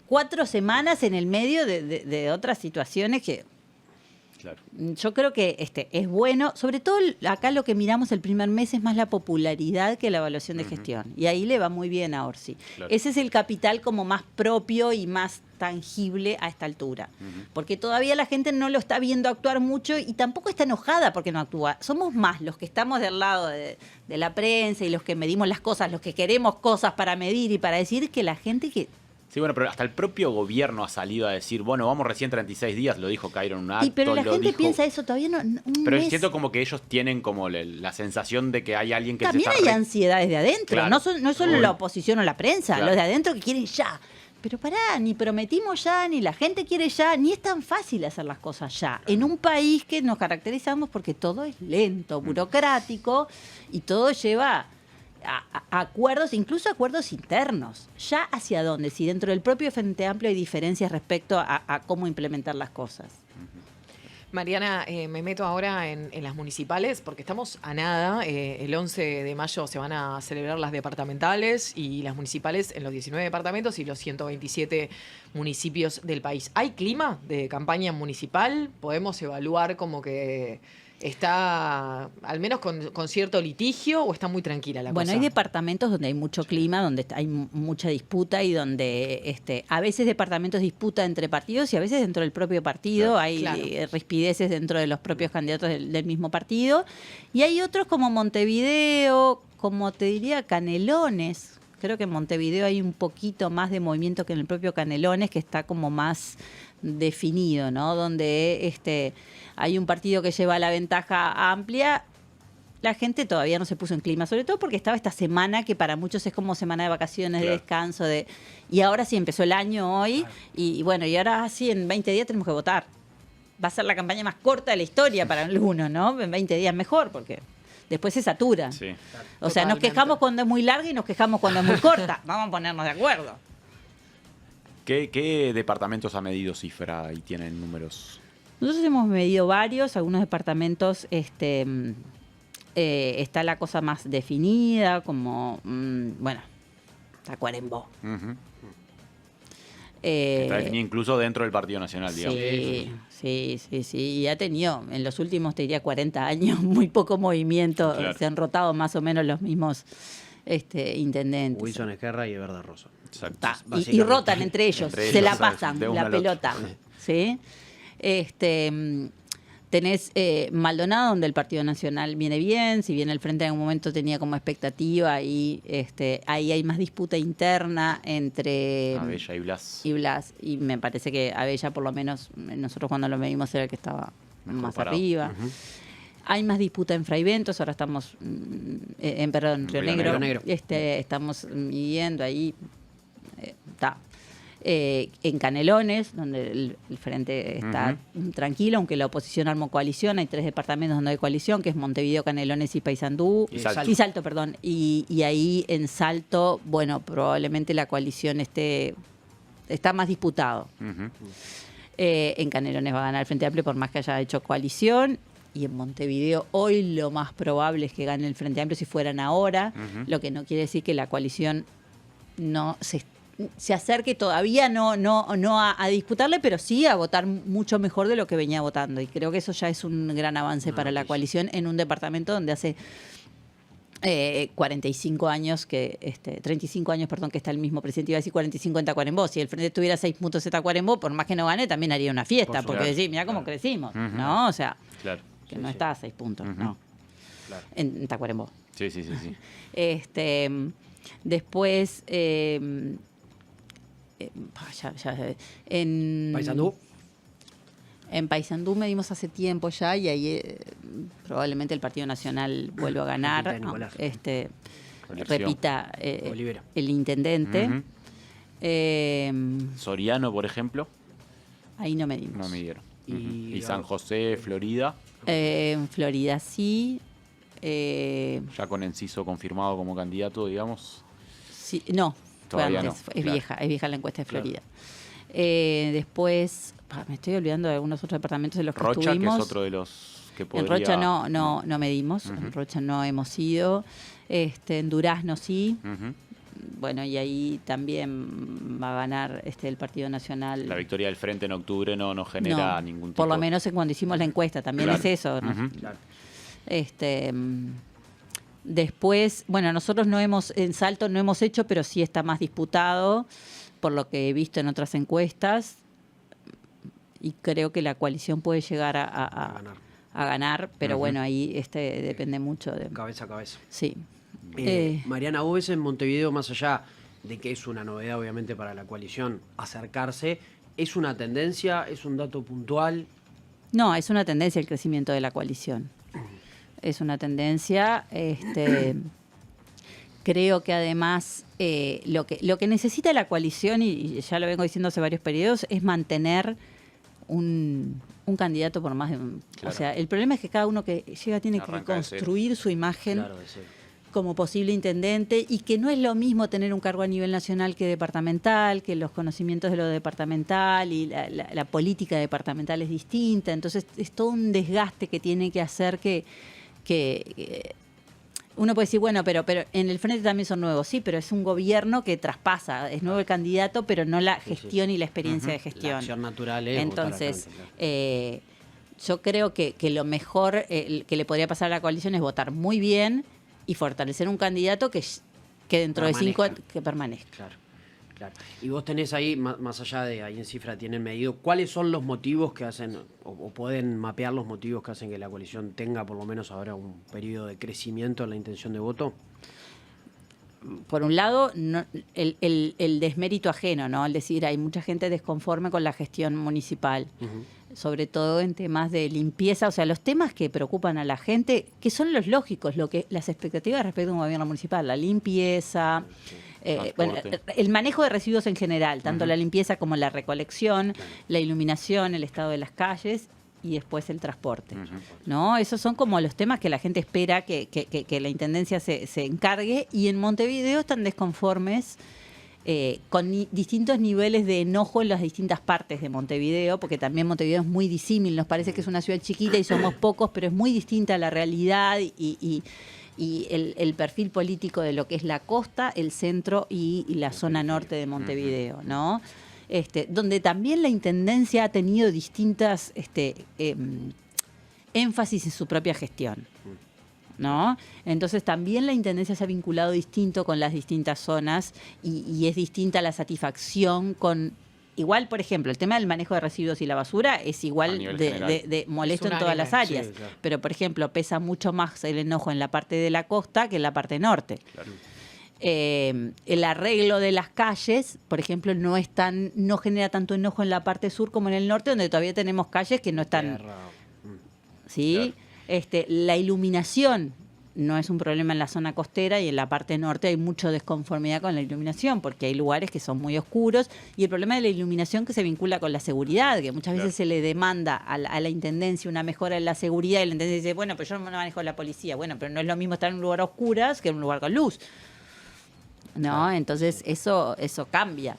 4 semanas en el medio de otras situaciones que... Claro. Yo creo que es bueno, sobre todo acá lo que miramos el primer mes es más la popularidad que la evaluación de gestión, y ahí le va muy bien a Orsi. Claro. Ese es el capital como más propio y más tangible a esta altura, porque todavía la gente no lo está viendo actuar mucho y tampoco está enojada porque no actúa. Somos más los que estamos del lado de la prensa y los que medimos las cosas, los que queremos cosas para medir y para decir, que la gente que... Sí, bueno, pero hasta el propio gobierno ha salido a decir, bueno, vamos recién 36 días, lo dijo Cairo en un acto. Pero la gente piensa eso, todavía no... Pero siento como que ellos tienen como la sensación de que hay alguien que también se está... hay ansiedades de adentro, claro. No es solo la oposición o la prensa, los de adentro que quieren ya. pero pará, ni prometimos ya, ni la gente quiere ya, ni es tan fácil hacer las cosas ya. En un país que nos caracterizamos porque todo es lento, burocrático, y todo lleva a acuerdos, incluso acuerdos internos. ¿Ya hacia dónde? Si dentro del propio Frente Amplio hay diferencias respecto a cómo implementar las cosas. Mariana, me meto ahora en las municipales porque estamos a nada. El 11 de mayo se van a celebrar las departamentales y las municipales en los 19 departamentos y los 127 municipios del país. ¿Hay clima de campaña municipal? ¿Podemos evaluar como que está al menos con cierto litigio o está muy tranquila la cosa? Bueno, hay departamentos donde hay mucho clima, donde hay mucha disputa y donde a veces departamentos disputa entre partidos y a veces dentro del propio partido hay rispideces dentro de los propios candidatos del mismo partido. Y hay otros como Montevideo, como te diría Canelones. Creo que en Montevideo hay un poquito más de movimiento que en el propio Canelones, que está como más definido, ¿no? Donde hay un partido que lleva la ventaja amplia. La gente todavía no se puso en clima, sobre todo porque estaba esta semana que para muchos es como semana de vacaciones, de descanso, y ahora sí empezó el año hoy, y bueno, y ahora sí en 20 días tenemos que votar. Va a ser la campaña más corta de la historia para algunos, ¿no? En 20 días mejor, porque después se satura. Sí. O sea, nos quejamos cuando es muy larga y nos quejamos cuando es muy corta. Vamos a ponernos de acuerdo. ¿Qué departamentos ha medido cifra y tienen números? Nosotros hemos medido varios, algunos departamentos está la cosa más definida, como, bueno, Tacuarembó. Uh-huh. Está definida incluso dentro del Partido Nacional, digamos. Sí. Y ha tenido, en los últimos, te diría, 40 años, muy poco movimiento. Claro. Se han rotado más o menos los mismos intendentes. Wilson Esquerra y Everda Rosa. Exacto. Y rotan entre ellos, se la pasan, de uno la al otro. pelota. ¿Sí? Tenés Maldonado, donde el Partido Nacional viene bien, si bien el Frente en un momento tenía como expectativa, y ahí hay más disputa interna entre Abella y Blas. y me parece que Abella, por lo menos, nosotros cuando lo medimos era el que estaba Mejor más parado. arriba. Ujú. Hay más disputa en Fray Ventos, ahora estamos en Río Río Negro. Negro. Estamos midiendo ahí. En Canelones, donde el frente está tranquilo, aunque la oposición armó coalición. Hay 3 departamentos donde hay coalición, que es Montevideo, Canelones y Paysandú. Y Salto. Y Salto, perdón. Y ahí en Salto, bueno, probablemente la coalición está más disputado. Uh-huh. En Canelones va a ganar el Frente Amplio por más que haya hecho coalición. Y en Montevideo hoy lo más probable es que gane el Frente Amplio si fueran ahora, lo que no quiere decir que la coalición no se acerque todavía no a disputarle, pero sí a votar mucho mejor de lo que venía votando. Y creo que eso ya es un gran avance para la coalición en un departamento donde hace 45 años 35 años, perdón, que está el mismo presidente. Iba a decir 45 en Tacuarembó. Si el Frente tuviera 6 puntos en Tacuarembó, por más que no gane, también haría una fiesta, porque decir, mira cómo crecimos, ¿no? O sea, Claro. que no está a 6 puntos, ¿no? Claro. En Tacuarembó. Sí. Después, en Paysandú. En Paysandú medimos hace tiempo ya y ahí probablemente el Partido Nacional vuelva a ganar, Repita Nicolás. repita Olivera. el intendente. Ujú. Soriano, por ejemplo, Ahí no medimos. no midieron. Y- Y San José, Florida, En Florida sí. ya con Enciso confirmado como candidato, digamos. Sí, no, fue Todavía antes. no, Es claro. vieja la encuesta de Claro. Florida. Después, me estoy olvidando de algunos otros departamentos de los que Rocha, que estuvimos. es otro de los que podría... En Rocha no medimos, en Rocha no hemos ido. En Durazno sí. Ujú. Bueno, y ahí también va a ganar el Partido Nacional. La victoria del Frente en octubre no genera No, ningún tipo... por lo menos en cuando hicimos la encuesta, también Claro. es eso, ¿no? Ujú. Claro. Después, bueno, nosotros en Salto no hemos hecho, pero sí está más disputado, por lo que he visto en otras encuestas, y creo que la coalición puede llegar a ganar, pero bueno, ahí depende mucho de... Cabeza a cabeza. Sí. Mariana, vos ves en Montevideo, más allá de que es una novedad obviamente para la coalición acercarse, ¿es una tendencia, es un dato puntual? No, es una tendencia el crecimiento de la coalición. Es una tendencia Creo que además lo que necesita la coalición, y ya lo vengo diciendo hace varios periodos, es mantener un candidato por más de un... Claro. O sea, el problema es que cada uno que llega tiene que Arranca de cero. construir su imagen Claro, de cero. como posible intendente, y que no es lo mismo tener un cargo a nivel nacional que departamental, que los conocimientos de lo departamental y la política departamental es distinta. Entonces es todo un desgaste que tiene que hacer que uno puede decir, bueno, pero en el frente también son nuevos. Sí, pero es un gobierno que traspasa, es nuevo el candidato, pero no la gestión y la experiencia de gestión. La acción natural es votar al Entonces, frente, claro. yo creo que lo mejor que le podría pasar a la coalición es votar muy bien y fortalecer un candidato que dentro de 5 años que permanezca. Claro, claro. Y vos tenés ahí, más allá de ahí en cifra tienen medido, ¿cuáles son los motivos que hacen, o pueden mapear los motivos que hacen que la coalición tenga por lo menos ahora un periodo de crecimiento en la intención de voto? Por un lado, el desmérito ajeno, ¿no? Al decir, hay mucha gente desconforme con la gestión municipal, sobre todo en temas de limpieza, o sea, los temas que preocupan a la gente, que son los lógicos, las expectativas respecto a un gobierno municipal, la limpieza, bueno, el manejo de residuos en general, tanto la limpieza como la recolección, la iluminación, el estado de las calles y después el transporte, ¿no? Esos son como los temas que la gente espera que la Intendencia se encargue, y en Montevideo están desconformes con distintos niveles de enojo en las distintas partes de Montevideo, porque también Montevideo es muy disímil, nos parece que es una ciudad chiquita y somos pocos, pero es muy distinta a la realidad y el perfil político de lo que es la costa, el centro y la zona norte de Montevideo, ¿no? Donde también la Intendencia ha tenido distintas énfasis en su propia gestión, ¿no? Entonces también la Intendencia se ha vinculado distinto con las distintas zonas y es distinta la satisfacción con... Igual, por ejemplo, el tema del manejo de residuos y la basura es igual de molesto en todas las áreas, sí, claro. pero por ejemplo pesa mucho más el enojo en la parte de la costa que en la parte norte. Claro. El arreglo de las calles, por ejemplo, no genera tanto enojo en la parte sur como en el norte, donde todavía tenemos calles que no están... ¿Sí? La iluminación no es un problema en la zona costera, y en la parte norte hay mucha desconformidad con la iluminación, porque hay lugares que son muy oscuros, y el problema de la iluminación que se vincula con la seguridad, que muchas veces se le demanda a la Intendencia una mejora en la seguridad, y la Intendencia dice, bueno, pero yo no manejo la policía. Bueno, pero no es lo mismo estar en un lugar a oscuras que en un lugar con luz, ¿no? Entonces eso cambia.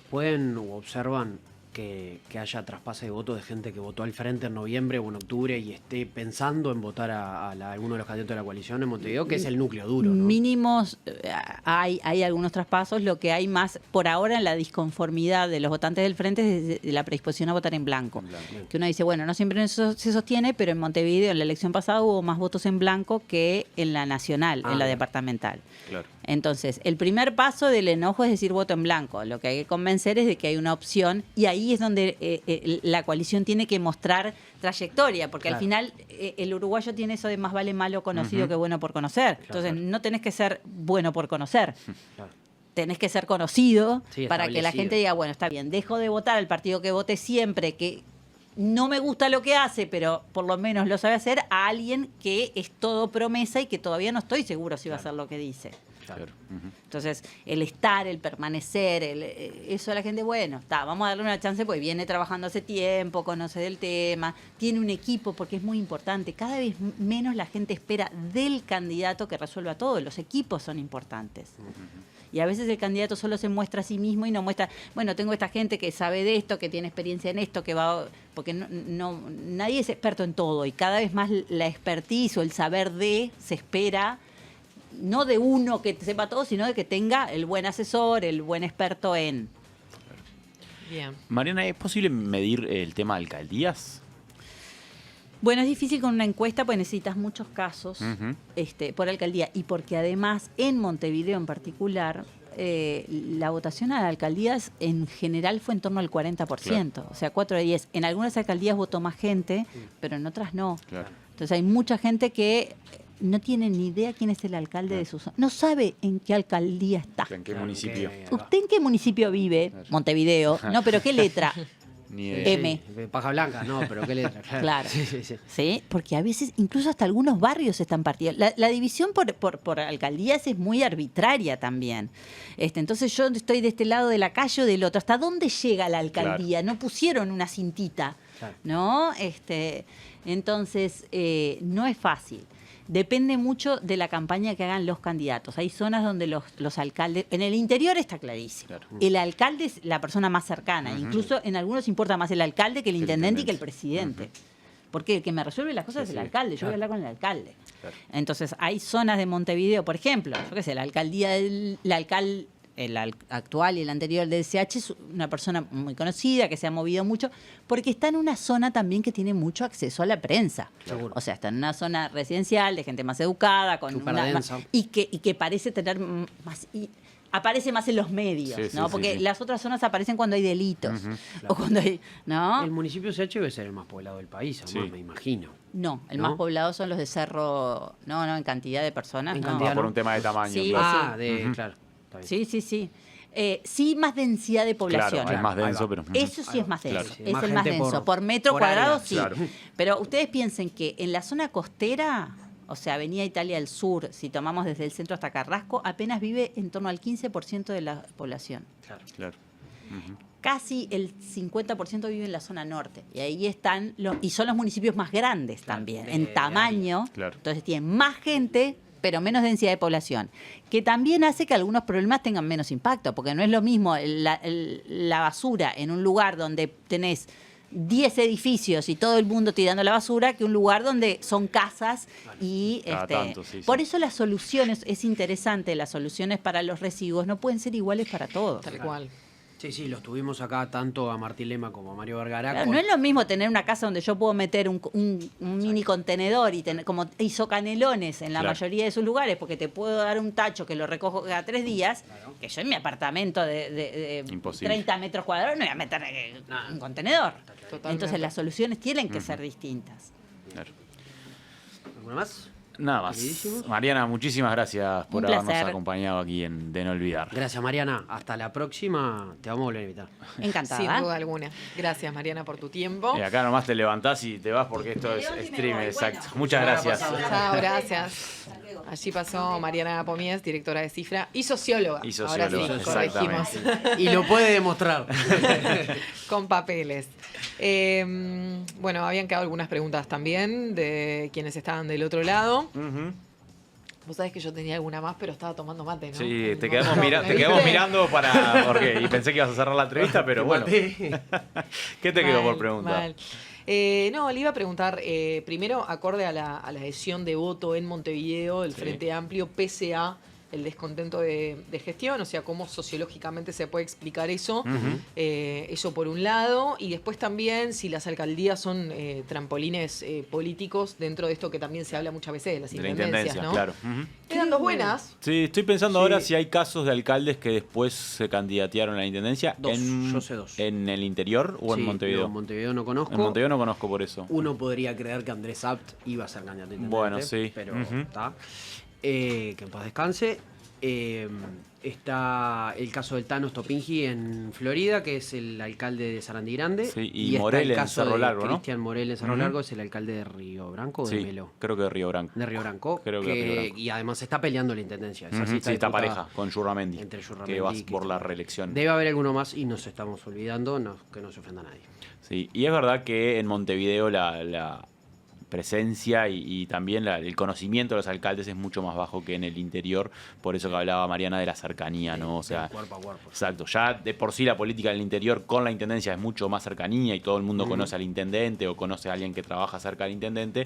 ¿Pueden o observan que haya traspase de votos de gente que votó al frente en noviembre o en octubre y esté pensando en votar a alguno de los candidatos de la coalición en Montevideo, que es el núcleo duro, ¿no? Mínimos, hay algunos traspasos. Lo que hay más por ahora en la disconformidad de los votantes del frente es de la predisposición a votar en blanco. Que uno dice, bueno, no siempre eso se sostiene, pero en Montevideo en la elección pasada hubo más votos en blanco que en la nacional, en la departamental. Claro. Entonces, el primer paso del enojo es decir voto en blanco. Lo que hay que convencer es de que hay una opción, y ahí es donde la coalición tiene que mostrar trayectoria, porque al final el uruguayo tiene eso de más vale malo conocido que bueno por conocer. Entonces, no tenés que ser bueno por conocer. Tenés que ser conocido para que la gente diga, bueno, está bien, dejo de votar al partido que vote siempre, que no me gusta lo que hace, pero por lo menos lo sabe hacer, a alguien que es todo promesa y que todavía no estoy seguro si va a hacer lo que dice. Claro. Entonces, el estar, el permanecer, eso a la gente, bueno, vamos a darle una chance, porque viene trabajando hace tiempo, conoce del tema, tiene un equipo, porque es muy importante. Cada vez menos la gente espera del candidato que resuelva todo, los equipos son importantes. Y a veces el candidato solo se muestra a sí mismo y no muestra, bueno, tengo esta gente que sabe de esto, que tiene experiencia en esto, que va... Porque nadie es experto en todo, y cada vez más la expertise o el saber se espera, no de uno que sepa todo, sino de que tenga el buen asesor, el buen experto en... Bien. Mariana, ¿es posible medir el tema de alcaldías? Bueno, es difícil con una encuesta porque necesitas muchos casos por alcaldía, y porque además en Montevideo en particular la votación a las alcaldías en general fue en torno al 40%, o sea, 4 de 10. En algunas alcaldías votó más gente, pero en otras no. Claro. Entonces hay mucha gente que no tiene ni idea quién es el alcalde de su zona, no sabe en qué alcaldía está. ¿En qué municipio? ¿Usted en qué municipio vive? Montevideo. No, pero ¿qué letra? Ni idea. M. Sí, paja blanca, no, pero qué letra. Claro. Sí, sí, sí. ¿Sí? Porque a veces, incluso hasta algunos barrios están partidos. La división por alcaldías es muy arbitraria también. Entonces yo estoy de este lado de la calle o del otro. ¿Hasta dónde llega la alcaldía? No pusieron una cintita, Claro. ¿no? Entonces, no es fácil. Depende mucho de la campaña que hagan los candidatos. Hay zonas donde los alcaldes... En el interior está clarísimo. Claro. El alcalde es la persona más cercana. Incluso en algunos importa más el alcalde que el intendente y que el presidente. Porque el que me resuelve las cosas es el alcalde. Yo voy a hablar con el alcalde. Claro. Entonces, hay zonas de Montevideo, por ejemplo, yo qué sé, la alcaldía actual y el anterior del CH es una persona muy conocida, que se ha movido mucho, porque está en una zona también que tiene mucho acceso a la prensa. Seguro. O sea, está en una zona residencial, de gente más educada, con Súper una, densa. y que parece tener más... aparece más en los medios, Sí, sí, ¿no? sí, Porque sí. las otras zonas aparecen cuando hay delitos. O cuando hay... ¿no? El municipio CH debe ser el más poblado del país, además, Sí. me imagino. No, el ¿No? más poblado son los de Cerro... No, en cantidad de personas, En no. cantidad, Por no. un tema de tamaño. Sí, claro. Claro. Está bien. Sí, sí, sí. Sí, más densidad de población. Claro, es más Ahí denso, va. pero... Eso sí es más denso. Claro. Sí, Es más el más gente denso. por- Por metro por cuadrado, área. sí. Claro. Pero ustedes piensen que en la zona costera, o sea, Avenida Italia del Sur, si tomamos desde el centro hasta Carrasco, apenas vive en torno al 15% de la población. Claro. Casi el 50% vive en la zona norte. Y ahí están y son los municipios más grandes también, en tamaño. Claro. Entonces tienen más gente, pero menos densidad de población. Que también hace que algunos problemas tengan menos impacto, porque no es lo mismo la basura en un lugar donde tenés 10 edificios y todo el mundo tirando la basura que un lugar donde son casas y Cada tanto, sí, por sí. eso las soluciones, es interesante, las soluciones para los residuos no pueden ser iguales para todos. Tal cual. Sí, sí, los tuvimos acá tanto a Martín Lema como a Mario Vergara. Claro, no es lo mismo tener una casa donde yo puedo meter un mini contenedor y tener, como hizo Canelones en la Claro. mayoría de sus lugares, porque te puedo dar un tacho que lo recojo cada 3 días, que yo en mi apartamento de Imposible. 30 metros cuadrados no voy a meter un contenedor. Totalmente. Entonces las soluciones tienen que ser distintas. Claro. ¿Alguna más? Nada más. Queridísimo. Mariana, muchísimas gracias por Un habernos placer. acompañado aquí en De No Olvidar. Gracias, Mariana. Hasta la próxima. Te vamos a volver a invitar. Encantada. Sin duda alguna. Gracias, Mariana, por tu tiempo. Acá nomás te levantás y te vas porque esto es stream, exacto. Muchas gracias. Chao, gracias. Allí pasó Mariana Pomies, directora de Cifra y socióloga. Y socióloga, Ahora sí, corregimos. exactamente. Y lo puede demostrar. Con papeles. Bueno, habían quedado algunas preguntas también de quienes estaban del otro lado. Ujú. Vos sabés que yo tenía alguna más, pero estaba tomando mate, ¿no? Sí, te No, quedamos, no, te ¿me quedamos viste? mirando y pensé que ibas a cerrar la entrevista, pero bueno. ¿Qué te quedó por Mal, preguntar? mal. No, le iba a preguntar, primero, acorde a la adhesión de voto en Montevideo del Sí. Frente Amplio, pese a el descontento de gestión, o sea, cómo sociológicamente se puede explicar eso, Ujú. eso por un lado, y después también si las alcaldías son trampolines políticos dentro de esto que también se habla muchas veces de las De la intendencias, intendencia, ¿no? claro. Ujú. Quedan dos buenas. Sí, estoy pensando ahora si hay casos de alcaldes que después se candidatearon a la intendencia. Dos, yo sé dos. ¿En el interior o en Sí, Montevideo? No, en Montevideo no conozco. En Montevideo no conozco por eso. Uno podría creer que Andrés Abt iba a ser candidato a intendente. Bueno, sí. Pero Ujú. está. Que en paz descanse. Está el caso del Thanos Topingi en Florida, que es el alcalde de Sarandí Grande. Sí, y está Morel el en caso Cerro de Largo, ¿no? Cristian Morel en Cerro Ujú. Largo es el alcalde de Río Branco o de Sí, Melo. creo que de Río Branco. De Río Branco. Creo que de Río Branco. Y además está peleando la intendencia. Esa Ujú, sí, está disputada pareja con Yurramendi, entre Yurramendi que va y por la Cristian. reelección. Debe haber alguno más y nos estamos olvidando, que no se ofenda a nadie. Sí, y es verdad que en Montevideo la presencia y también el conocimiento de los alcaldes es mucho más bajo que en el interior, por eso que hablaba Mariana de la cercanía, ¿no? O sea, Cuerpo a cuerpo. exacto, ya de por sí la política del interior con la intendencia es mucho más cercanía y todo el mundo conoce al intendente o conoce a alguien que trabaja cerca del intendente.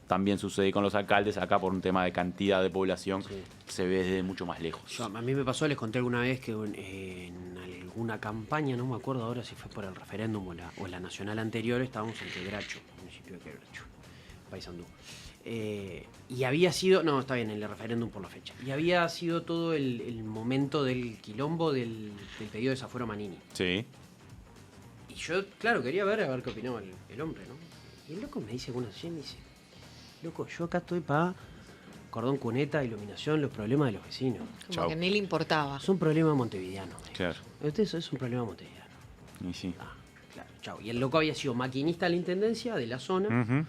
También sucede con los alcaldes, acá por un tema de cantidad de población se ve desde mucho más lejos. A mí me pasó, les conté alguna vez que en alguna campaña, no me acuerdo ahora si fue por el referéndum o la nacional anterior, estábamos en Quebracho, municipio de Quebracho, Paysandú. Y había sido, no, está bien, el referéndum por la fecha. Y había sido todo el momento del quilombo del pedido de desafuero Manini. Sí. Y yo, claro, quería ver a ver qué opinaba el hombre, ¿no? Y el loco me dice alguna sesión, me dice, loco, yo acá estoy para cordón cuneta, iluminación, los problemas de los vecinos. Como Chau. que ni le importaba. Es un problema montevideano. Claro. Usted eso es un problema montevideano. Y sí. Claro, chau. Y el loco había sido maquinista de la intendencia de la zona. Ujú.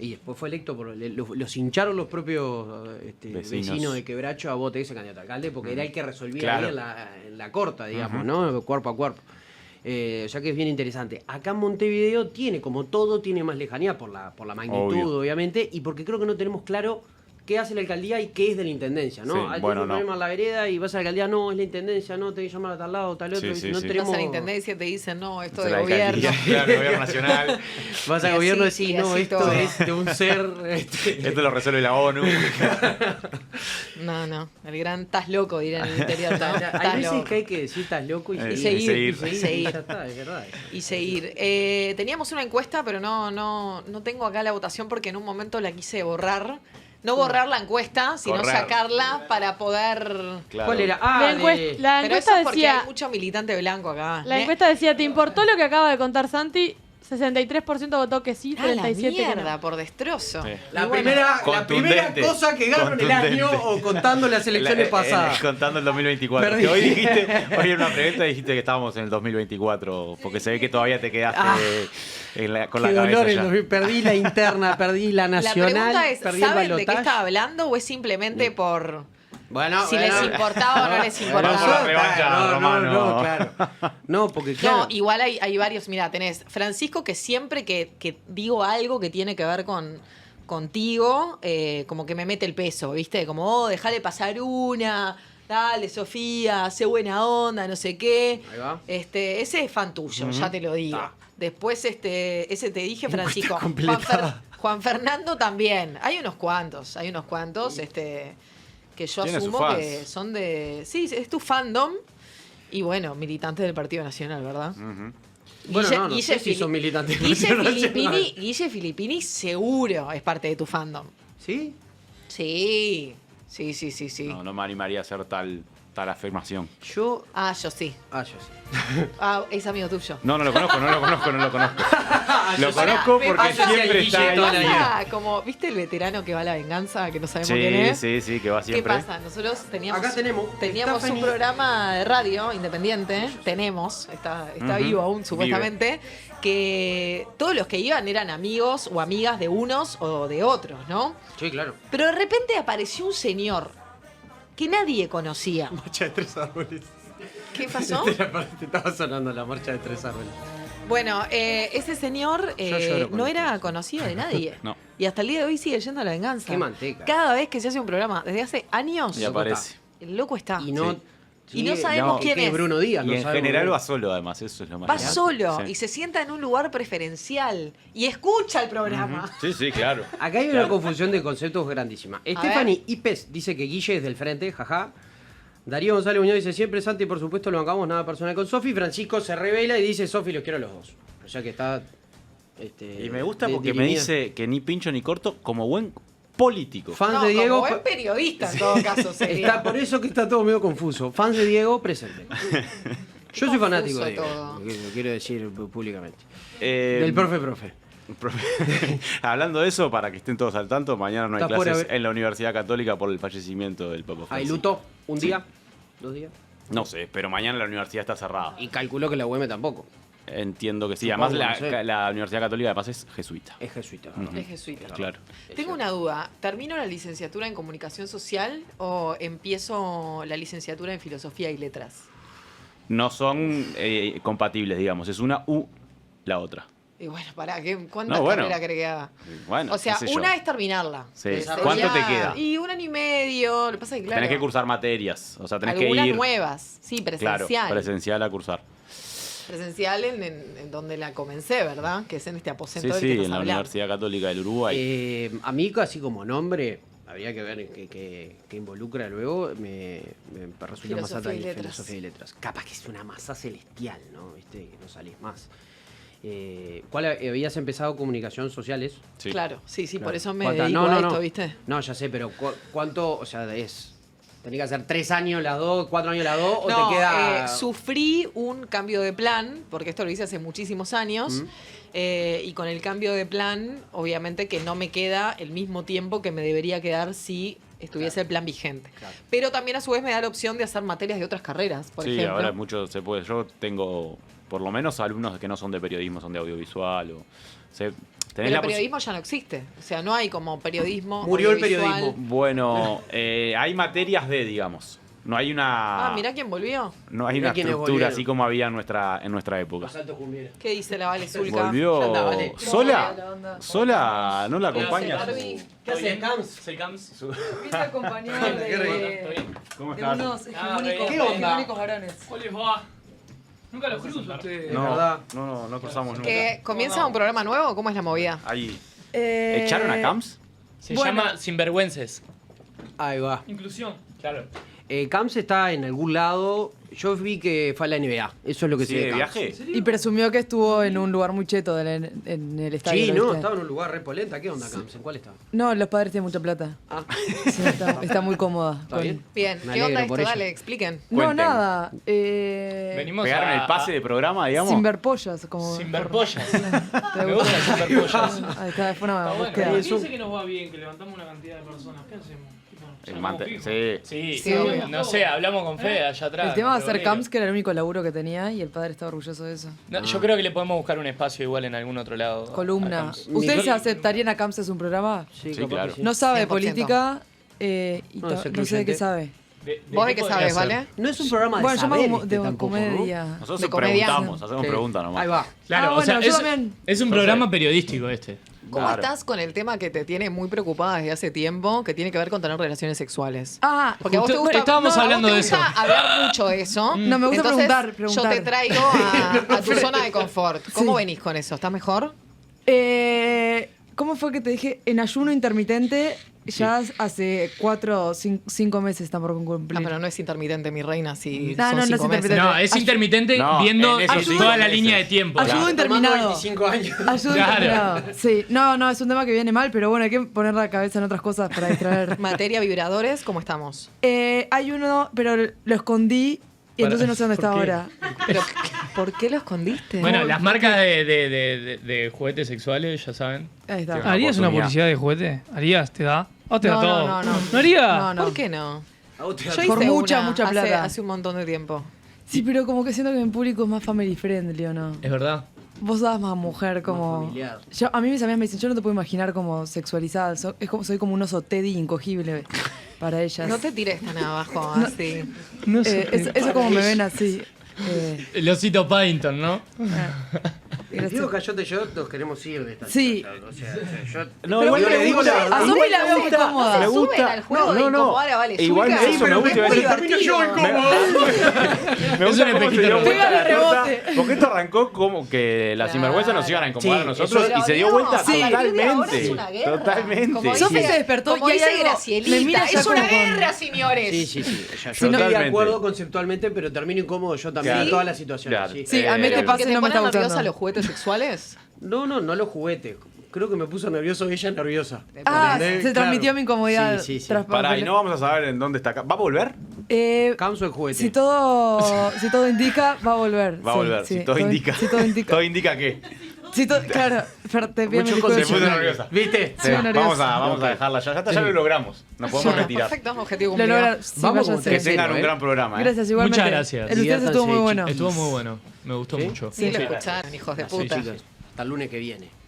Y después fue electo por los hincharon los propios vecinos de Quebracho a vote ese candidato a alcalde porque era el que resolvía Claro. ahí en la corta, digamos, ¿no? Cuerpo a cuerpo. O sea que es bien interesante. Acá en Montevideo tiene, como todo, tiene más lejanía por la magnitud, Obvio. obviamente, y porque creo que no tenemos claro qué hace la alcaldía y qué es de la intendencia, ¿no? Sí, Hay bueno, un no. problema en la vereda y vas a la alcaldía, no, es la intendencia, no, te que llamar a tal lado, tal otro. Sí, sí, no sí. tenemos... Vas a la intendencia y te dicen, no, esto De de la gobierno. alcaldía, claro, gobierno nacional. Vas Y al gobierno y así- decís, y no, así esto todo. es de un ser... Esto lo resuelve la ONU. No, el gran estás loco, dirán en el interior. Hay Estás veces loco. que hay que decir estás loco y Y seguir. seguir. Ya está, es verdad. Y seguir. Teníamos una encuesta, pero no tengo acá la votación porque en un momento la quise borrar. No borrar la encuesta, sino Correr. sacarla para poder... Claro. ¿Cuál era? La Pero encuesta eso es porque decía, hay mucho militante blanco acá. la encuesta decía, ¿te importó lo que acaba de contar Santi? 63% votó que sí, Ah, la 37% que mierda, no. por destrozo. Sí. La Y bueno, primera Contundente. cosa que ganaron el Contundente. año o contando las elecciones pasadas. Contando el 2024. Perdí. Que hoy en una pregunta dijiste que estábamos en el 2024, porque se ve que todavía te quedaste con la Qué cabeza dolor, ya. Perdí la interna, perdí la La nacional, pregunta es, perdí el ¿saben de qué balotaje. estaba hablando o es simplemente por Bueno, si les importaba o no les importaba? Vamos a la revancha, no, Romano. no, claro. No, porque claro. No, igual hay varios. Mira, tenés Francisco que siempre que digo algo que tiene que ver contigo, como que me mete el peso, ¿viste? Como, dejale pasar una, dale, Sofía, sé buena onda, no sé qué. Ahí va. Ese es fan tuyo, ya te lo digo. Ta. Después, ese te dije, Francisco. completada. Juan Fernando también. Hay unos cuantos, que yo Tiene sus asumo fans. que son de. Sí, es tu fandom. Y bueno, militantes del Partido Nacional, ¿verdad? Ujú. Bueno, no sé si son militantes del Guille Partido Nacional. Guille Filippini seguro es parte de tu fandom. ¿Sí? Sí. No me animaría a hacer tal afirmación. Yo Yo sí. yo sí. Es amigo tuyo. No lo conozco. Lo conozco Me porque pasa siempre que está me ahí. pasa como, ¿viste el veterano que va a la venganza? Que no sabemos quién es. Sí, que va ¿Qué siempre. pasa? Nosotros teníamos Acá tenemos un Stephanie. programa de radio independiente. Está Ujú. vivo aún, Vive. supuestamente. Que todos los que iban eran amigos o amigas de unos o de otros, ¿no? Sí, claro. Pero de repente apareció un señor que nadie conocía. Marcha de 3 árboles. ¿Qué pasó? Te estaba sonando la marcha de 3 árboles. Bueno, ese señor Yo lloro con no esto. era conocido de nadie. No. Y hasta el día de hoy sigue yendo a la venganza. Qué manteca. Cada vez que se hace un programa, desde hace años, Y aparece. el loco está. Y no, Y no sabemos quién que es. Bruno Díaz. Y no en sabemos general quién va es. solo, además. Eso es lo más Va grande. solo Sí. y se sienta en un lugar preferencial y escucha el programa. Sí, claro. Acá hay una confusión de conceptos grandísima. Stephanie Ipes dice que Guille es del frente, jaja. Darío González Muñoz dice siempre Santi, por supuesto, lo bancamos, nada personal con Sofi. Francisco se revela y dice Sofi, los quiero a los dos. O sea que está... Y me gusta porque me dirimida. dice que ni pincho ni corto como buen político. Fans No, de Diego... como buen periodista en todo caso sería. Está por eso que está todo medio confuso. Fans de Diego, presente. Yo soy fanático de Diego, todo. lo quiero decir públicamente. Eh, Del profe. Hablando de eso, para que estén todos al tanto, mañana no hay Está por clases haber- en la Universidad Católica por el fallecimiento del Papa Hay Francisco. luto, un día, 2 días. No sé, pero mañana la universidad está cerrada. Y calculó que la UM tampoco. Entiendo que sí. Supongo, Además, no sé. la Universidad Católica además es jesuita. Es jesuita. Ujú. Es jesuita. Claro. Tengo una duda. ¿Termino la licenciatura en comunicación social o empiezo la licenciatura en filosofía y letras? No son compatibles, digamos. Es una u la otra. Y bueno, pará, ¿cuántas No, bueno. carreras querés que haga? Bueno, O sea, qué sé yo. una es terminarla. Sí. Que ¿Cuánto te queda? Y 1 año y medio. Lo que pasa es que, claro, Tenés que cursar materias. O sea, tenés algunas que ir. nuevas. Sí, Claro, presencial. presencial a cursar. Presencial en donde la comencé, ¿verdad? Que es en este aposento Sí, del que sí, estás en la hablando. Universidad Católica del Uruguay. A mí, así como nombre, habría que ver qué involucra luego. Me resulta más Filosofía alta y que letras. filosofía y letras. Capaz que es una masa celestial, ¿no? ¿Viste? Que no salís más. ¿Cuál habías empezado comunicación sociales? Sí. Claro, sí, por Claro. eso me ¿Cuántas? dedico a esto, ¿viste? No, ya sé, pero ¿cuánto? O sea, ¿tenés que hacer 3 años las 2, 4 años las 2 o No, te queda...? sufrí un cambio de plan, porque esto lo hice hace muchísimos años, y con el cambio de plan, obviamente que no me queda el mismo tiempo que me debería quedar si estuviese el plan vigente. Claro. Pero también a su vez me da la opción de hacer materias de otras carreras, por Sí, ejemplo. ahora mucho se puede. Yo tengo por lo menos alumnos que no son de periodismo, son de audiovisual. Tenés Pero la el periodismo ya no existe. O sea, no hay como periodismo. Murió el audiovisual. periodismo. Bueno, hay materias digamos. No hay una. Mirá quién volvió. No hay Mirá una quiénes estructura volvieron. así como había en nuestra época. Los altos cumbieros. ¿Qué dice la Vale Zulka? Volvió. ¿Qué onda, Vale? Sola, ¿no la acompaña? ¿Qué haces, Cams? Soy Cams. Viste acompañado ¿Cómo de estás? unos hegemónicos, ¿Qué onda? hegemónicos varones. ¿Cómo les va? Nunca los cruzo ustedes. No cruzamos nunca. ¿Que comienza un programa nuevo? ¿Cómo es la movida? Ahí. Eh, ¿Echaron a Camps? Se Bueno. llama Sinvergüences. Ahí va. Inclusión. Claro. Camps está en algún lado. Yo vi que fue a la NBA. Eso es lo que ¿Sí, sé. de Camps. viaje? Y presumió que estuvo en un lugar muy cheto en el estadio. Sí, ¿lo no, viste? estaba en un lugar re polenta. ¿Qué onda, Camps? ¿En cuál está? No, los padres tienen mucha plata. Ah, Sí, está muy cómoda. ¿está bien? Bien, Me ¿qué onda alegro esto? por ella. Dale, expliquen. No, Cuenten. nada. Venimos ¿Pegaron el pase de programa, digamos? Sin ver pollas. Como Sin ver pollas. ¿Te Me gusta? gusta sin ver pollas. Ahí está, fue una Está bueno. búsqueda. Dice que nos va bien, que levantamos una cantidad de personas. ¿Qué hacemos? Sí, Sí, obvio. no sé, hablamos con Fede allá atrás. El tema va a pero ser bueno. Camps, que era el único laburo que tenía, y el padre estaba orgulloso de eso. No, yo creo que le podemos buscar un espacio igual en algún otro lado. a Columna. Camps. ¿Ustedes se aceptarían a Camps en un programa? Sí, Sí, capaz claro. que sí. No sabe de 100%. política y No, es no sé de excluyente. qué sabe. ¿Vos de qué podría sabes, ser? Vale? No es un programa de Bueno, yo saber más de tampoco, ¿no? comedia. Nosotros De comedia. preguntamos, hacemos Sí. preguntas nomás. Ahí va. Claro, Ah, o sea, bueno, yo también. es un programa periodístico este. ¿Cómo Claro. estás con el tema que te tiene muy preocupada desde hace tiempo, que tiene que ver con tener relaciones sexuales? Ah, Porque a vos te Justo- gusta, estábamos a vos hablando te de gusta eso. hablar mucho de eso. No, me gusta Entonces, preguntar. Yo te traigo a tu zona de confort. ¿Cómo venís con eso? ¿Estás mejor? ¿Cómo fue que te dije? En ayuno intermitente, ya hace 4 o 5 meses está por cumplir. No, pero no es intermitente, mi reina, si No, son no es 5 meses. intermitente. No, es intermitente No, viendo en esos toda 5 la meses. línea de tiempo. Ayudo Claro. interminado. Tomando 25 años. Ayudo Claro. interminado. Sí, no, es un tema que viene mal, pero bueno, hay que poner la cabeza en otras cosas para distraer. Materia vibradores, ¿cómo estamos? Hay uno, pero lo escondí y entonces no sé dónde está ¿por qué? ahora. Pero, ¿por qué lo escondiste? Bueno, las marcas de juguetes sexuales, ya saben. Ahí está. Una ¿Harías una oportunidad. publicidad de juguete? ¿Harías? ¿Te da? ¿O te da No, todo? no, no. ¿No haría? No, no. ¿Por qué no? A vos te da Yo Por hice mucha, una mucha hace- plata. Hace un montón de tiempo. Sí, pero como que siento que mi público es más family friendly, ¿o no? Es verdad. Vos das más mujer como... familiar. A mí mis amigas me dicen, yo no te puedo imaginar como sexualizada. Soy como un oso Teddy incogible para ellas. No te tires tan abajo, así. No sé. Eso como me ven así. El osito Paddington, ¿no? Gracias. Digo Cayote y yo nos queremos ir de esta Sí. charla, o sea, yo No, igual yo le digo la A Sofi la veo muy cómoda. Me Se gusta. suben al juego de incomodar a Vale Igual Zulka. eso me gusta. después iba a termino decir- yo incómodo. Me gusta un cómo efectito se dio rebote. vuelta la Pégale torta, rebote. porque esto arrancó como que las sinvergüenzas nos iban a incomodar Sí, a nosotros eso- y se dio vuelta Sí. A partir de ahora totalmente. es una guerra. Totalmente. Como Sofi dice- se despertó como y hay dice algo- Gracielita, me mira ya es una como con- guerra, señores. Sí, sí, sí. Yo Si no- estoy de Totalmente. acuerdo conceptualmente, pero termino incómodo yo también Claro. en todas las situaciones. Claro. Sí. Sí, a mí Eh, te ¿Porque pasa y te no me ponen está nerviosa gustando. los juguetes sexuales? No los juguetes. Creo que me puso nervioso ella nerviosa. Ah, ¿Entendés? se transmitió Claro. mi incomodidad. Sí, sí, sí. tras Pará, y papel. no vamos a saber en dónde está acá. ¿Va a volver? Camps o el juguete. Si todo indica, va a volver. Va a Sí, volver. sí, Si todo indica. Si todo indica. ¿Todo indica qué? Claro, te pido Mucho mi Se puso disculpas. nerviosa. ¿Viste? Sí, muy nerviosa. vamos a dejarla ya. Ya lo logramos. Nos podemos Bueno, retirar. perfecto, objetivo Lo cumplido. logra, sí, Vamos váyase. como Que tres. tengan Cero, un gran programa. Gracias, igualmente. Muchas gracias. El de ustedes estuvo muy Diviértanse, bueno. Estuvo muy bueno. Me gustó ¿Sí? mucho. Sí, lo escucharon, hijos de Sí, puta. Chicas, hasta el lunes que viene.